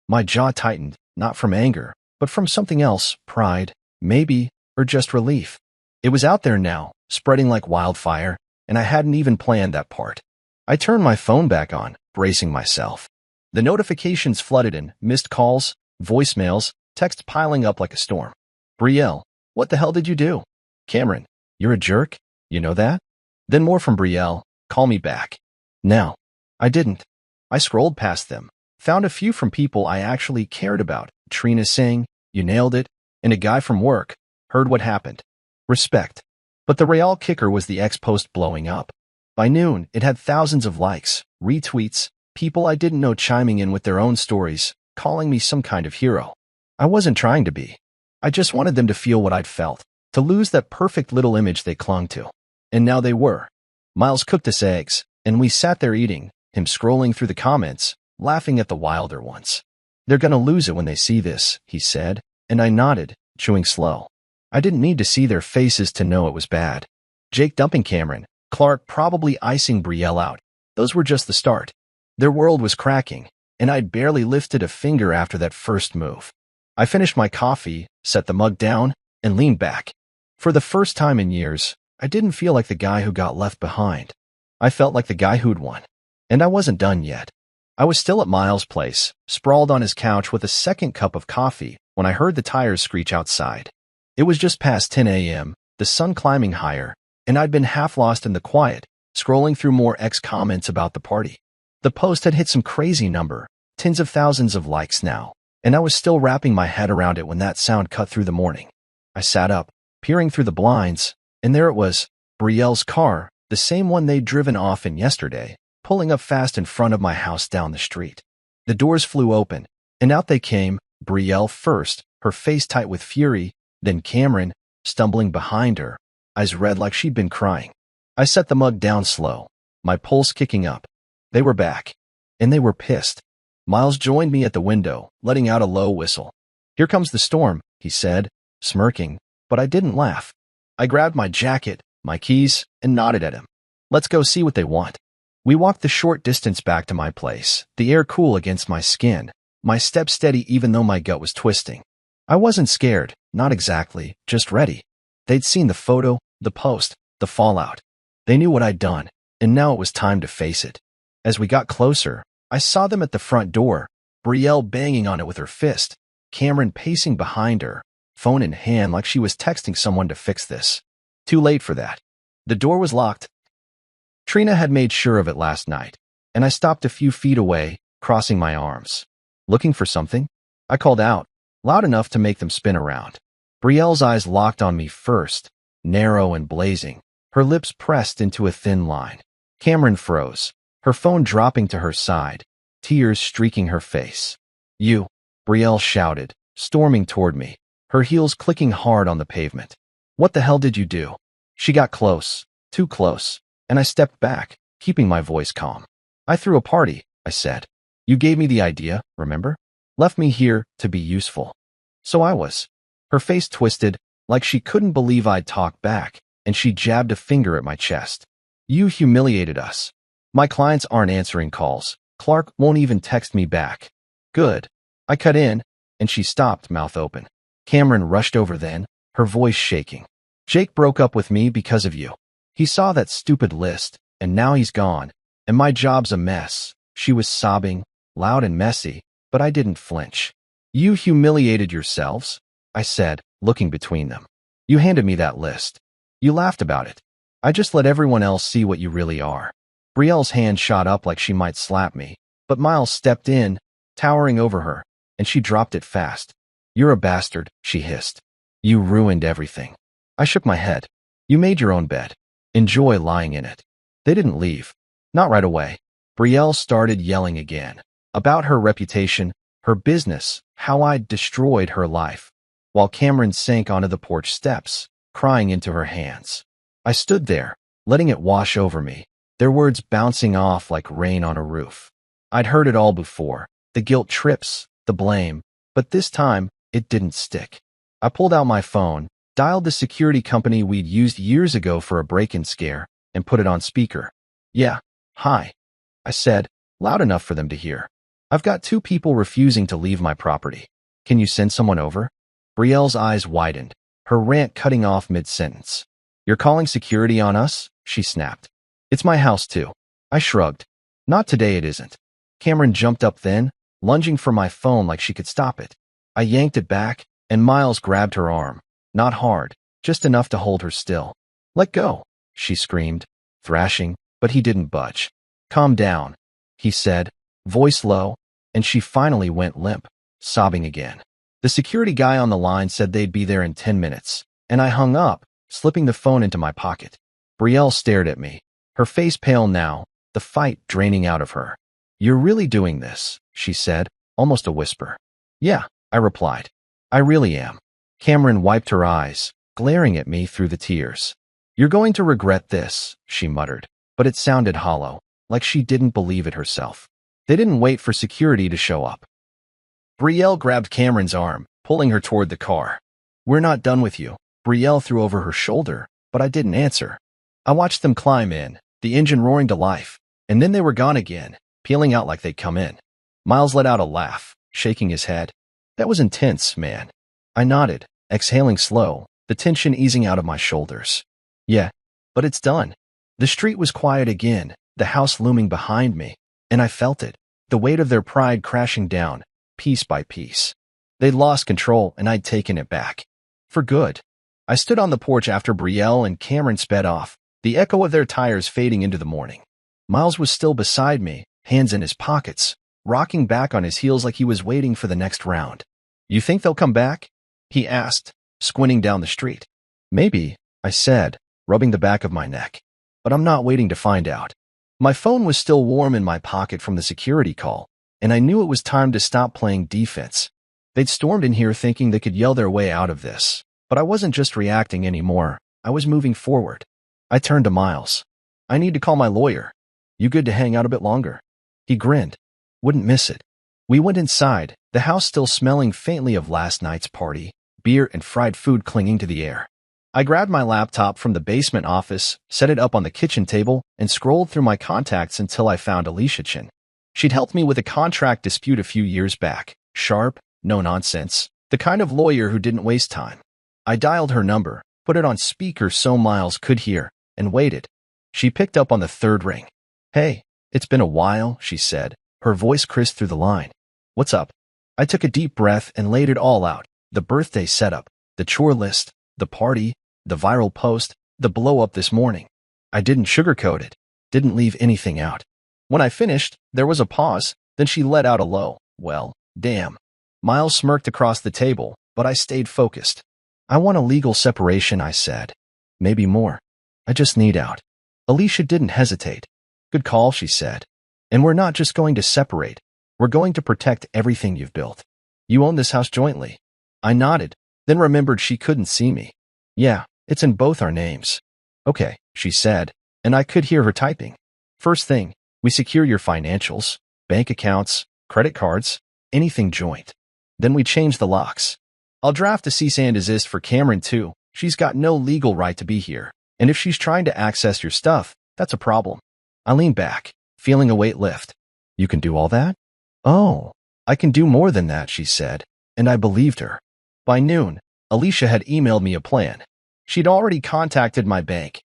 My jaw tightened, not from anger, but from something else, pride, maybe, or just relief. It was out there now, spreading like wildfire, and I hadn't even planned that part. I turned my phone back on, bracing myself. The notifications flooded in, missed calls, voicemails, text piling up like a storm. "Brielle, what the hell did you do?" "Cameron, you're a jerk, you know that?" Then more from Brielle, "Call me back." Now. I didn't. I scrolled past them, found a few from people I actually cared about. Trina saying, "You nailed it," and a guy from work, "Heard what happened." Respect. But the real kicker was the X post blowing up. By noon, it had thousands of likes, retweets, people I didn't know chiming in with their own stories, calling me some kind of hero. I wasn't trying to be. I just wanted them to feel what I'd felt, to lose that perfect little image they clung to. And now they were. Miles cooked us eggs, and we sat there eating, him scrolling through the comments, laughing at the wilder ones. "They're gonna lose it when they see this," he said, and I nodded, chewing slow. I didn't need to see their faces to know it was bad. Jake dumping Cameron, Clark probably icing Brielle out. Those were just the start. Their world was cracking, and I'd barely lifted a finger after that first move. I finished my coffee, set the mug down, and leaned back. For the first time in years, I didn't feel like the guy who got left behind. I felt like the guy who'd won. And I wasn't done yet. I was still at Miles' place, sprawled on his couch with a second cup of coffee, when I heard the tires screech outside. It was just past 10 a.m., the sun climbing higher, and I'd been half lost in the quiet, scrolling through more X comments about the party. The post had hit some crazy number, tens of thousands of likes now, and I was still wrapping my head around it when that sound cut through the morning. I sat up, peering through the blinds, and there it was, Brielle's car, the same one they'd driven off in yesterday, pulling up fast in front of my house down the street. The doors flew open, and out they came, Brielle first, her face tight with fury, then Cameron, stumbling behind her, eyes red like she'd been crying. I set the mug down slow, my pulse kicking up. They were back, and they were pissed. Miles joined me at the window, letting out a low whistle. "Here comes the storm," he said, smirking, but I didn't laugh. I grabbed my jacket, my keys, and nodded at him. Let's go see what they want. We walked the short distance back to my place, the air cool against my skin, my steps steady even though my gut was twisting. I wasn't scared, not exactly, just ready. They'd seen the photo, the post, the fallout. They knew what I'd done, and now it was time to face it. As we got closer, I saw them at the front door, Brielle banging on it with her fist, Cameron pacing behind her, phone in hand like she was texting someone to fix this. Too late for that. The door was locked. Trina had made sure of it last night, and I stopped a few feet away, crossing my arms. Looking for something? I called out, loud enough to make them spin around. Brielle's eyes locked on me first, narrow and blazing, her lips pressed into a thin line. Cameron froze, her phone dropping to her side, tears streaking her face. You, Brielle shouted, storming toward me, her heels clicking hard on the pavement. What the hell did you do? She got close, too close, and I stepped back, keeping my voice calm. I threw a party, I said. You gave me the idea, remember? Left me here to be useful. So I was. Her face twisted, like she couldn't believe I'd talk back, and she jabbed a finger at my chest. You humiliated us. My clients aren't answering calls. Clark won't even text me back. Good. I cut in, and she stopped, mouth open. Cameron rushed over then, her voice shaking. Jake broke up with me because of you. He saw that stupid list, and now he's gone, and my job's a mess. She was sobbing, loud and messy, but I didn't flinch. You humiliated yourselves, I said, looking between them. You handed me that list. You laughed about it. I just let everyone else see what you really are. Brielle's hand shot up like she might slap me, but Miles stepped in, towering over her, and she dropped it fast. You're a bastard, she hissed. You ruined everything. I shook my head. You made your own bed. Enjoy lying in it. They didn't leave. Not right away. Brielle started yelling again. About her reputation, her business, how I'd destroyed her life, while Cameron sank onto the porch steps, crying into her hands. I stood there, letting it wash over me, their words bouncing off like rain on a roof. I'd heard it all before, the guilt trips, the blame, but this time, it didn't stick. I pulled out my phone, dialed the security company we'd used years ago for a break-in scare, and put it on speaker. Yeah, hi, I said, loud enough for them to hear. I've got 2 people refusing to leave my property. Can you send someone over? Brielle's eyes widened, her rant cutting off mid-sentence. You're calling security on us? She snapped. It's my house too. I shrugged. Not today it isn't. Cameron jumped up then, lunging for my phone like she could stop it. I yanked it back, and Miles grabbed her arm. Not hard, just enough to hold her still. Let go, she screamed, thrashing, but he didn't budge. Calm down, he said, voice low, and she finally went limp, sobbing again. The security guy on the line said they'd be there in 10 minutes, and I hung up, slipping the phone into my pocket. Brielle stared at me, her face pale now, the fight draining out of her. You're really doing this, she said, almost a whisper. Yeah, I replied. I really am. Cameron wiped her eyes, glaring at me through the tears. You're going to regret this, she muttered, but it sounded hollow, like she didn't believe it herself. They didn't wait for security to show up. Brielle grabbed Cameron's arm, pulling her toward the car. We're not done with you, Brielle threw over her shoulder, but I didn't answer. I watched them climb in, the engine roaring to life, and then they were gone again, peeling out like they'd come in. Miles let out a laugh, shaking his head. That was intense, man. I nodded, exhaling slow, the tension easing out of my shoulders. Yeah, but it's done. The street was quiet again, the house looming behind me, and I felt it, the weight of their pride crashing down, piece by piece. They'd lost control, and I'd taken it back. For good. I stood on the porch after Brielle and Cameron sped off, the echo of their tires fading into the morning. Miles was still beside me, hands in his pockets, rocking back on his heels like he was waiting for the next round. You think they'll come back? He asked, squinting down the street. Maybe, I said, rubbing the back of my neck. But I'm not waiting to find out. My phone was still warm in my pocket from the security call, and I knew it was time to stop playing defense. They'd stormed in here thinking they could yell their way out of this, but I wasn't just reacting anymore. I was moving forward. I turned to Miles. I need to call my lawyer. You good to hang out a bit longer? He grinned. Wouldn't miss it. We went inside, the house still smelling faintly of last night's party, beer and fried food clinging to the air. I grabbed my laptop from the basement office, set it up on the kitchen table, and scrolled through my contacts until I found Alicia Chen. She'd helped me with a contract dispute a few years back. Sharp, no nonsense, the kind of lawyer who didn't waste time. I dialed her number, put it on speaker so Miles could hear, and waited. She picked up on the third ring. "Hey, it's been a while," she said, her voice crisp through the line. "What's up?" I took a deep breath and laid it all out. The birthday setup, the chore list, the party, the viral post, the blow-up this morning. I didn't sugarcoat it, didn't leave anything out. When I finished, there was a pause, then she let out a low, "Well, damn." Miles smirked across the table, but I stayed focused. "I want a legal separation," I said. "Maybe more. I just need out." Alicia didn't hesitate. "Good call," she said. "And we're not just going to separate. We're going to protect everything you've built. You own this house jointly." I nodded, then remembered she couldn't see me. "Yeah, it's in both our names." "Okay," she said, and I could hear her typing. "First thing, we secure your financials, bank accounts, credit cards, anything joint. Then we change the locks. I'll draft a cease and desist for Cameron too. She's got no legal right to be here. And if she's trying to access your stuff, that's a problem." I leaned back, feeling a weight lift. "You can do all that?" "Oh, I can do more than that," she said, and I believed her. By noon, Alicia had emailed me a plan. She'd already contacted my bank.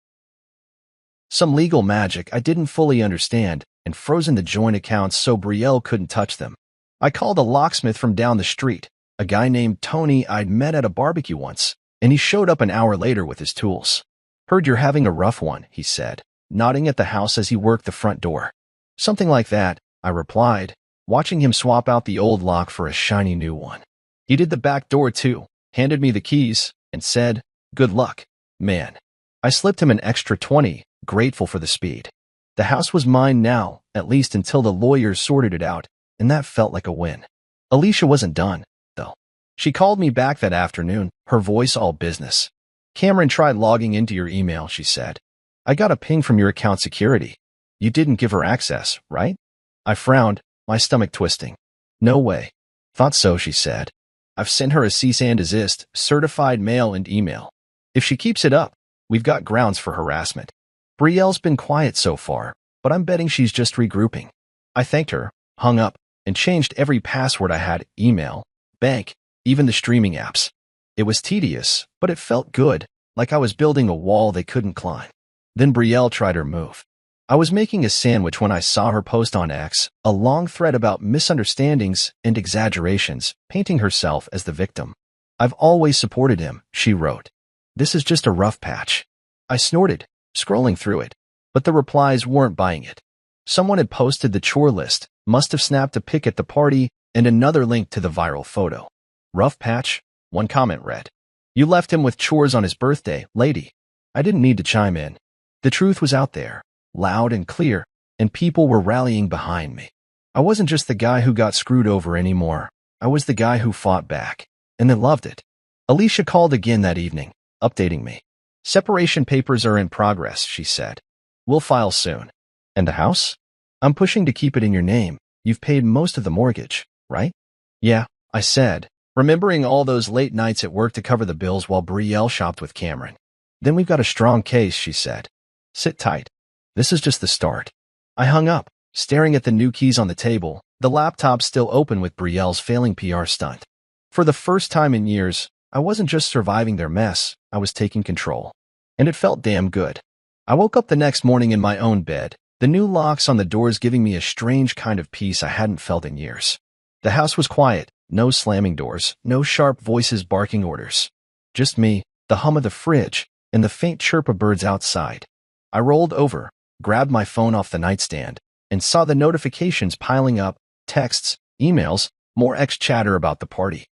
Some legal magic I didn't fully understand, and frozen the joint accounts so Brielle couldn't touch them. I called a locksmith from down the street, a guy named Tony I'd met at a barbecue once, and he showed up an hour later with his tools. "Heard you're having a rough one," he said, nodding at the house as he worked the front door. "Something like that," I replied, watching him swap out the old lock for a shiny new one. He did the back door too, handed me the keys, and said, "Good luck, man." I slipped him an extra 20, grateful for the speed. The house was mine now, at least until the lawyers sorted it out, and that felt like a win. Alicia wasn't done, though. She called me back that afternoon, her voice all business. "Cameron tried logging into your email," she said. "I got a ping from your account security. You didn't give her access, right?" I frowned, my stomach twisting. "No way." "Thought so," she said. "I've sent her a cease and desist, certified mail and email. If she keeps it up, we've got grounds for harassment." Brielle's been quiet so far, but I'm betting she's just regrouping. I thanked her, hung up, and changed every password I had, email, bank, even the streaming apps. It was tedious, but it felt good, like I was building a wall they couldn't climb. Then Brielle tried her move. I was making a sandwich when I saw her post on X, a long thread about misunderstandings and exaggerations, painting herself as the victim. "I've always supported him," she wrote. "This is just a rough patch." I snorted, scrolling through it, but the replies weren't buying it. Someone had posted the chore list, must have snapped a pic at the party, and another link to the viral photo. "Rough patch?" One comment read. "You left him with chores on his birthday, lady." I didn't need to chime in. The truth was out there, loud and clear, and people were rallying behind me. I wasn't just the guy who got screwed over anymore. I was the guy who fought back, and they loved it. Alicia called again that evening, updating me. "Separation papers are in progress," she said. "We'll file soon." "And the house?" "I'm pushing to keep it in your name. You've paid most of the mortgage, right?" "Yeah," I said, remembering all those late nights at work to cover the bills while Brielle shopped with Cameron. "Then we've got a strong case," she said. "Sit tight. This is just the start." I hung up, staring at the new keys on the table, the laptop still open with Brielle's failing PR stunt. For the first time in years, I wasn't just surviving their mess, I was taking control. And it felt damn good. I woke up the next morning in my own bed, the new locks on the doors giving me a strange kind of peace I hadn't felt in years. The house was quiet, no slamming doors, no sharp voices barking orders. Just me, the hum of the fridge, and the faint chirp of birds outside. I rolled over, grabbed my phone off the nightstand, and saw the notifications piling up, texts, emails, more ex-chatter about the party.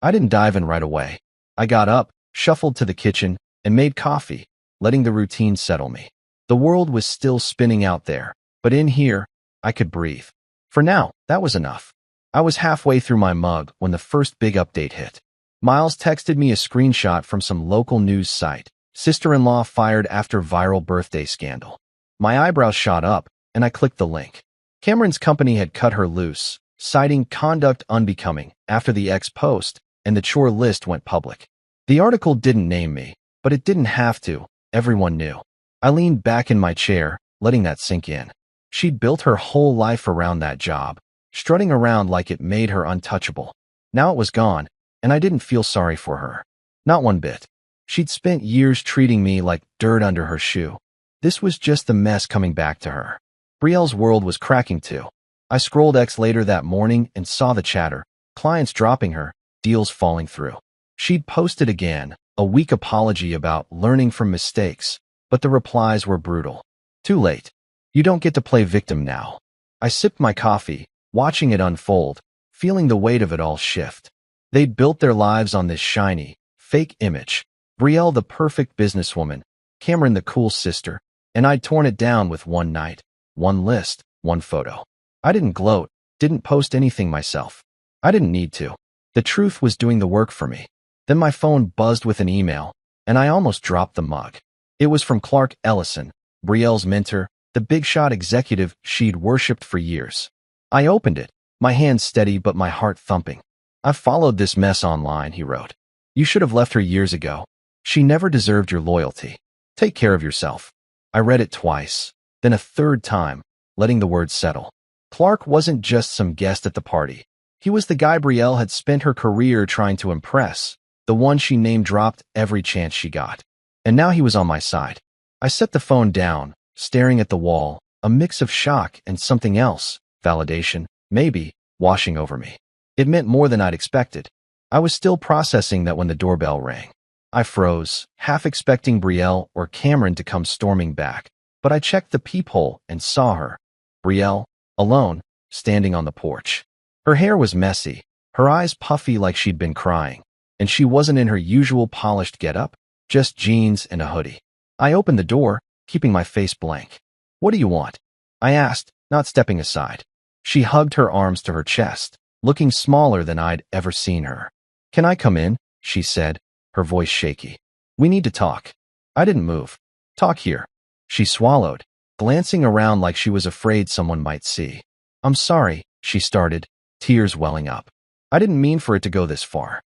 I didn't dive in right away. I got up, shuffled to the kitchen, and made coffee, letting the routine settle me. The world was still spinning out there, but in here, I could breathe. For now, that was enough. I was halfway through my mug when the first big update hit. Miles texted me a screenshot from some local news site. "Sister-in-law fired after viral birthday scandal." My eyebrows shot up, and I clicked the link. Cameron's company had cut her loose, citing conduct unbecoming after the ex post, and the chore list went public. The article didn't name me, but it didn't have to. Everyone knew. I leaned back in my chair, letting that sink in. She'd built her whole life around that job, strutting around like it made her untouchable. Now it was gone, and I didn't feel sorry for her. Not one bit. She'd spent years treating me like dirt under her shoe. This was just the mess coming back to her. Brielle's world was cracking too. I scrolled X later that morning and saw the chatter. Clients dropping her, deals falling through. She'd posted again, a weak apology about learning from mistakes, but the replies were brutal. Too late. You don't get to play victim now. I sipped my coffee, watching it unfold, feeling the weight of it all shift. They'd built their lives on this shiny, fake image. Brielle the perfect businesswoman, Cameron the cool sister, and I'd torn it down with one night, one list, one photo. I didn't gloat, didn't post anything myself. I didn't need to. The truth was doing the work for me. Then my phone buzzed with an email, and I almost dropped the mug. It was from Clark Ellison, Brielle's mentor, the big shot executive she'd worshipped for years. I opened it, my hands steady but my heart thumping. "I've followed this mess online," he wrote. "You should have left her years ago. She never deserved your loyalty. Take care of yourself." I read it twice, then a third time, letting the words settle. Clark wasn't just some guest at the party. He was the guy Brielle had spent her career trying to impress, the one she name-dropped every chance she got. And now he was on my side. I set the phone down, staring at the wall, a mix of shock and something else, validation, maybe, washing over me. It meant more than I'd expected. I was still processing that when the doorbell rang. I froze, half expecting Brielle or Cameron to come storming back, but I checked the peephole and saw her. Brielle, alone, standing on the porch. Her hair was messy, her eyes puffy like she'd been crying, and she wasn't in her usual polished getup, just jeans and a hoodie. I opened the door, keeping my face blank. "What do you want?" I asked, not stepping aside. She hugged her arms to her chest, looking smaller than I'd ever seen her. "Can I come in?" she said, her voice shaky. "We need to talk." I didn't move. "Talk here." She swallowed, glancing around like she was afraid someone might see. "I'm sorry," she started, tears welling up. "I didn't mean for it to go this far.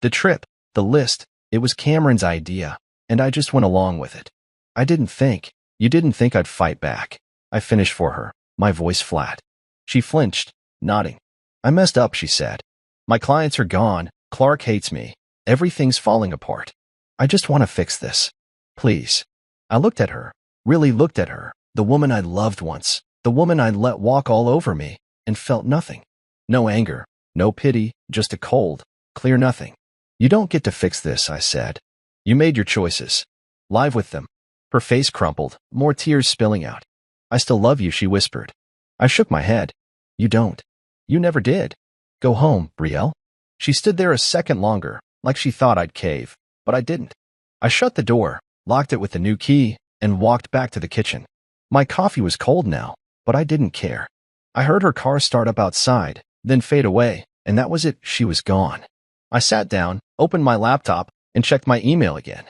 The trip, the list, it was Cameron's idea, and I just went along with it. I didn't think. You didn't think I'd fight back." I finished for her, my voice flat. She flinched, nodding. "I messed up," she said. "My clients are gone. Clark hates me. Everything's falling apart. I just want to fix this. Please." I looked at her, really looked at her, the woman I'd loved once, the woman I'd let walk all over me, and felt nothing. No anger, no pity, just a cold, clear nothing. "You don't get to fix this," I said. "You made your choices. Live with them." Her face crumpled, more tears spilling out. "I still love you," she whispered. I shook my head. "You don't. You never did. Go home, Brielle." She stood there a second longer, like she thought I'd cave, but I didn't. I shut the door, locked it with the new key, and walked back to the kitchen. My coffee was cold now, but I didn't care. I heard her car start up outside, then fade away, and that was it. She was gone. I sat down, opened my laptop, and checked my email again.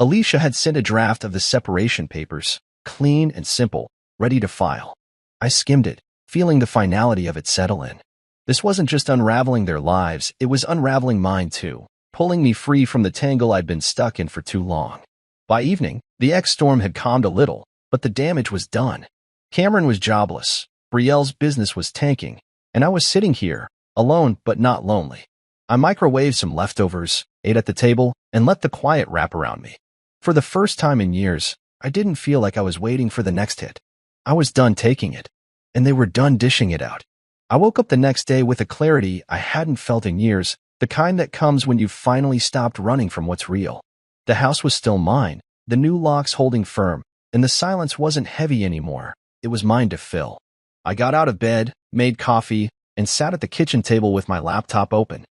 Alicia had sent a draft of the separation papers, clean and simple, ready to file. I skimmed it, feeling the finality of it settle in. This wasn't just unraveling their lives, it was unraveling mine too, pulling me free from the tangle I'd been stuck in for too long. By evening, the X-storm had calmed a little, but the damage was done. Cameron was jobless, Brielle's business was tanking, and I was sitting here, alone but not lonely. I microwaved some leftovers, ate at the table, and let the quiet wrap around me. For the first time in years, I didn't feel like I was waiting for the next hit. I was done taking it, and they were done dishing it out. I woke up the next day with a clarity I hadn't felt in years, the kind that comes when you've finally stopped running from what's real. The house was still mine, the new locks holding firm, and the silence wasn't heavy anymore. It was mine to fill. I got out of bed, made coffee, and sat at the kitchen table with my laptop open.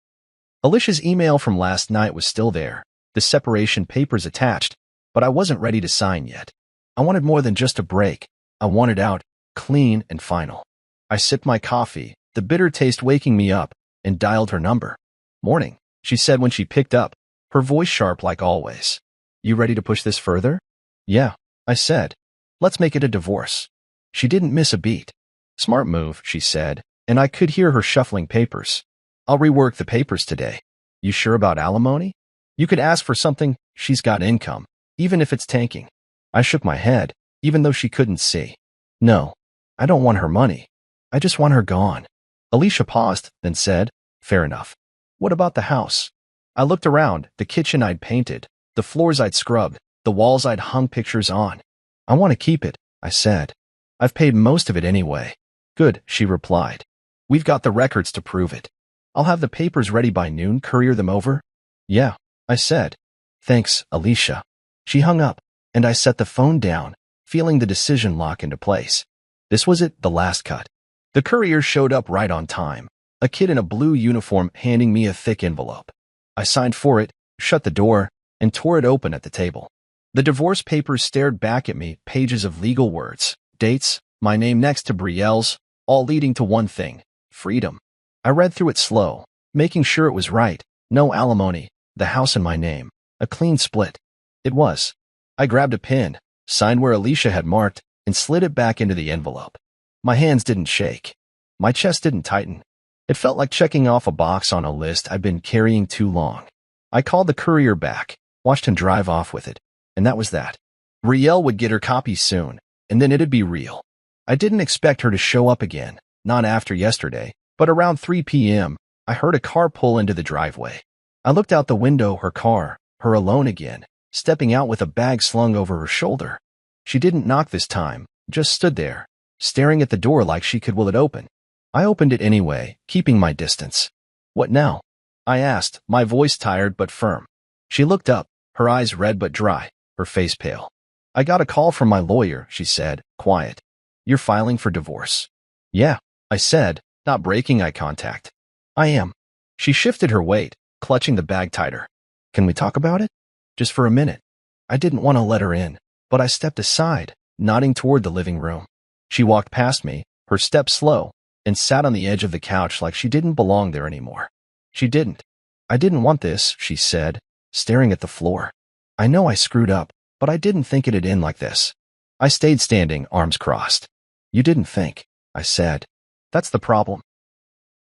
Alicia's email from last night was still there, the separation papers attached, but I wasn't ready to sign yet. I wanted more than just a break. I wanted out, clean and final. I sipped my coffee, the bitter taste waking me up, and dialed her number. "Morning," she said when she picked up, her voice sharp like always. "You ready to push this further?" "Yeah," I said. "Let's make it a divorce." She didn't miss a beat. "Smart move," she said, and I could hear her shuffling papers. "I'll rework the papers today." You sure about alimony? You could ask for something. She's got income, even if it's tanking. I shook my head, even though she couldn't see. No, I don't want her money. I just want her gone. Alicia paused, then said, fair enough. What about the house? I looked around, the kitchen I'd painted, the floors I'd scrubbed, the walls I'd hung pictures on. I want to keep it, I said. I've paid most of it anyway. Good, she replied. We've got the records to prove it. I'll have the papers ready by noon, courier them over. Yeah, I said. Thanks, Alicia. She hung up, and I set the phone down, feeling the decision lock into place. This was it, the last cut. The courier showed up right on time, a kid in a blue uniform handing me a thick envelope. I signed for it, shut the door, and tore it open at the table. The divorce papers stared back at me, pages of legal words, dates, my name next to Brielle's, all leading to one thing, freedom. I read through it slow, making sure it was right. No alimony, the house in my name, a clean split. It was. I grabbed a pen, signed where Alicia had marked, and slid it back into the envelope. My hands didn't shake. My chest didn't tighten. It felt like checking off a box on a list I'd been carrying too long. I called the courier back, watched him drive off with it, and that was that. Brielle would get her copy soon, and then it'd be real. I didn't expect her to show up again, not after yesterday, but around 3 p.m., I heard a car pull into the driveway. I looked out the window, her car, her alone again, stepping out with a bag slung over her shoulder. She didn't knock this time, just stood there, staring at the door like she could will it open. I opened it anyway, keeping my distance. What now? I asked, my voice tired but firm. She looked up, her eyes red but dry, her face pale. I got a call from my lawyer, she said, quiet. You're filing for divorce. Yeah, I said, not breaking eye contact. I am. She shifted her weight, clutching the bag tighter. Can we talk about it? Just for a minute. I didn't want to let her in, but I stepped aside, nodding toward the living room. She walked past me, her step slow, and sat on the edge of the couch like she didn't belong there anymore. She didn't. I didn't want this, she said, staring at the floor. I know I screwed up, but I didn't think it'd end like this. I stayed standing, arms crossed. You didn't think, I said. That's the problem.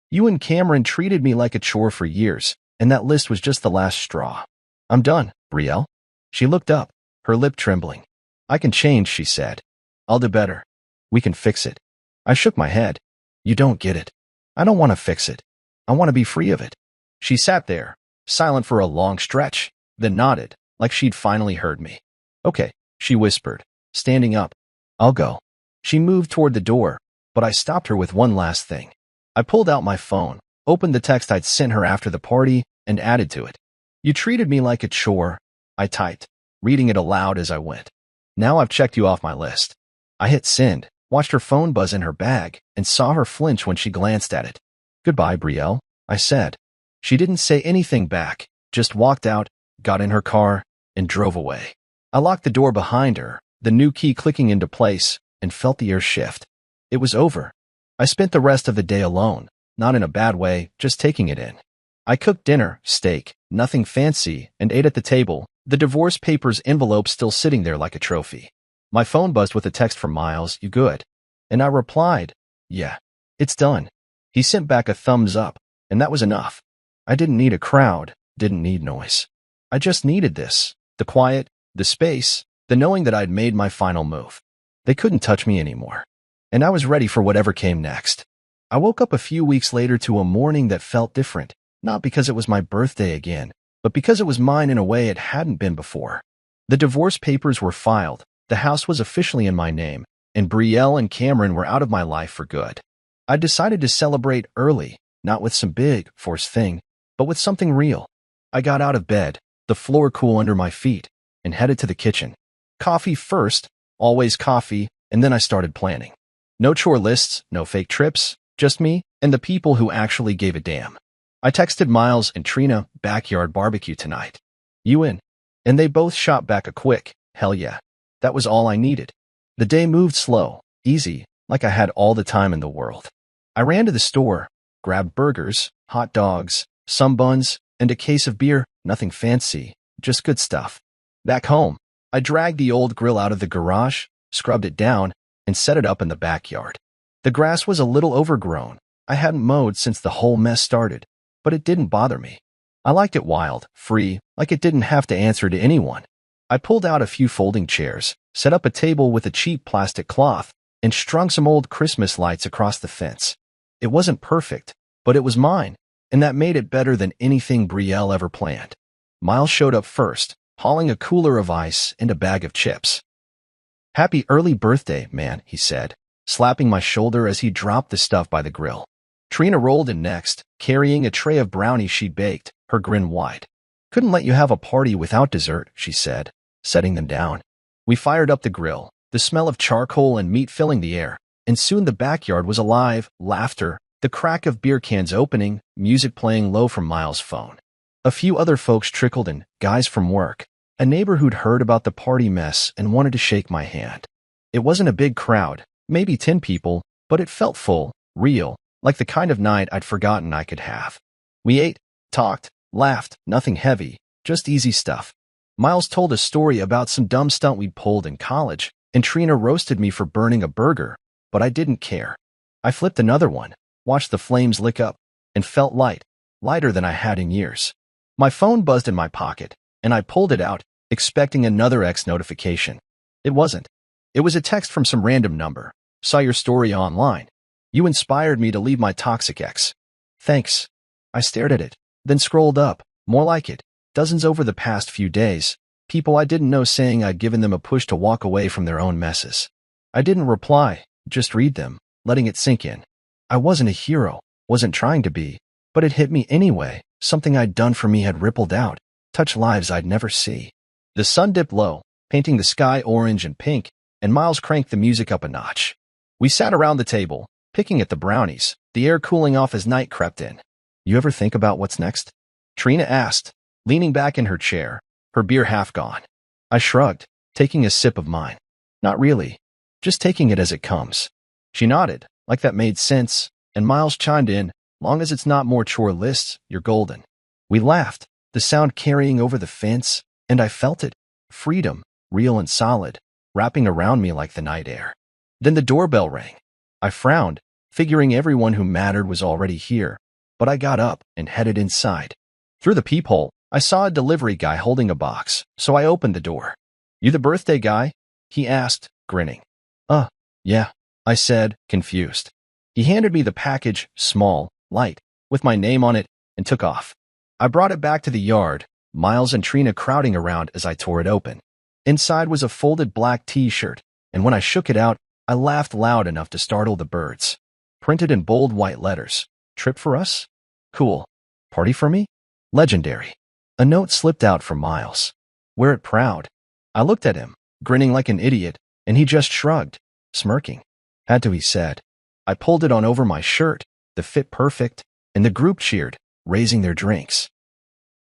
You and Cameron treated me like a chore for years, and that list was just the last straw. I'm done, Brielle. She looked up, her lip trembling. I can change, she said. I'll do better. We can fix it. I shook my head. You don't get it. I don't want to fix it. I want to be free of it. She sat there, silent for a long stretch, then nodded, like she'd finally heard me. Okay, she whispered, standing up. I'll go. She moved toward the door, but I stopped her with one last thing. I pulled out my phone, opened the text I'd sent her after the party, and added to it. You treated me like a chore, I typed, reading it aloud as I went. Now I've checked you off my list. I hit send, watched her phone buzz in her bag, and saw her flinch when she glanced at it. Goodbye, Brielle, I said. She didn't say anything back, just walked out, got in her car, and drove away. I locked the door behind her, the new key clicking into place, and felt the air shift. It was over. I spent the rest of the day alone, not in a bad way, just taking it in. I cooked dinner, steak, nothing fancy, and ate at the table, the divorce papers envelope still sitting there like a trophy. My phone buzzed with a text from Miles, you good? And I replied, yeah, it's done. He sent back a thumbs up, and that was enough. I didn't need a crowd, didn't need noise. I just needed this, the quiet, the space, the knowing that I'd made my final move. They couldn't touch me anymore. And I was ready for whatever came next. I woke up a few weeks later to a morning that felt different, not because it was my birthday again, but because it was mine in a way it hadn't been before. The divorce papers were filed, the house was officially in my name, and Brielle and Cameron were out of my life for good. I decided to celebrate early, not with some big, forced thing, but with something real. I got out of bed, the floor cool under my feet, and headed to the kitchen. Coffee first, always coffee, and then I started planning. No chore lists, no fake trips, just me and the people who actually gave a damn. I texted Miles and Trina, backyard barbecue tonight. You in? And they both shot back a quick, hell yeah. That was all I needed. The day moved slow, easy, like I had all the time in the world. I ran to the store, grabbed burgers, hot dogs, some buns, and a case of beer, nothing fancy, just good stuff. Back home, I dragged the old grill out of the garage, scrubbed it down, and set it up in the backyard. The grass was a little overgrown. I hadn't mowed since the whole mess started, but it didn't bother me. I liked it wild, free, like it didn't have to answer to anyone. I pulled out a few folding chairs, set up a table with a cheap plastic cloth, and strung some old Christmas lights across the fence. It wasn't perfect, but it was mine, and that made it better than anything Brielle ever planned. Miles showed up first, hauling a cooler of ice and a bag of chips. "Happy early birthday, man," he said, slapping my shoulder as he dropped the stuff by the grill. Trina rolled in next, carrying a tray of brownies she'd baked, her grin wide. "Couldn't let you have a party without dessert," she said, setting them down. We fired up the grill, the smell of charcoal and meat filling the air, and soon the backyard was alive, laughter, the crack of beer cans opening, music playing low from Miles' phone. A few other folks trickled in, guys from work, a neighbor who'd heard about the party mess and wanted to shake my hand. It wasn't a big crowd, maybe 10 people, but it felt full, real, like the kind of night I'd forgotten I could have. We ate, talked, laughed, nothing heavy, just easy stuff. Miles told a story about some dumb stunt we'd pulled in college, and Trina roasted me for burning a burger, but I didn't care. I flipped another one, watched the flames lick up, and felt light, lighter than I had in years. My phone buzzed in my pocket, and I pulled it out, expecting another X notification. It wasn't. It was a text from some random number. "Saw your story online. You inspired me to leave my toxic ex. Thanks." I stared at it, then scrolled up, more like it, dozens over the past few days, people I didn't know saying I'd given them a push to walk away from their own messes. I didn't reply, just read them, letting it sink in. I wasn't a hero, wasn't trying to be, but it hit me anyway. Something I'd done for me had rippled out, touched lives I'd never see. The sun dipped low, painting the sky orange and pink, and Miles cranked the music up a notch. We sat around the table, picking at the brownies, the air cooling off as night crept in. "You ever think about what's next?" Trina asked, leaning back in her chair, her beer half gone. I shrugged, taking a sip of mine. "Not really. Just taking it as it comes." She nodded, like that made sense, and Miles chimed in, "Long as it's not more chore lists, you're golden." We laughed, the sound carrying over the fence, and I felt it. Freedom, real and solid, wrapping around me like the night air. Then the doorbell rang. I frowned, figuring everyone who mattered was already here, but I got up and headed inside. Through the peephole, I saw a delivery guy holding a box, so I opened the door. "You the birthday guy?" he asked, grinning. Yeah," I said, confused. He handed me the package, small, light, with my name on it, and took off. I brought it back to the yard, Miles and Trina crowding around as I tore it open. Inside was a folded black t-shirt, and when I shook it out, I laughed loud enough to startle the birds. Printed in bold white letters. "Trip for us? Cool. Party for me? Legendary." A note slipped out from Miles. "Wear it proud." I looked at him, grinning like an idiot, and he just shrugged, smirking. "Had to," he said. I pulled it on over my shirt, the fit perfect, and the group cheered, raising their drinks.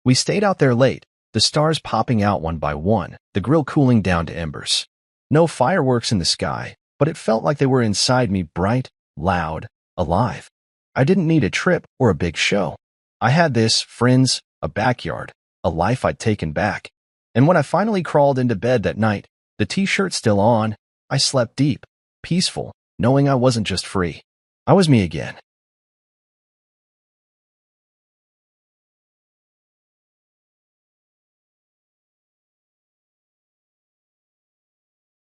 We stayed out there late, the stars popping out one by one, the grill cooling down to embers. No fireworks in the sky, but it felt like they were inside me, bright, loud, alive. I didn't need a trip or a big show. I had this, friends, a backyard, a life I'd taken back. And when I finally crawled into bed that night, the t-shirt still on, I slept deep, peaceful, knowing I wasn't just free. I was me again.